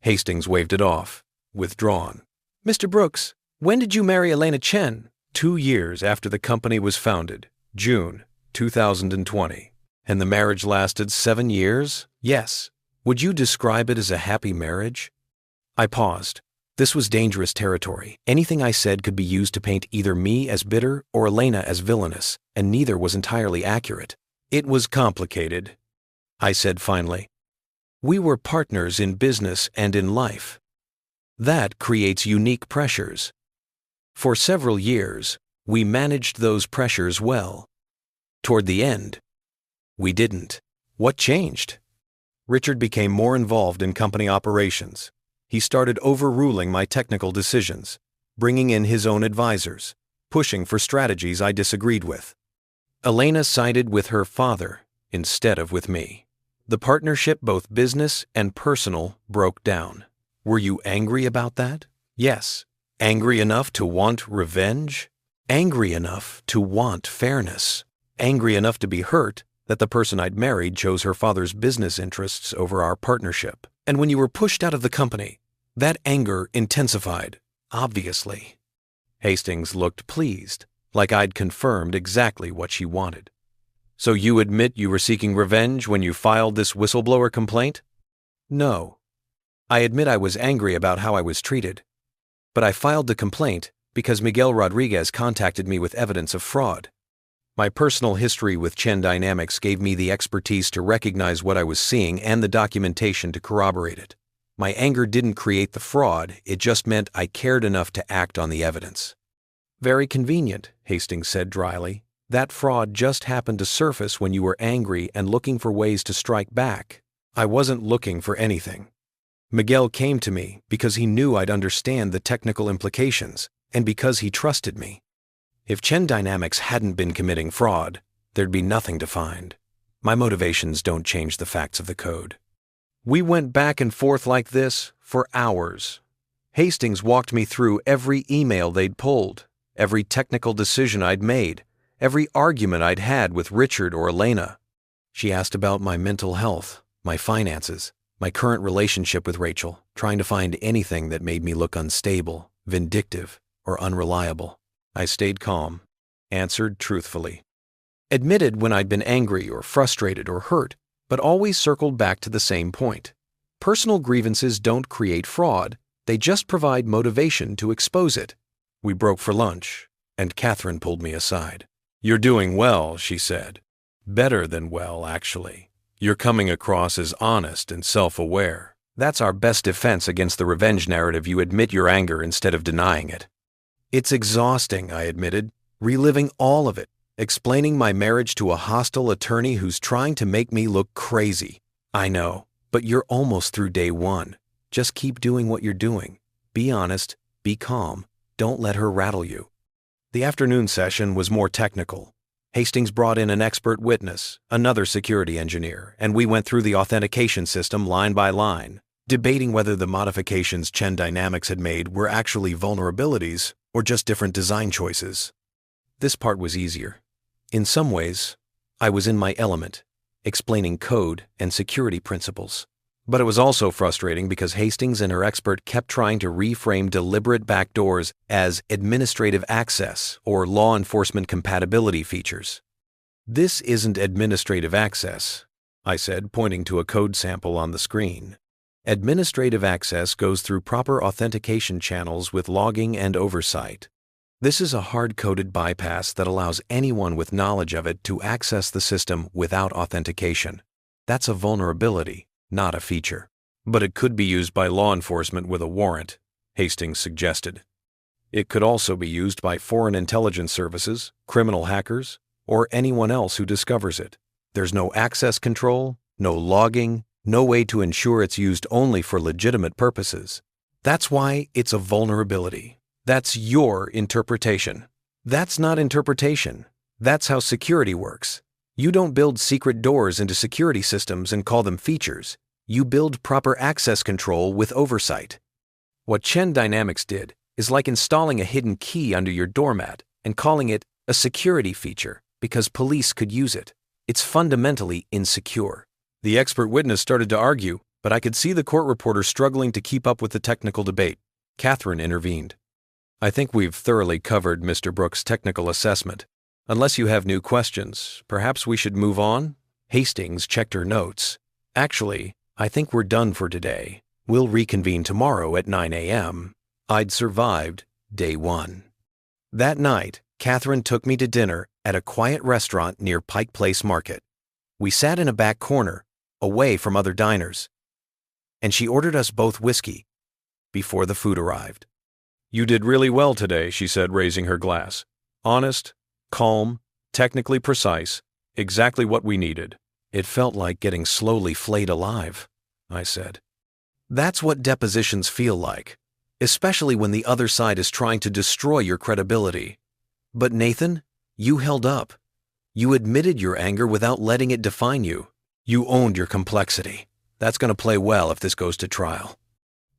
Hastings waved it off, withdrawn. Mr. Brooks, when did you marry Elena Chen? 2 years after the company was founded, June 2020. And the marriage lasted 7 years? Yes. Would you describe it as a happy marriage? I paused. This was dangerous territory. Anything I said could be used to paint either me as bitter or Elena as villainous, and neither was entirely accurate. It was complicated, I said finally. We were partners in business and in life. That creates unique pressures. For several years, we managed those pressures well. Toward the end, we didn't. What changed? Richard became more involved in company operations. He started overruling my technical decisions, bringing in his own advisors, pushing for strategies I disagreed with. Elena sided with her father instead of with me. The partnership, both business and personal, broke down. Were you angry about that? Yes. Angry enough to want revenge? Angry enough to want fairness? Angry enough to be hurt that the person I'd married chose her father's business interests over our partnership? And when you were pushed out of the company, that anger intensified, obviously. Hastings looked pleased, like I'd confirmed exactly what she wanted. So you admit you were seeking revenge when you filed this whistleblower complaint? No. I admit I was angry about how I was treated. But I filed the complaint because Miguel Rodriguez contacted me with evidence of fraud. My personal history with Chen Dynamics gave me the expertise to recognize what I was seeing and the documentation to corroborate it. My anger didn't create the fraud, it just meant I cared enough to act on the evidence. Very convenient, Hastings said dryly. That fraud just happened to surface when you were angry and looking for ways to strike back. I wasn't looking for anything. Miguel came to me because he knew I'd understand the technical implications and because he trusted me. If Chen Dynamics hadn't been committing fraud, there'd be nothing to find. My motivations don't change the facts of the code. We went back and forth like this for hours. Hastings walked me through every email they'd pulled, every technical decision I'd made, every argument I'd had with Richard or Elena. She asked about my mental health, my finances, my current relationship with Rachel, trying to find anything that made me look unstable, vindictive, or unreliable. I stayed calm, answered truthfully. Admitted when I'd been angry or frustrated or hurt, but always circled back to the same point. Personal grievances don't create fraud, they just provide motivation to expose it. We broke for lunch, and Catherine pulled me aside. You're doing well, she said. Better than well, actually. You're coming across as honest and self-aware. That's our best defense against the revenge narrative. You admit your anger instead of denying it. It's exhausting, I admitted, reliving all of it, explaining my marriage to a hostile attorney who's trying to make me look crazy. I know, but you're almost through day one. Just keep doing what you're doing. Be honest, be calm, Don't let her rattle you. The afternoon session was more technical. Hastings brought in an expert witness, another security engineer, and we went through the authentication system line by line, debating whether the modifications Chen Dynamics had made were actually vulnerabilities or just different design choices. This part was easier. In some ways, I was in my element, explaining code and security principles. But it was also frustrating because Hastings and her expert kept trying to reframe deliberate backdoors as administrative access or law enforcement compatibility features. This isn't administrative access, I said, pointing to a code sample on the screen. Administrative access goes through proper authentication channels with logging and oversight. This is a hard-coded bypass that allows anyone with knowledge of it to access the system without authentication. That's a vulnerability, not a feature. But it could be used by law enforcement with a warrant, Hastings suggested. It could also be used by foreign intelligence services, criminal hackers, or anyone else who discovers it. There's no access control, no logging, no way to ensure it's used only for legitimate purposes. That's why it's a vulnerability. That's your interpretation. That's not interpretation. That's how security works. You don't build secret doors into security systems and call them features. You build proper access control with oversight. What Chen Dynamics did is like installing a hidden key under your doormat and calling it a security feature because police could use it. It's fundamentally insecure. The expert witness started to argue, but I could see the court reporter struggling to keep up with the technical debate. Catherine intervened. I think we've thoroughly covered Mr. Brooks' technical assessment. Unless you have new questions, perhaps we should move on? Hastings checked her notes. Actually, I think we're done for today. We'll reconvene tomorrow at 9 a.m. I'd survived day 1. That night, Catherine took me to dinner at a quiet restaurant near Pike Place Market. We sat in a back corner, away from other diners, and she ordered us both whiskey before the food arrived. You did really well today, she said, raising her glass. Honest, calm, technically precise, exactly what we needed. It felt like getting slowly flayed alive, I said. That's what depositions feel like, especially when the other side is trying to destroy your credibility. But Nathan, you held up. You admitted your anger without letting it define you. You owned your complexity. That's going to play well if this goes to trial.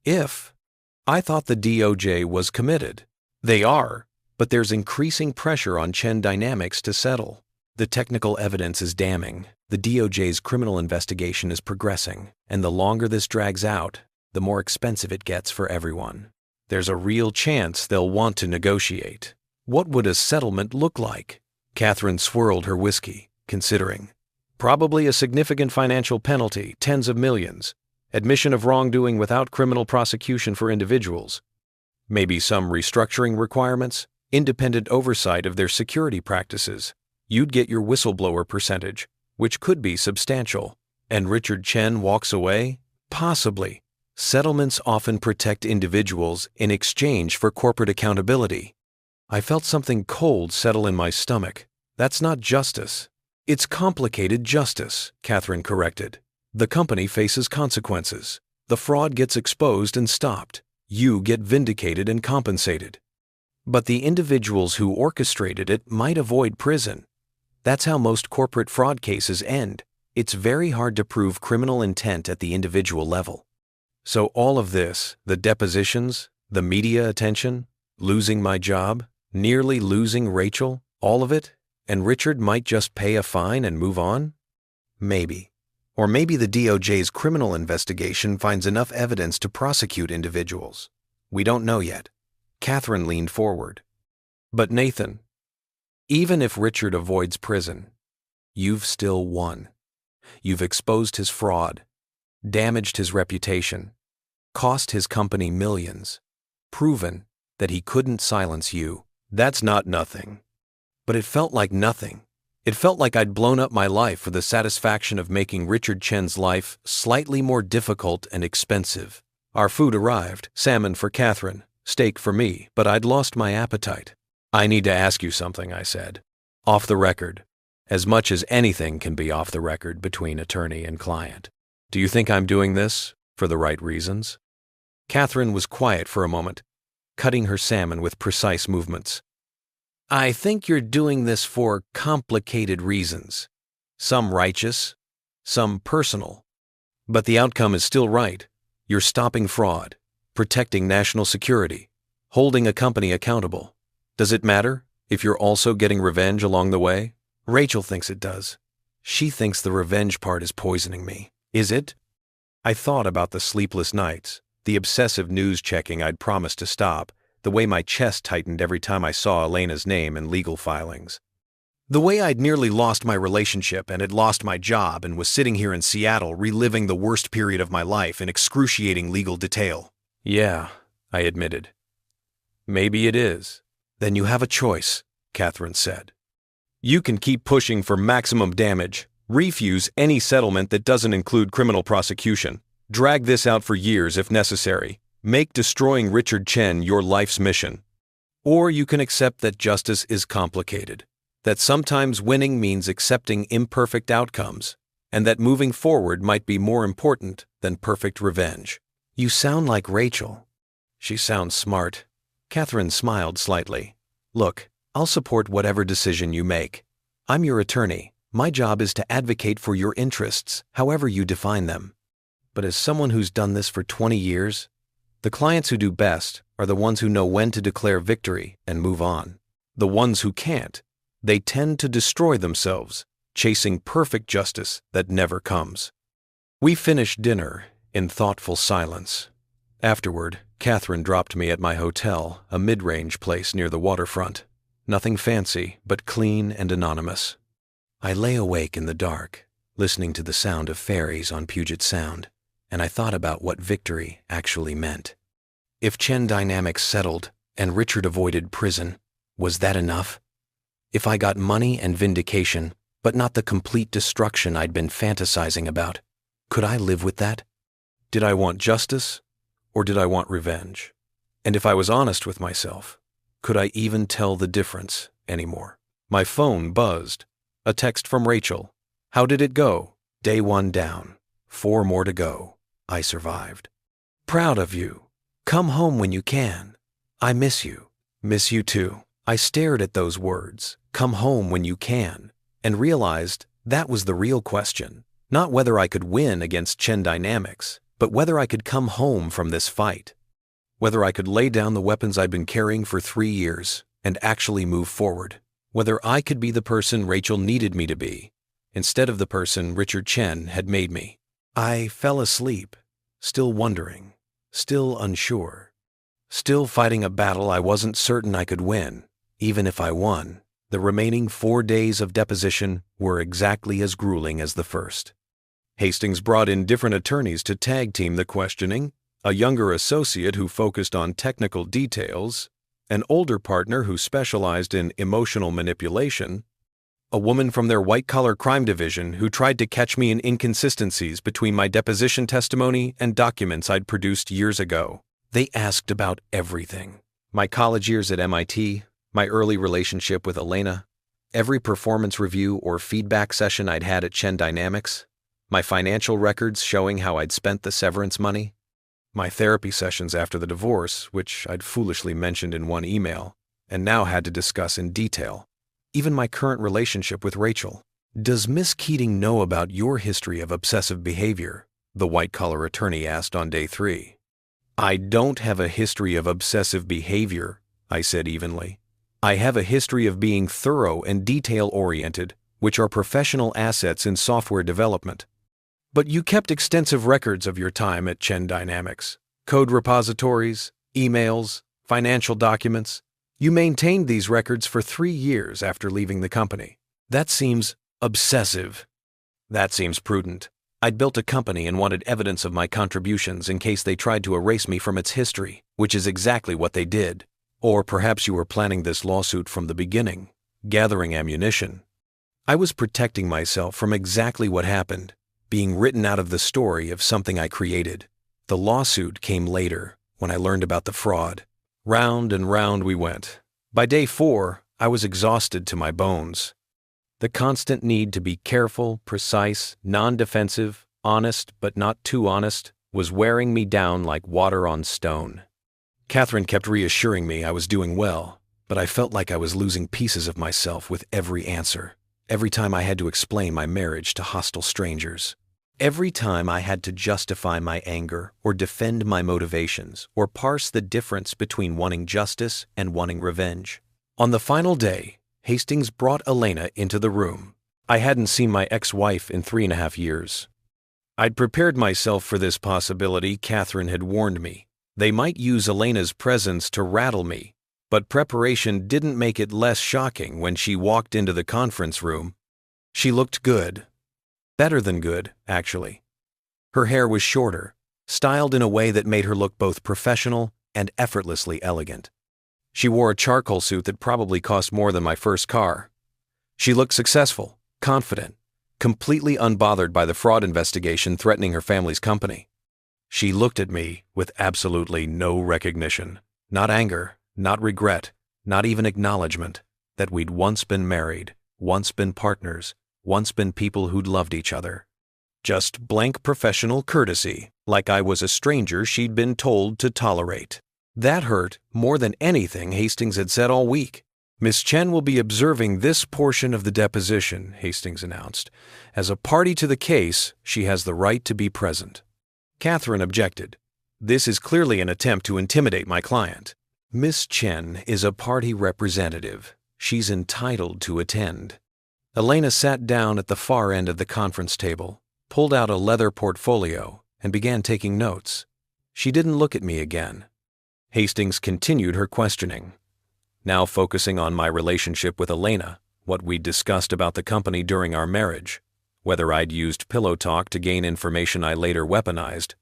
I thought the DOJ was committed. They are, but there's increasing pressure on Chen Dynamics to settle. The technical evidence is damning. The DOJ's criminal investigation is progressing, and the longer this drags out, the more expensive it gets for everyone. There's a real chance they'll want to negotiate. What would a settlement look like? Catherine swirled her whiskey, considering. Probably a significant financial penalty, tens of millions. Admission of wrongdoing without criminal prosecution for individuals. Maybe some restructuring requirements, independent oversight of their security practices. You'd get your whistleblower percentage, which could be substantial. And Richard Chen walks away? Possibly. Settlements often protect individuals in exchange for corporate accountability. I felt something cold settle in my stomach. That's not justice. It's complicated justice, Catherine corrected. The company faces consequences. The fraud gets exposed and stopped. You get vindicated and compensated. But the individuals who orchestrated it might avoid prison. That's how most corporate fraud cases end. It's very hard to prove criminal intent at the individual level. So all of this, the depositions, the media attention, losing my job, nearly losing Rachel, all of it, and Richard might just pay a fine and move on? Maybe. Or maybe the DOJ's criminal investigation finds enough evidence to prosecute individuals. We don't know yet. Catherine leaned forward. But Nathan, even if Richard avoids prison, you've still won. You've exposed his fraud, damaged his reputation, cost his company millions, proven that he couldn't silence you. That's not nothing. But it felt like nothing. It felt like I'd blown up my life for the satisfaction of making Richard Chen's life slightly more difficult and expensive. Our food arrived, salmon for Catherine, steak for me, but I'd lost my appetite. I need to ask you something, I said. Off the record. As much as anything can be off the record between attorney and client. Do you think I'm doing this for the right reasons? Catherine was quiet for a moment. cutting her salmon with precise movements. "I think you're doing this for complicated reasons. Some righteous, some personal. But the outcome is still right. You're stopping fraud, protecting national security, holding a company accountable. Does it matter if you're also getting revenge along the way?" Rachel thinks it does. She thinks the revenge part is poisoning me. Is it? I thought about the sleepless nights, the obsessive news checking I'd promised to stop, the way my chest tightened every time I saw Elena's name in legal filings. The way I'd nearly lost my relationship and had lost my job and was sitting here in Seattle reliving the worst period of my life in excruciating legal detail. "Yeah," I admitted. "Maybe it is." "Then you have a choice," Catherine said. "You can keep pushing for maximum damage, refuse any settlement that doesn't include criminal prosecution, drag this out for years if necessary, make destroying Richard Chen your life's mission. Or you can accept that justice is complicated, that sometimes winning means accepting imperfect outcomes, and that moving forward might be more important than perfect revenge." "You sound like Rachel." "She sounds smart." Catherine smiled slightly. "Look, I'll support whatever decision you make. I'm your attorney. My job is to advocate for your interests, however you define them. But as someone who's done this for 20 years, the clients who do best are the ones who know when to declare victory and move on. The ones who can't, they tend to destroy themselves, chasing perfect justice that never comes." We finished dinner in thoughtful silence. Afterward, Catherine dropped me at my hotel, a mid-range place near the waterfront. Nothing fancy, but clean and anonymous. I lay awake in the dark, listening to the sound of ferries on Puget Sound, and I thought about what victory actually meant. If Chen Dynamics settled and Richard avoided prison, was that enough? If I got money and vindication, but not the complete destruction I'd been fantasizing about, could I live with that? Did I want justice, or did I want revenge? And if I was honest with myself, could I even tell the difference anymore? My phone buzzed. A text from Rachel. "How did it go? Day 1 down. 4 more to go. I survived. Proud of you. Come home when you can. I miss you. Miss you too." I stared at those words, "come home when you can," and realized that was the real question. Not whether I could win against Chen Dynamics, but whether I could come home from this fight. Whether I could lay down the weapons I'd been carrying for 3 years and actually move forward. Whether I could be the person Rachel needed me to be, instead of the person Richard Chen had made me. I fell asleep, still wondering, still unsure, still fighting a battle I wasn't certain I could win. Even if I won, the remaining 4 days of deposition were exactly as grueling as the first. Hastings brought in different attorneys to tag team the questioning, a younger associate who focused on technical details, an older partner who specialized in emotional manipulation, a woman from their white-collar crime division who tried to catch me in inconsistencies between my deposition testimony and documents I'd produced years ago. They asked about everything. My college years at MIT, my early relationship with Elena, every performance review or feedback session I'd had at Chen Dynamics, my financial records showing how I'd spent the severance money, my therapy sessions after the divorce, which I'd foolishly mentioned in one email, and now had to discuss in detail. Even my current relationship with Rachel. "Does Miss Keating know about your history of obsessive behavior?" the white-collar attorney asked on day 3. "I don't have a history of obsessive behavior," I said evenly. "I have a history of being thorough and detail-oriented, which are professional assets in software development. But you kept extensive records of your time at Chen Dynamics. Code repositories, emails, financial documents. You maintained these records for 3 years after leaving the company. That seems obsessive." "That seems prudent. I'd built a company and wanted evidence of my contributions in case they tried to erase me from its history, which is exactly what they did. Or perhaps you were planning this lawsuit from the beginning, gathering ammunition." I was protecting myself from exactly what happened, being written out of the story of something I created. The lawsuit came later, when I learned about the fraud. Round and round we went. By day 4, I was exhausted to my bones. The constant need to be careful, precise, non-defensive, honest but not too honest, was wearing me down like water on stone. Catherine kept reassuring me I was doing well, but I felt like I was losing pieces of myself with every answer. Every time I had to explain my marriage to hostile strangers. Every time I had to justify my anger or defend my motivations or parse the difference between wanting justice and wanting revenge. On the final day, Hastings brought Elena into the room. I hadn't seen my ex-wife in 3.5 years. I'd prepared myself for this possibility. Catherine had warned me. They might use Elena's presence to rattle me, but preparation didn't make it less shocking when she walked into the conference room. She looked good. Better than good, actually. Her hair was shorter, styled in a way that made her look both professional and effortlessly elegant. She wore a charcoal suit that probably cost more than my first car. She looked successful, confident, completely unbothered by the fraud investigation threatening her family's company. She looked at me with absolutely no recognition, not anger, not regret, not even acknowledgement that we'd once been married, once been partners, once been people who'd loved each other. Just blank professional courtesy, like I was a stranger she'd been told to tolerate. That hurt more than anything Hastings had said all week. Miss Chen will be observing this portion of the deposition, Hastings announced. As a party to the case, she has the right to be present. Catherine objected. This is clearly an attempt to intimidate my client. Miss Chen is a party representative. She's entitled to attend. Elena sat down at the far end of the conference table, pulled out a leather portfolio, and began taking notes. She didn't look at me again. Hastings continued her questioning, now focusing on my relationship with Elena, what we'd discussed about the company during our marriage, whether I'd used pillow talk to gain information I later weaponized,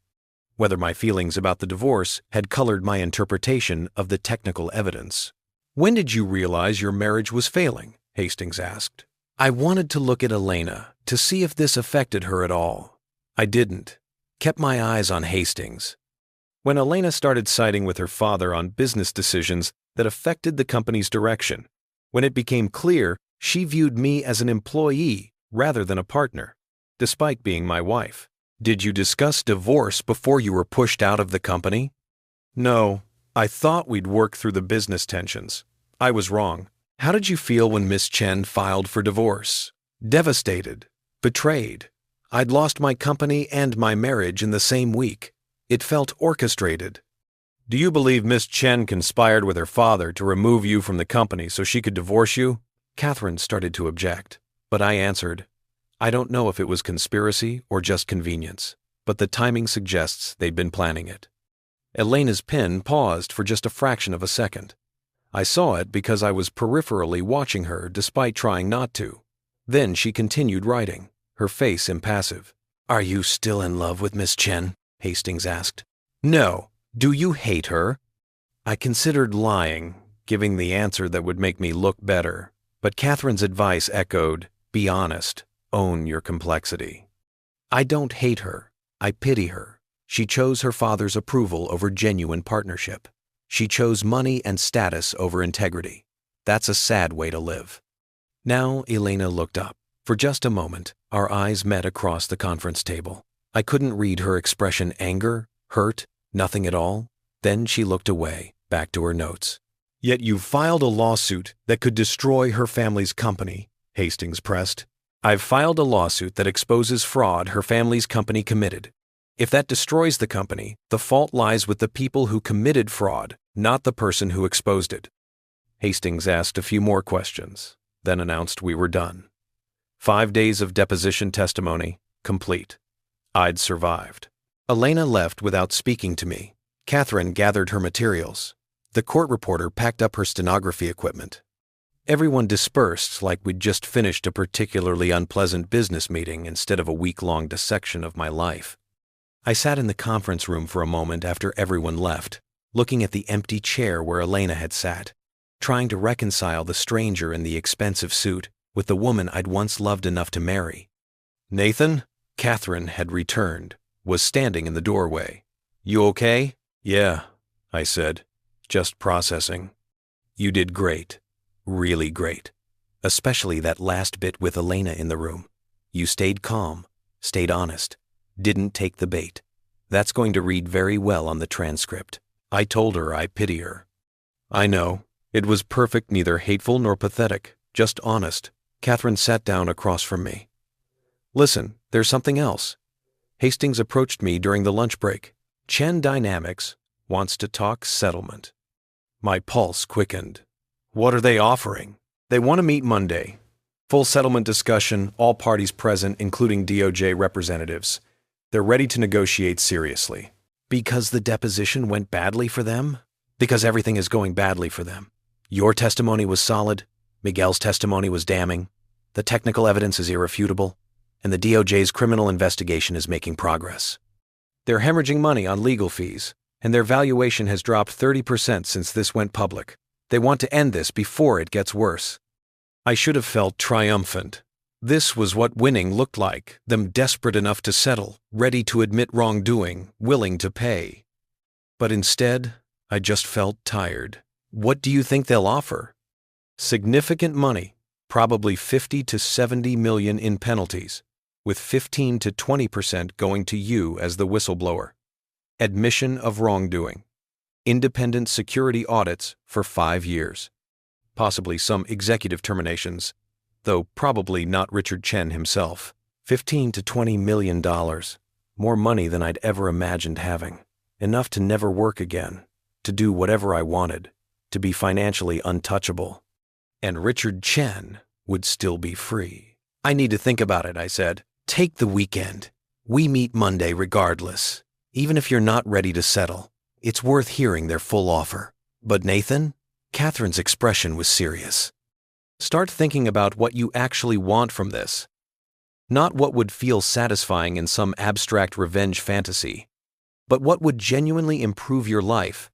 whether my feelings about the divorce had colored my interpretation of the technical evidence. When did you realize your marriage was failing? Hastings asked. I wanted to look at Elena to see if this affected her at all. I didn't. Kept my eyes on Hastings. When Elena started siding with her father on business decisions that affected the company's direction, when it became clear she viewed me as an employee rather than a partner, despite being my wife. Did you discuss divorce before you were pushed out of the company? No, I thought we'd work through the business tensions. I was wrong. How did you feel when Miss Chen filed for divorce? Devastated. Betrayed. I'd lost my company and my marriage in the same week. It felt orchestrated. Do you believe Miss Chen conspired with her father to remove you from the company so she could divorce you? Catherine started to object, but I answered, I don't know if it was conspiracy or just convenience, but the timing suggests they'd been planning it. Elena's pen paused for just a fraction of a second. I saw it because I was peripherally watching her despite trying not to. Then she continued writing, her face impassive. Are you still in love with Miss Chen? Hastings asked. No. Do you hate her? I considered lying, giving the answer that would make me look better, but Catherine's advice echoed, be honest, own your complexity. I don't hate her. I pity her. She chose her father's approval over genuine partnership. She chose money and status over integrity. That's a sad way to live. Now Elena looked up. For just a moment, our eyes met across the conference table. I couldn't read her expression anger, hurt, nothing at all. Then she looked away, back to her notes. Yet you filed a lawsuit that could destroy her family's company, Hastings pressed. I've filed a lawsuit that exposes fraud her family's company committed. If that destroys the company, the fault lies with the people who committed fraud, not the person who exposed it. Hastings asked a few more questions, then announced we were done. 5 days of deposition testimony, complete. I'd survived. Elena left without speaking to me. Catherine gathered her materials. The court reporter packed up her stenography equipment. Everyone dispersed like we'd just finished a particularly unpleasant business meeting instead of a week-long dissection of my life. I sat in the conference room for a moment after everyone left, looking at the empty chair where Elena had sat, trying to reconcile the stranger in the expensive suit with the woman I'd once loved enough to marry. Nathan? Catherine had returned, was standing in the doorway. You okay? Yeah, I said, just processing. You did great, really great, especially that last bit with Elena in the room. You stayed calm, stayed honest, didn't take the bait. That's going to read very well on the transcript. I told her I pity her. I know. It was perfect, neither hateful nor pathetic, just honest. Catherine sat down across from me. Listen, there's something else. Hastings approached me during the lunch break. Chen Dynamics wants to talk settlement. My pulse quickened. What are they offering? They want to meet Monday. Full settlement discussion, all parties present, including DOJ representatives. They're ready to negotiate seriously. Because the deposition went badly for them? Because everything is going badly for them. Your testimony was solid. Miguel's testimony was damning. The technical evidence is irrefutable. And the DOJ's criminal investigation is making progress. They're hemorrhaging money on legal fees, and their valuation has dropped 30% since this went public. They want to end this before it gets worse. I should have felt triumphant. This was what winning looked like, them desperate enough to settle, ready to admit wrongdoing, willing to pay. But instead, I just felt tired. What do you think they'll offer? Significant money, probably 50 to 70 million in penalties, with 15 to 20% going to you as the whistleblower. Admission of wrongdoing. Independent security audits for 5 years. Possibly some executive terminations, though probably not Richard Chen himself. $15 to $20 million. More money than I'd ever imagined having. Enough to never work again. To do whatever I wanted. To be financially untouchable. And Richard Chen would still be free. I need to think about it, I said. Take the weekend. We meet Monday regardless. Even if you're not ready to settle, it's worth hearing their full offer. But Nathan? Catherine's expression was serious. Start thinking about what you actually want from this. Not what would feel satisfying in some abstract revenge fantasy, but what would genuinely improve your life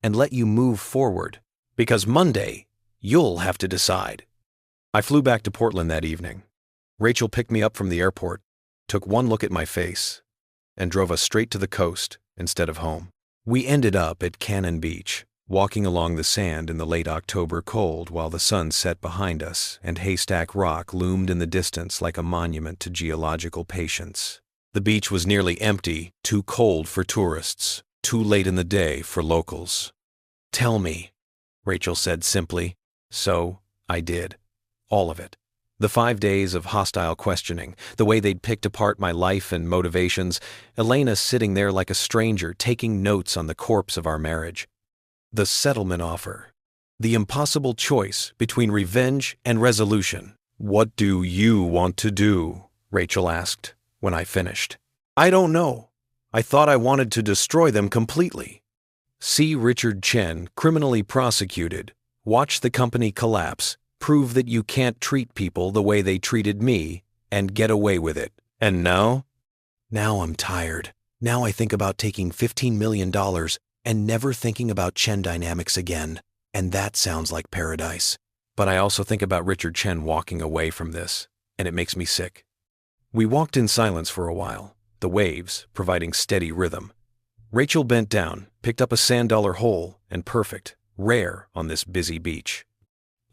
and let you move forward. Because Monday, you'll have to decide. I flew back to Portland that evening. Rachel picked me up from the airport, took one look at my face, and drove us straight to the coast instead of home. We ended up at Cannon Beach, walking along the sand in the late October cold while the sun set behind us and Haystack Rock loomed in the distance like a monument to geological patience. The beach was nearly empty, too cold for tourists, too late in the day for locals. Tell me, Rachel said simply. So I did. All of it. The 5 days of hostile questioning, the way they'd picked apart my life and motivations, Elena sitting there like a stranger taking notes on the corpse of our marriage. The settlement offer. The impossible choice between revenge and resolution. What do you want to do? Rachel asked when I finished. I don't know. I thought I wanted to destroy them completely. See Richard Chen criminally prosecuted. Watch the company collapse. Prove that you can't treat people the way they treated me and get away with it. And now? Now I'm tired. Now I think about taking $15 million and never thinking about Chen Dynamics again. And that sounds like paradise. But I also think about Richard Chen walking away from this, and it makes me sick. We walked in silence for a while, the waves providing steady rhythm. Rachel bent down, picked up a sand dollar whole and perfect, rare on this busy beach.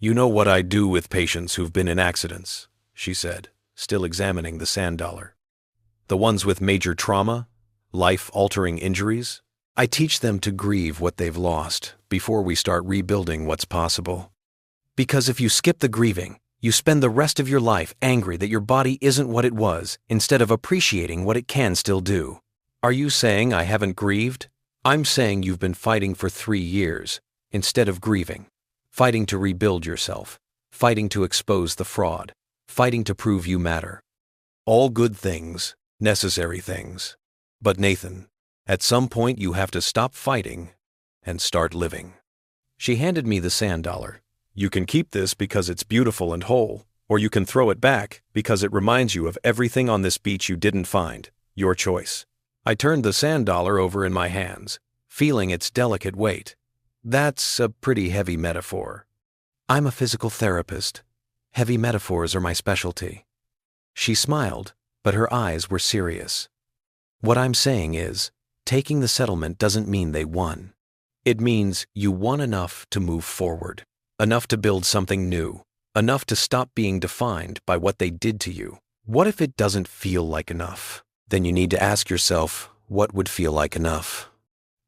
You know what I do with patients who've been in accidents, she said, still examining the sand dollar. The ones with major trauma, life-altering injuries, I teach them to grieve what they've lost before we start rebuilding what's possible. Because if you skip the grieving, you spend the rest of your life angry that your body isn't what it was instead of appreciating what it can still do. Are you saying I haven't grieved? I'm saying you've been fighting for 3 years instead of grieving. Fighting to rebuild yourself, fighting to expose the fraud, fighting to prove you matter. All good things, necessary things. But Nathan, at some point you have to stop fighting and start living. She handed me the sand dollar. You can keep this because it's beautiful and whole, or you can throw it back because it reminds you of everything on this beach you didn't find. Your choice. I turned the sand dollar over in my hands, feeling its delicate weight. That's a pretty heavy metaphor. I'm a physical therapist. Heavy metaphors are my specialty. She smiled, but her eyes were serious. What I'm saying is, taking the settlement doesn't mean they won. It means you won enough to move forward, enough to build something new, enough to stop being defined by what they did to you. What if it doesn't feel like enough? Then you need to ask yourself, what would feel like enough?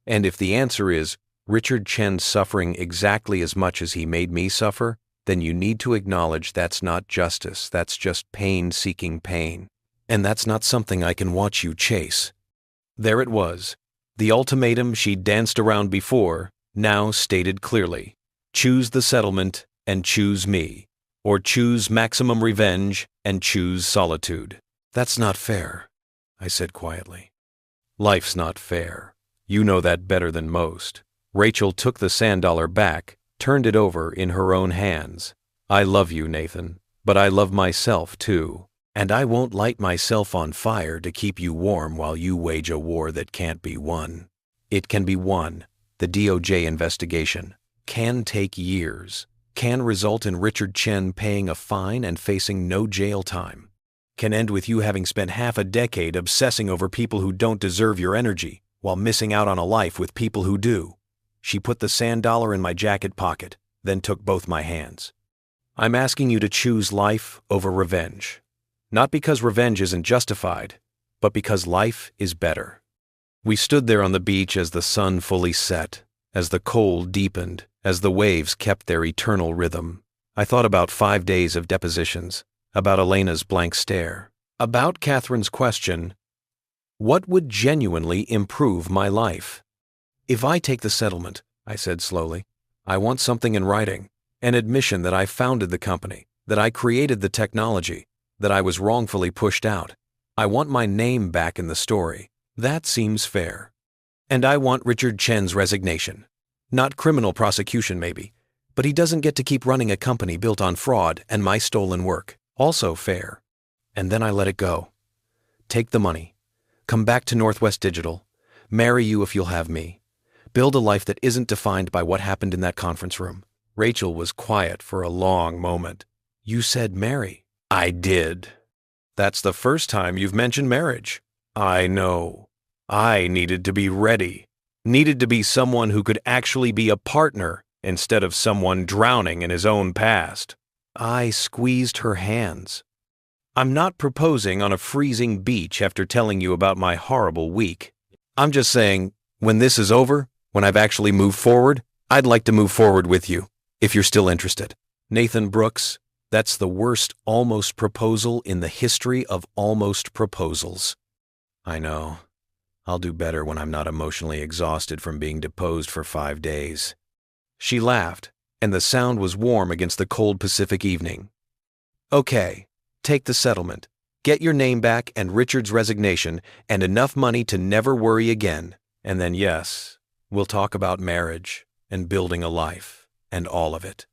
And if the answer is Richard Chen's suffering exactly as much as he made me suffer, then you need to acknowledge that's not justice, that's just pain seeking pain. And that's not something I can watch you chase. There it was. The ultimatum she'd danced around before, now stated clearly. Choose the settlement and choose me. Or choose maximum revenge and choose solitude. That's not fair, I said quietly. Life's not fair. You know that better than most. Rachel took the sand dollar back, turned it over in her own hands. I love you, Nathan, but I love myself too. And I won't light myself on fire to keep you warm while you wage a war that can't be won. It can be won. The DOJ investigation can take years, can result in Richard Chen paying a fine and facing no jail time, can end with you having spent half a decade obsessing over people who don't deserve your energy while missing out on a life with people who do. She put the sand dollar in my jacket pocket, then took both my hands. I'm asking you to choose life over revenge. Not because revenge isn't justified, but because life is better. We stood there on the beach as the sun fully set, as the cold deepened, as the waves kept their eternal rhythm. I thought about 5 days of depositions, about Elena's blank stare, about Catherine's question, what would genuinely improve my life? If I take the settlement, I said slowly, I want something in writing, an admission that I founded the company, that I created the technology, that I was wrongfully pushed out. I want my name back in the story. That seems fair. And I want Richard Chen's resignation. Not criminal prosecution maybe, but he doesn't get to keep running a company built on fraud and my stolen work. Also fair. And then I let it go. Take the money. Come back to Northwest Digital. Marry you if you'll have me. Build a life that isn't defined by what happened in that conference room. Rachel was quiet for a long moment. You said marry. I did. That's the first time you've mentioned marriage. I know. I needed to be ready. Needed to be someone who could actually be a partner instead of someone drowning in his own past. I squeezed her hands. I'm not proposing on a freezing beach after telling you about my horrible week. I'm just saying, when this is over, when I've actually moved forward, I'd like to move forward with you, if you're still interested. Nathan Brooks, that's the worst almost proposal in the history of almost proposals. I know. I'll do better when I'm not emotionally exhausted from being deposed for 5 days. She laughed, and the sound was warm against the cold Pacific evening. Okay, take the settlement. Get your name back and Richard's resignation and enough money to never worry again. And then yes, we'll talk about marriage and building a life and all of it.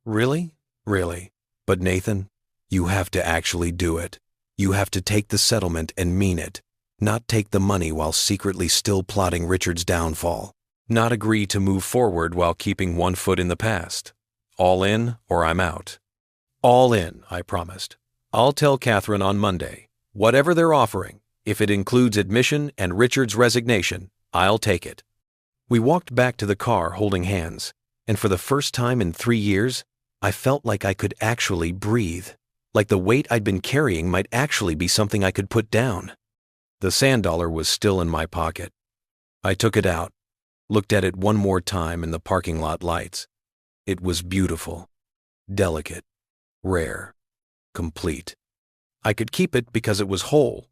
Really? Really. But Nathan, you have to actually do it. You have to take the settlement and mean it. Not take the money while secretly still plotting Richard's downfall. Not agree to move forward while keeping one foot in the past. All in or I'm out. All in, I promised. I'll tell Catherine on Monday. Whatever they're offering, if it includes admission and Richard's resignation, I'll take it. We walked back to the car holding hands, and for the first time in 3 years, I felt like I could actually breathe, like the weight I'd been carrying might actually be something I could put down. The sand dollar was still in my pocket. I took it out, looked at it one more time in the parking lot lights. It was beautiful, delicate, rare, complete. I could keep it because it was whole,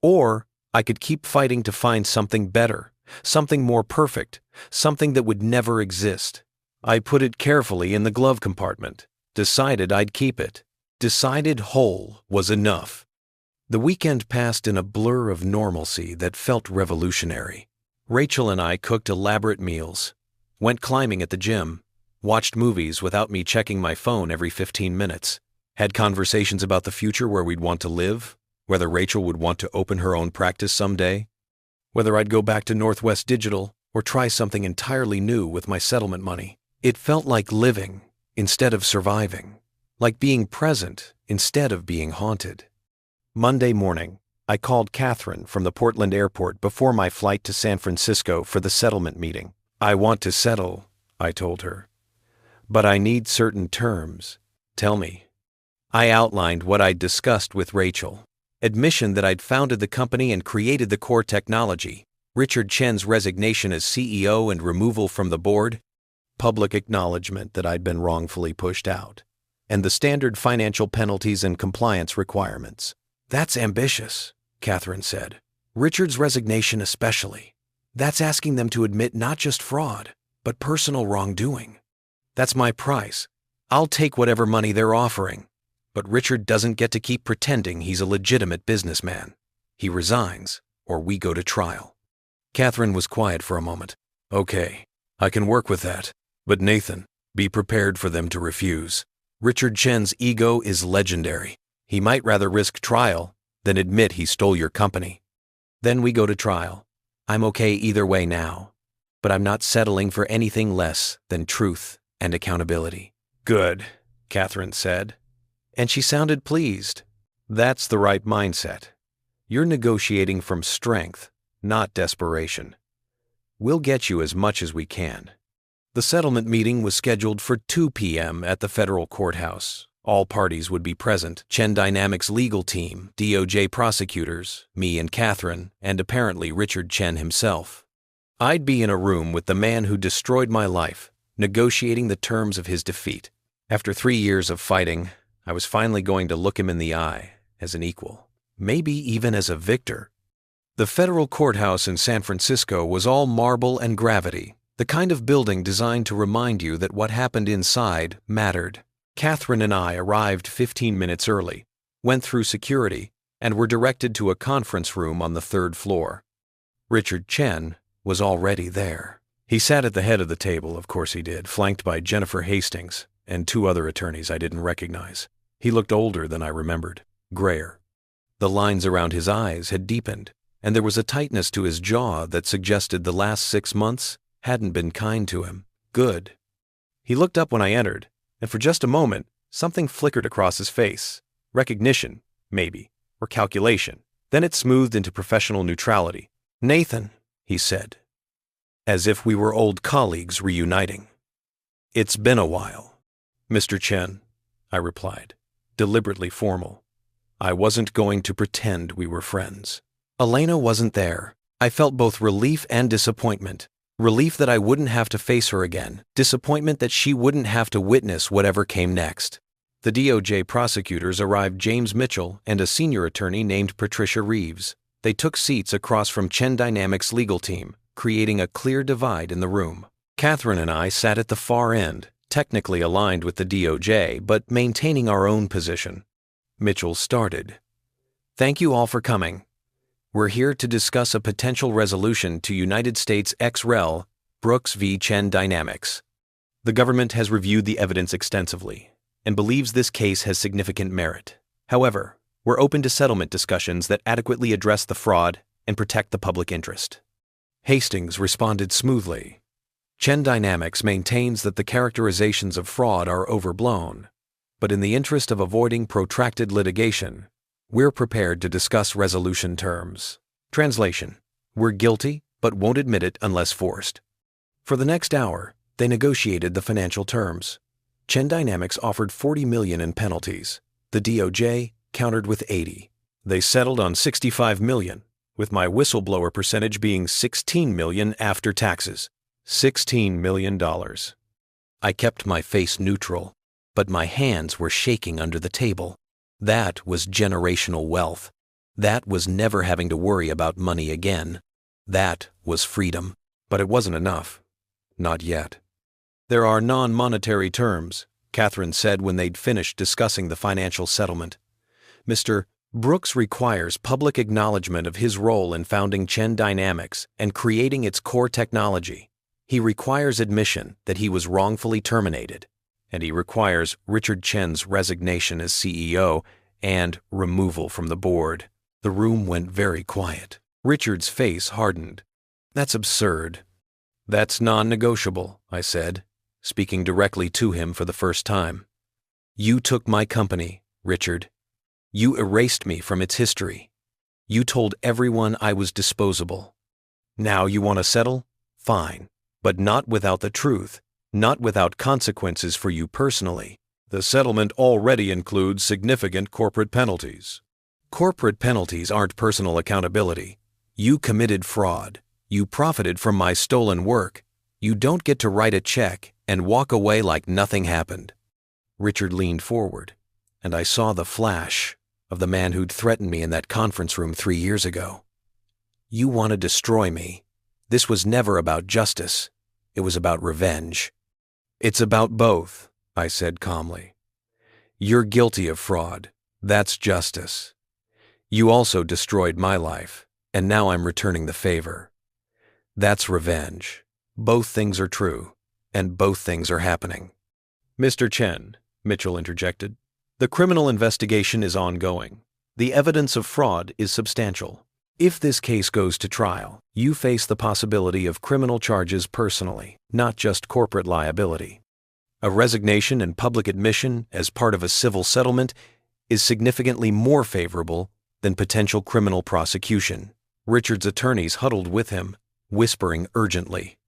or I could keep fighting to find something better, something more perfect, something that would never exist. I put it carefully in the glove compartment, decided I'd keep it, decided whole was enough. The weekend passed in a blur of normalcy that felt revolutionary. Rachel and I cooked elaborate meals, went climbing at the gym, watched movies without me checking my phone every 15 minutes, had conversations about the future where we'd want to live, whether Rachel would want to open her own practice someday, whether I'd go back to Northwest Digital or try something entirely new with my settlement money. It felt like living instead of surviving, like being present instead of being haunted. Monday morning, I called Catherine from the Portland airport before my flight to San Francisco for the settlement meeting. I want to settle, I told her. But I need certain terms. Tell me. I outlined what I'd discussed with Rachel. Admission that I'd founded the company and created the core technology. Richard Chen's resignation as CEO and removal from the board, public acknowledgement that I'd been wrongfully pushed out, and the standard financial penalties and compliance requirements. That's ambitious, Catherine said. Richard's resignation especially. That's asking them to admit not just fraud, but personal wrongdoing. That's my price. I'll take whatever money they're offering. But Richard doesn't get to keep pretending he's a legitimate businessman. He resigns, or we go to trial. Catherine was quiet for a moment. Okay, I can work with that. But Nathan, be prepared for them to refuse. Richard Chen's ego is legendary. He might rather risk trial than admit he stole your company. Then we go to trial. I'm okay either way now, but I'm not settling for anything less than truth and accountability. Good, Catherine said, and she sounded pleased. That's the right mindset. You're negotiating from strength, not desperation. We'll get you as much as we can. The settlement meeting was scheduled for 2 p.m. at the federal courthouse. All parties would be present: Chen Dynamics legal team, DOJ prosecutors, me and Catherine, and apparently Richard Chen himself. I'd be in a room with the man who destroyed my life, negotiating the terms of his defeat. After 3 years of fighting, I was finally going to look him in the eye as an equal, maybe even as a victor. The federal courthouse in San Francisco was all marble and gravity, the kind of building designed to remind you that what happened inside mattered. Catherine and I arrived 15 minutes early, went through security, and were directed to a conference room on the 3rd floor. Richard Chen was already there. He sat at the head of the table, of course he did, flanked by Jennifer Hastings and 2 other attorneys I didn't recognize. He looked older than I remembered, grayer. The lines around his eyes had deepened, and there was a tightness to his jaw that suggested the last 6 months hadn't been kind to him. Good. He looked up when I entered, and for just a moment, something flickered across his face. Recognition, maybe, or calculation. Then it smoothed into professional neutrality. Nathan, he said, as if we were old colleagues reuniting. It's been a while. Mr. Chen, I replied, deliberately formal. I wasn't going to pretend we were friends. Elena wasn't there. I felt both relief and disappointment. Relief that I wouldn't have to face her again. Disappointment that she wouldn't have to witness whatever came next. The DOJ prosecutors arrived: James Mitchell and a senior attorney named Patricia Reeves. They took seats across from Chen Dynamics' legal team, creating a clear divide in the room. Catherine and I sat at the far end, technically aligned with the DOJ, but maintaining our own position. Mitchell started. Thank you all for coming. We're here to discuss a potential resolution to United States ex rel. Brooks v. Chen Dynamics. The government has reviewed the evidence extensively and believes this case has significant merit. However, we're open to settlement discussions that adequately address the fraud and protect the public interest. Hastings responded smoothly. Chen Dynamics maintains that the characterizations of fraud are overblown, but in the interest of avoiding protracted litigation, we're prepared to discuss resolution terms. Translation: we're guilty, but won't admit it unless forced. For the next hour, they negotiated the financial terms. Chen Dynamics offered $40 million in penalties. The DOJ countered with $80. They settled on $65 million, with my whistleblower percentage being $16 million after taxes. $16 million. I kept my face neutral, but my hands were shaking under the table. That was generational wealth. That was never having to worry about money again. That was freedom. But it wasn't enough. Not yet. There are non-monetary terms, Catherine said when they'd finished discussing the financial settlement. Mr. Brooks requires public acknowledgement of his role in founding Chen Dynamics and creating its core technology. He requires admission that he was wrongfully terminated, and he requires Richard Chen's resignation as CEO and removal from the board. The room went very quiet. Richard's face hardened. That's absurd. That's non-negotiable, I said, speaking directly to him for the first time. You took my company, Richard. You erased me from its history. You told everyone I was disposable. Now you want to settle? Fine. But not without the truth. Not without consequences for you personally. The settlement already includes significant corporate penalties. Corporate penalties aren't personal accountability. You committed fraud. You profited from my stolen work. You don't get to write a check and walk away like nothing happened." Richard leaned forward, and I saw the flash of the man who'd threatened me in that conference room 3 years ago. "You want to destroy me. This was never about justice. It was about revenge." "It's about both," I said calmly. "You're guilty of fraud. That's justice. You also destroyed my life, and now I'm returning the favor. That's revenge. Both things are true, and both things are happening." "Mr. Chen," Mitchell interjected, "the criminal investigation is ongoing. The evidence of fraud is substantial. If this case goes to trial, you face the possibility of criminal charges personally, not just corporate liability. A resignation and public admission as part of a civil settlement is significantly more favorable than potential criminal prosecution." Richard's attorneys huddled with him, whispering urgently.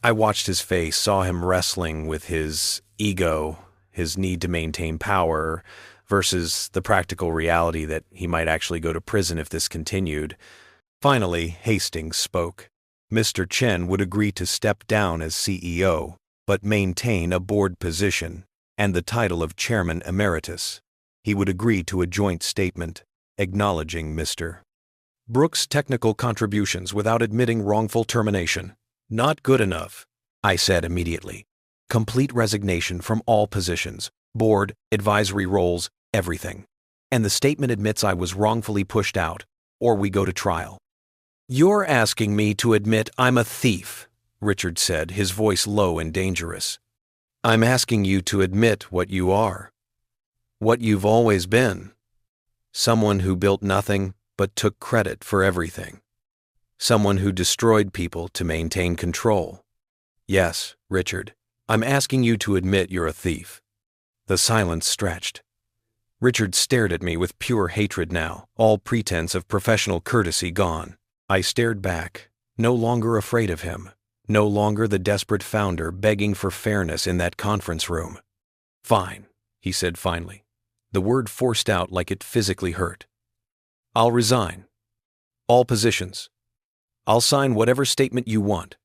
I watched his face, saw him wrestling with his ego, his need to maintain power, versus the practical reality that he might actually go to prison if this continued. Finally, Hastings spoke. Mr. Chen would agree to step down as CEO, but maintain a board position and the title of Chairman Emeritus. He would agree to a joint statement acknowledging Mr. Brooks' technical contributions without admitting wrongful termination. "Not good enough," I said immediately. "Complete resignation from all positions, board, advisory roles, everything. And the statement admits I was wrongfully pushed out, or we go to trial." "You're asking me to admit I'm a thief," Richard said, his voice low and dangerous. "I'm asking you to admit what you are. What you've always been. Someone who built nothing but took credit for everything. Someone who destroyed people to maintain control. Yes, Richard, I'm asking you to admit you're a thief." The silence stretched. Richard stared at me with pure hatred now, all pretense of professional courtesy gone. I stared back, no longer afraid of him, no longer the desperate founder begging for fairness in that conference room. "Fine," he said finally, the word forced out like it physically hurt. "I'll resign. All positions. I'll sign whatever statement you want.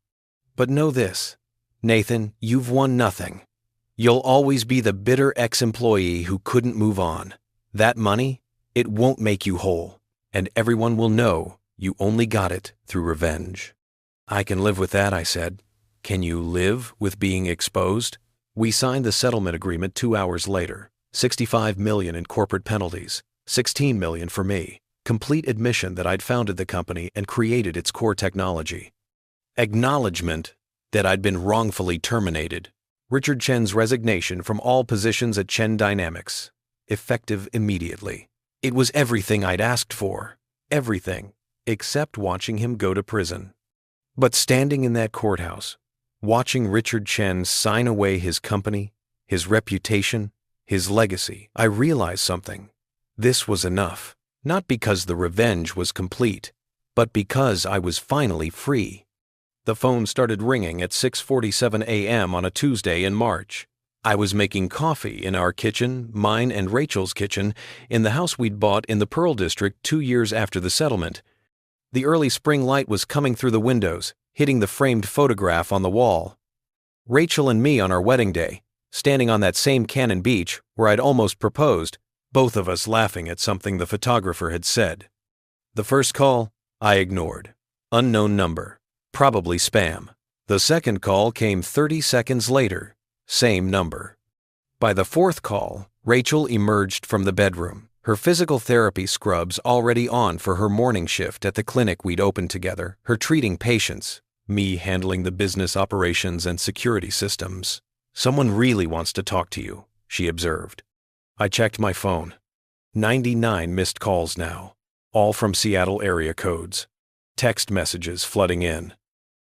But know this, Nathan, you've won nothing. You'll always be the bitter ex-employee who couldn't move on. That money, it won't make you whole, and everyone will know you only got it through revenge." "I can live with that," I said. "Can you live with being exposed?" We signed the settlement agreement 2 hours later. $65 million in corporate penalties, $16 million for me. Complete admission that I'd founded the company and created its core technology. Acknowledgement that I'd been wrongfully terminated. Richard Chen's resignation from all positions at Chen Dynamics, effective immediately. It was everything I'd asked for. Everything, except watching him go to prison. But standing in that courthouse, watching Richard Chen sign away his company, his reputation, his legacy, I realized something. This was enough. Not because the revenge was complete, but because I was finally free. The phone started ringing at 6:47 a.m. on a Tuesday in March. I was making coffee in our kitchen, mine and Rachel's kitchen, in the house we'd bought in the Pearl District 2 years after the settlement. The early spring light was coming through the windows, hitting the framed photograph on the wall. Rachel and me on our wedding day, standing on that same Cannon beach where I'd almost proposed, both of us laughing at something the photographer had said. The first call, I ignored. Unknown number. Probably spam. The second call came 30 seconds later. Same number. By the fourth call, Rachel emerged from the bedroom, her physical therapy scrubs already on for her morning shift at the clinic we'd opened together, her treating patients, me handling the business operations and security systems. "Someone really wants to talk to you," she observed. I checked my phone. 99 missed calls now, all from Seattle area codes. Text messages flooding in.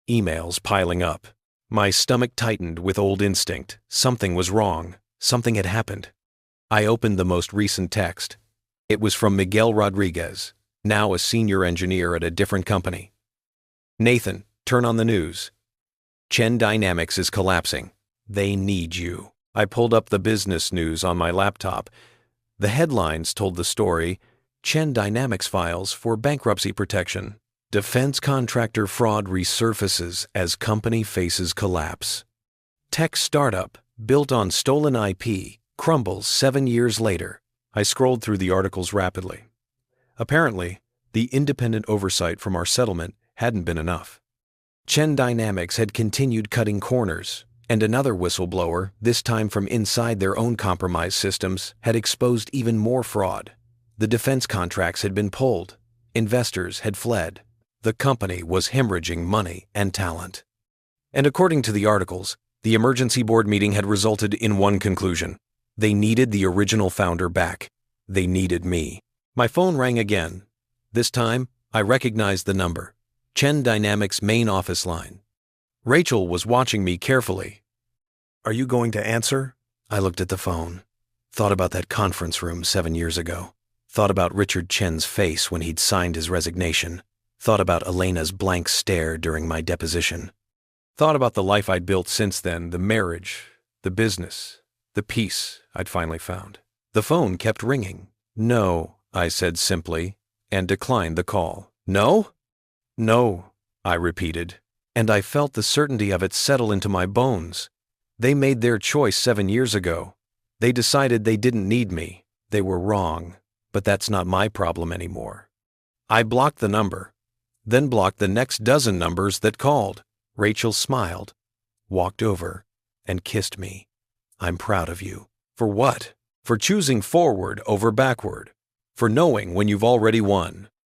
Emails piling up. My stomach tightened with old instinct. Something was wrong. Something had happened. I opened the most recent text. It was from Miguel Rodriguez, now a senior engineer at a different company. "Nathan, turn on the news. Chen Dynamics is collapsing. They need you." I pulled up the business news on my laptop. The headlines told the story, "Chen Dynamics files for bankruptcy protection. Defense contractor fraud resurfaces as company faces collapse. Tech startup built on stolen IP crumbles 7 years later. I scrolled through the articles rapidly. Apparently, the independent oversight from our settlement hadn't been enough. Chen Dynamics had continued cutting corners, and another whistleblower, this time from inside their own compromised systems, had exposed even more fraud. The defense contracts had been pulled. Investors had fled. The company was hemorrhaging money and talent. And according to the articles, the emergency board meeting had resulted in one conclusion. They needed the original founder back. They needed me. My phone rang again. This time, I recognized the number. Chen Dynamics' main office line. Rachel was watching me carefully. "Are you going to answer?" I looked at the phone. Thought about that conference room 7 years ago. Thought about Richard Chen's face when he'd signed his resignation. Thought about Elena's blank stare during my deposition. Thought about the life I'd built since then, the marriage, the business, the peace I'd finally found. The phone kept ringing. "No," I said simply, and declined the call. "No?" "No," I repeated, and I felt the certainty of it settle into my bones. They made their choice 7 years ago. They decided they didn't need me. They were wrong, but that's not my problem anymore. I blocked the number, then blocked the next dozen numbers that called. Rachel smiled, walked over, and kissed me. "I'm proud of you." For what? For choosing forward over backward. For knowing when you've already won.